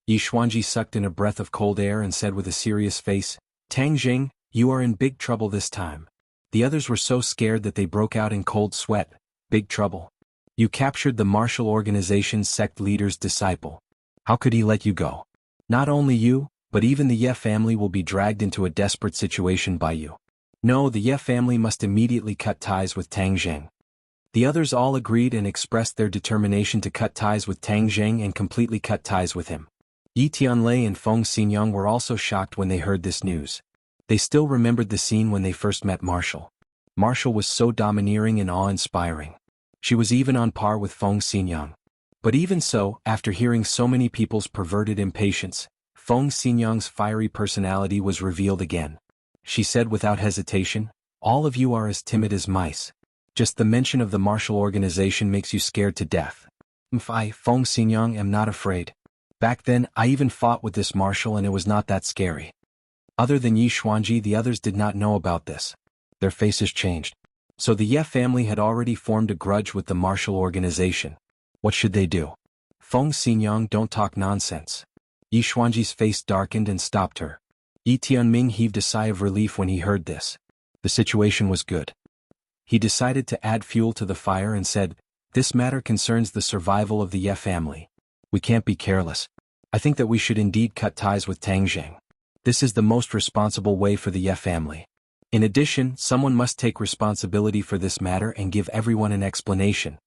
Yi Xuanji sucked in a breath of cold air and said with a serious face, Tang Jing, you are in big trouble this time. The others were so scared that they broke out in cold sweat. Big trouble. You captured the martial organization's sect leader's disciple. How could he let you go? Not only you, but even the Ye family will be dragged into a desperate situation by you. No, the Ye family must immediately cut ties with Tang Jing. The others all agreed and expressed their determination to cut ties with Tang Jing and completely cut ties with him. Yi Tianlei and Feng Xinyang were also shocked when they heard this news. They still remembered the scene when they first met Martial. Martial was so domineering and awe-inspiring. She was even on par with Feng Xinyang. But even so, after hearing so many people's perverted impatience, Feng Xinyang's fiery personality was revealed again. She said without hesitation, all of you are as timid as mice. Just the mention of the martial organization makes you scared to death. I, Feng Xinyang, am not afraid. Back then, I even fought with this martial and it was not that scary. Other than Yi Xuanji, the others did not know about this. Their faces changed. So the Ye family had already formed a grudge with the martial organization. What should they do? Feng Xinyang, don't talk nonsense. Yi Xuanji's face darkened and stopped her. Yi Tianming heaved a sigh of relief when he heard this. The situation was good. He decided to add fuel to the fire and said, this matter concerns the survival of the Ye family. We can't be careless. I think that we should indeed cut ties with Tang Jing. This is the most responsible way for the Ye family. In addition, someone must take responsibility for this matter and give everyone an explanation.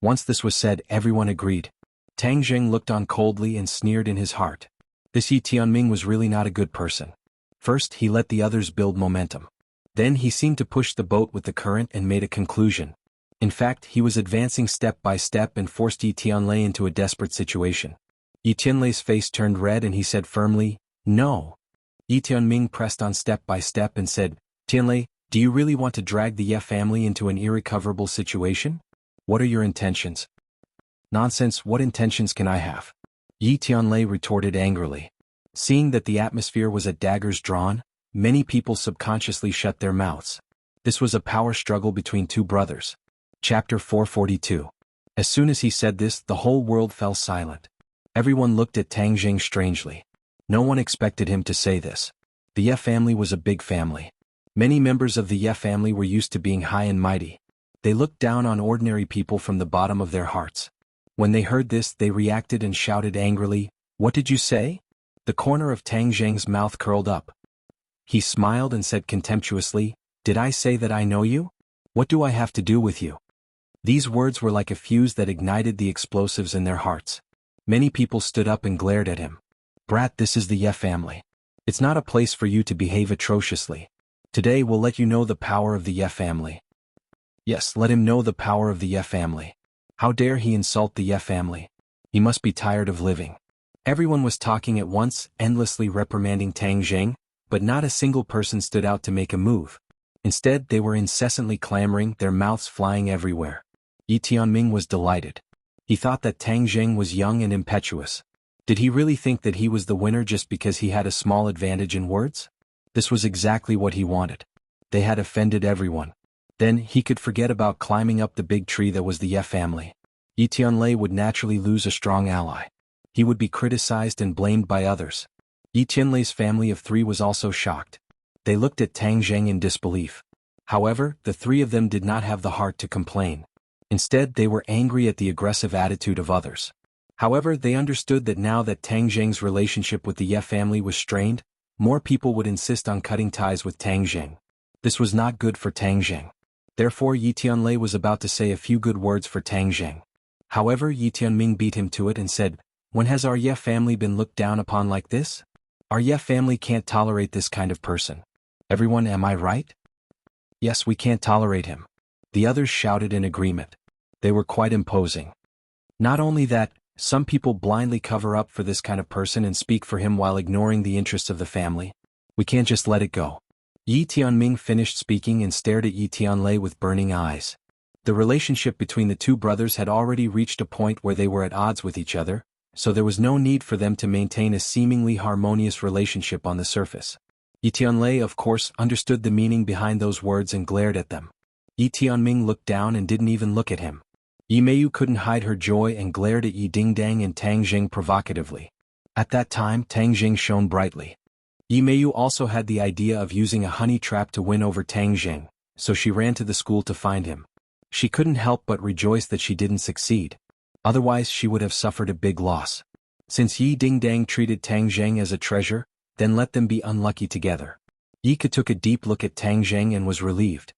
Once this was said, everyone agreed. Tang Jing looked on coldly and sneered in his heart. This Yi Tianming was really not a good person. First, he let the others build momentum. Then he seemed to push the boat with the current and made a conclusion. In fact, he was advancing step by step and forced Yi Tianlei into a desperate situation. Yi Tianlei's face turned red and he said firmly, no. Yi Tianming pressed on step by step and said, Tianlei, do you really want to drag the Ye family into an irrecoverable situation? What are your intentions? Nonsense, what intentions can I have? Yi Tianlei retorted angrily. Seeing that the atmosphere was at daggers drawn, many people subconsciously shut their mouths. This was a power struggle between two brothers. Chapter 442. As soon as he said this, the whole world fell silent. Everyone looked at Tang Jing strangely. No one expected him to say this. The Ye family was a big family. Many members of the Ye family were used to being high and mighty. They looked down on ordinary people from the bottom of their hearts. When they heard this, they reacted and shouted angrily, what did you say? The corner of Tang Jing's mouth curled up. He smiled and said contemptuously, did I say that I know you? What do I have to do with you? These words were like a fuse that ignited the explosives in their hearts. Many people stood up and glared at him. Brat, this is the Ye family. It's not a place for you to behave atrociously. Today we'll let you know the power of the Ye family. Yes, let him know the power of the Ye family. How dare he insult the Ye family? He must be tired of living. Everyone was talking at once, endlessly reprimanding Tang Jing, but not a single person stood out to make a move. Instead, they were incessantly clamoring, their mouths flying everywhere. Yi Tianming was delighted. He thought that Tang Jing was young and impetuous. Did he really think that he was the winner just because he had a small advantage in words? This was exactly what he wanted. They had offended everyone. Then, he could forget about climbing up the big tree that was the Ye family. Yi Tianlei would naturally lose a strong ally. He would be criticized and blamed by others. Yi Tianlei's family of three was also shocked. They looked at Tang Jing in disbelief. However, the three of them did not have the heart to complain. Instead, they were angry at the aggressive attitude of others. However, they understood that now that Tang Jing's relationship with the Ye family was strained, more people would insist on cutting ties with Tang Jing. This was not good for Tang Jing. Therefore, Yi Tianlei was about to say a few good words for Tang Jing. However, Yi Tianming beat him to it and said, when has our Ye family been looked down upon like this? Our Ye family can't tolerate this kind of person. Everyone, am I right? Yes, we can't tolerate him. The others shouted in agreement. They were quite imposing. Not only that, some people blindly cover up for this kind of person and speak for him while ignoring the interests of the family. We can't just let it go. Yi Tianming finished speaking and stared at Yi Tianlei with burning eyes. The relationship between the two brothers had already reached a point where they were at odds with each other, so there was no need for them to maintain a seemingly harmonious relationship on the surface. Yi Tianlei, of course, understood the meaning behind those words and glared at them. Yi Tianming looked down and didn't even look at him. Yi Meiyu couldn't hide her joy and glared at Yi Dingdang and Tang Jing provocatively. At that time, Tang Jing shone brightly. Yi Meiyu also had the idea of using a honey trap to win over Tang Jing, so she ran to the school to find him. She couldn't help but rejoice that she didn't succeed. Otherwise she would have suffered a big loss. Since Yi Dingdang treated Tang Jing as a treasure, then let them be unlucky together. Yi Ke took a deep look at Tang Jing and was relieved.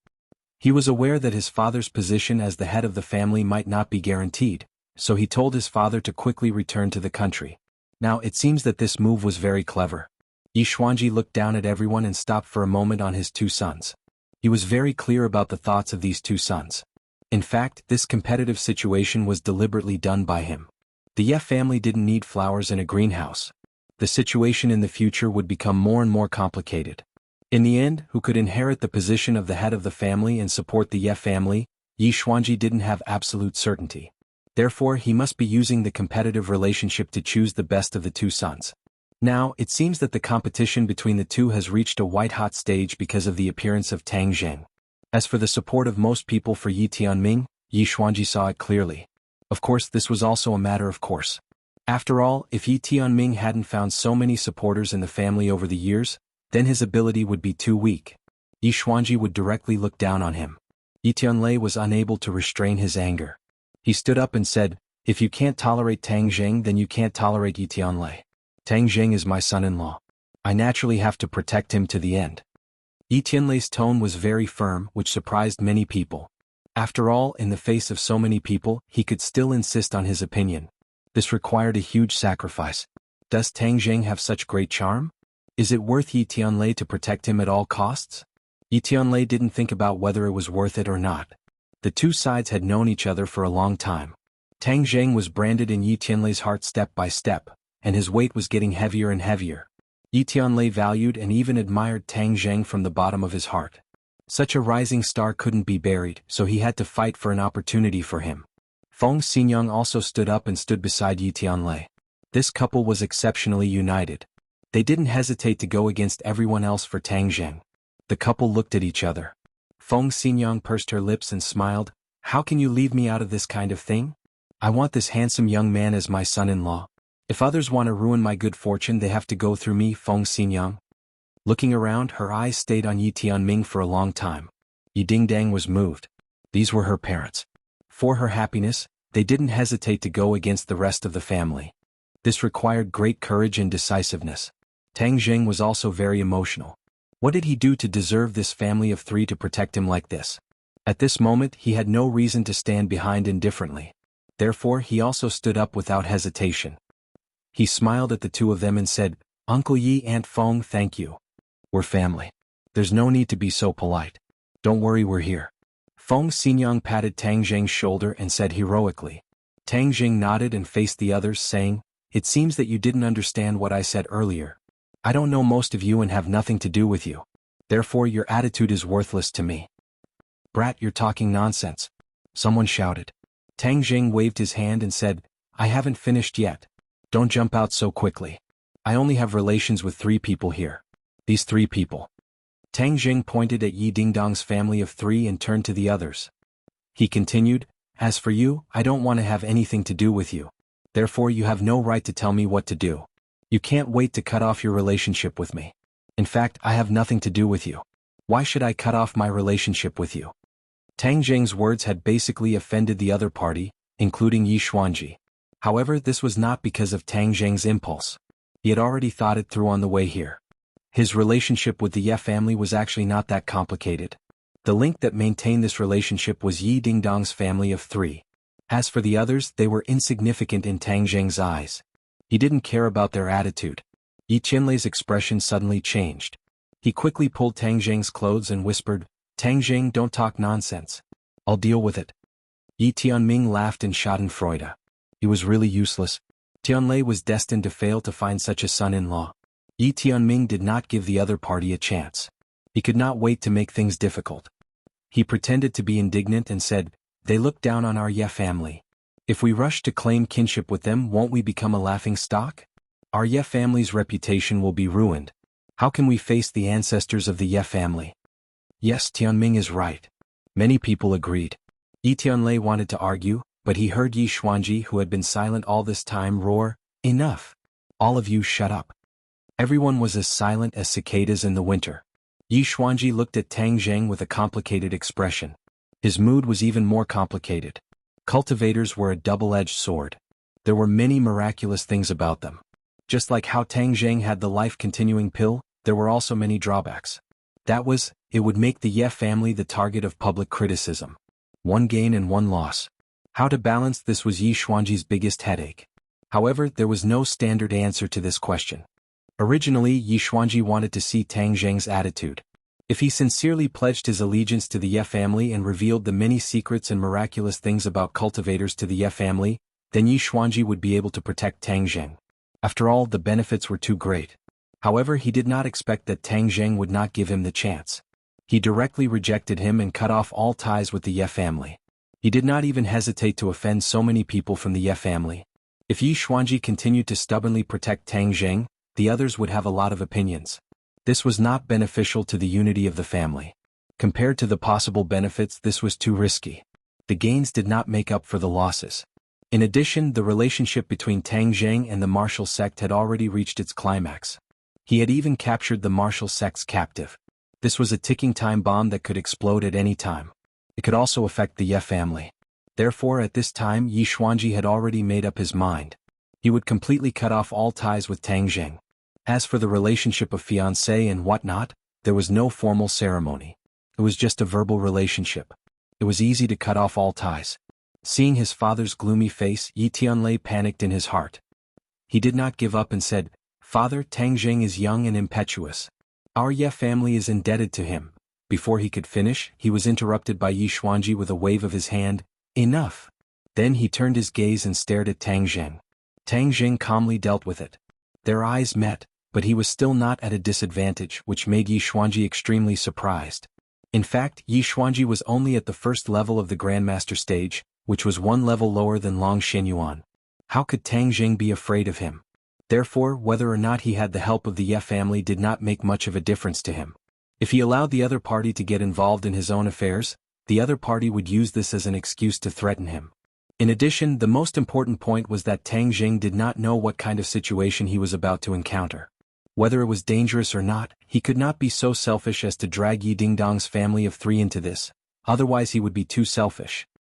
He was aware that his father's position as the head of the family might not be guaranteed, so he told his father to quickly return to the country. Now it seems that this move was very clever. Yi Xuanji looked down at everyone and stopped for a moment on his two sons. He was very clear about the thoughts of these two sons. In fact, this competitive situation was deliberately done by him. The Ye family didn't need flowers in a greenhouse. The situation in the future would become more and more complicated. In the end, who could inherit the position of the head of the family and support the Ye family? Yi Xuanji didn't have absolute certainty. Therefore, he must be using the competitive relationship to choose the best of the two sons. Now, it seems that the competition between the two has reached a white-hot stage because of the appearance of Tang Jing. As for the support of most people for Yi Tianming, Yi Xuanji saw it clearly. Of course, this was also a matter of course. After all, if Yi Tianming hadn't found so many supporters in the family over the years, then his ability would be too weak. Yi Xuanji would directly look down on him. Yi Tianlei was unable to restrain his anger. He stood up and said, "If you can't tolerate Tang Jing, then you can't tolerate Yi Tianlei. Tang Jing is my son-in-law. I naturally have to protect him to the end." Yi Tianlei's tone was very firm, which surprised many people. After all, in the face of so many people, he could still insist on his opinion. This required a huge sacrifice. Does Tang Jing have such great charm? Is it worth Yi Tianlei to protect him at all costs? Yi Tianlei didn't think about whether it was worth it or not. The two sides had known each other for a long time. Tang Jing was branded in Yi Tianlei's heart step by step, and his weight was getting heavier and heavier. Yi Tianlei valued and even admired Tang Jing from the bottom of his heart. Such a rising star couldn't be buried, so he had to fight for an opportunity for him. Feng Xinyang also stood up and stood beside Yi Tianlei. This couple was exceptionally united. They didn't hesitate to go against everyone else for Tang Jing. The couple looked at each other. Feng Xinyang pursed her lips and smiled. "How can you leave me out of this kind of thing? I want this handsome young man as my son-in-law. If others want to ruin my good fortune, they have to go through me." Feng Xinyang. Looking around, her eyes stayed on Yi Tianming for a long time. Yi Dingdang was moved. These were her parents. For her happiness, they didn't hesitate to go against the rest of the family. This required great courage and decisiveness. Tang Jing was also very emotional. What did he do to deserve this family of three to protect him like this? At this moment, he had no reason to stand behind indifferently. Therefore, he also stood up without hesitation. He smiled at the two of them and said, "Uncle Yi, Aunt Feng, thank you. We're family. There's no need to be so polite. Don't worry, we're here." Feng Xinyang patted Tang Jing's shoulder and said heroically. Tang Jing nodded and faced the others, saying, "It seems that you didn't understand what I said earlier. I don't know most of you and have nothing to do with you. Therefore your attitude is worthless to me." "Brat, you're talking nonsense," someone shouted. Tang Jing waved his hand and said, "I haven't finished yet. Don't jump out so quickly. I only have relations with 3 people here. These 3 people." Tang Jing pointed at Yi Dingdong's family of 3 and turned to the others. He continued, "As for you, I don't want to have anything to do with you. Therefore you have no right to tell me what to do. You can't wait to cut off your relationship with me. In fact, I have nothing to do with you. Why should I cut off my relationship with you?" Tang Jing's words had basically offended the other party, including Yi Xuanji. However, this was not because of Tang Jing's impulse. He had already thought it through on the way here. His relationship with the Ye family was actually not that complicated. The link that maintained this relationship was Yi Dingdong's family of 3. As for the others, they were insignificant in Tang Jing's eyes. He didn't care about their attitude. Yi Tianlei's expression suddenly changed. He quickly pulled Tang Jing's clothes and whispered, "Tang Jing, don't talk nonsense. I'll deal with it." Yi Tianming laughed in schadenfreude. He was really useless. Tianlei was destined to fail to find such a son-in-law. Yi Tianming did not give the other party a chance. He could not wait to make things difficult. He pretended to be indignant and said, "They look down on our Ye family. If we rush to claim kinship with them, won't we become a laughing stock? Our Ye family's reputation will be ruined. How can we face the ancestors of the Ye family? Yes, Tianming is right. Many people agreed. Yi Tianlei wanted to argue, but he heard Yi Xuanji, who had been silent all this time, roar, "Enough! All of you shut up." Everyone was as silent as cicadas in the winter. Yi Xuanji looked at Tang Zheng with a complicated expression. His mood was even more complicated. Cultivators were a double-edged sword. There were many miraculous things about them. Just like how Tang Zheng had the life-continuing pill, there were also many drawbacks. It would make the Ye family the target of public criticism. One gain and one loss. How to balance this was Yi Xuanji's biggest headache. However, there was no standard answer to this question. Originally, Yi Xuanji wanted to see Tang Zheng's attitude. If he sincerely pledged his allegiance to the Ye family and revealed the many secrets and miraculous things about cultivators to the Ye family, then Yi Xuanji would be able to protect Tang Zheng. After all, the benefits were too great. However, he did not expect that Tang Zheng would not give him the chance. He directly rejected him and cut off all ties with the Ye family. He did not even hesitate to offend so many people from the Ye family. If Yi Xuanji continued to stubbornly protect Tang Zheng, the others would have a lot of opinions. This was not beneficial to the unity of the family. Compared to the possible benefits, this was too risky. The gains did not make up for the losses. In addition, the relationship between Tang Zheng and the martial sect had already reached its climax. He had even captured the martial sect's captive. This was a ticking time bomb that could explode at any time. It could also affect the Ye family. Therefore, at this time, Yi Xuanji had already made up his mind. He would completely cut off all ties with Tang Zheng. As for the relationship of fiancé and whatnot, there was no formal ceremony. It was just a verbal relationship. It was easy to cut off all ties. Seeing his father's gloomy face, Yi Tianlei panicked in his heart. He did not give up and said, "Father, Tang Zheng is young and impetuous. Our Ye family is indebted to him." Before he could finish, he was interrupted by Yi Xuanji with a wave of his hand. "Enough." Then he turned his gaze and stared at Tang Zheng. Tang Zheng calmly dealt with it. Their eyes met, but he was still not at a disadvantage, which made Yi Xuanji extremely surprised. In fact, Yi Xuanji was only at the first level of the Grandmaster stage, which was one level lower than Long Xuanhuan. How could Tang Zheng be afraid of him? Therefore, whether or not he had the help of the Ye family did not make much of a difference to him. If he allowed the other party to get involved in his own affairs, the other party would use this as an excuse to threaten him. In addition, the most important point was that Tang Zheng did not know what kind of situation he was about to encounter. Whether it was dangerous or not, he could not be so selfish as to drag Yi Dingdong's family of 3 into this, otherwise he would be too selfish.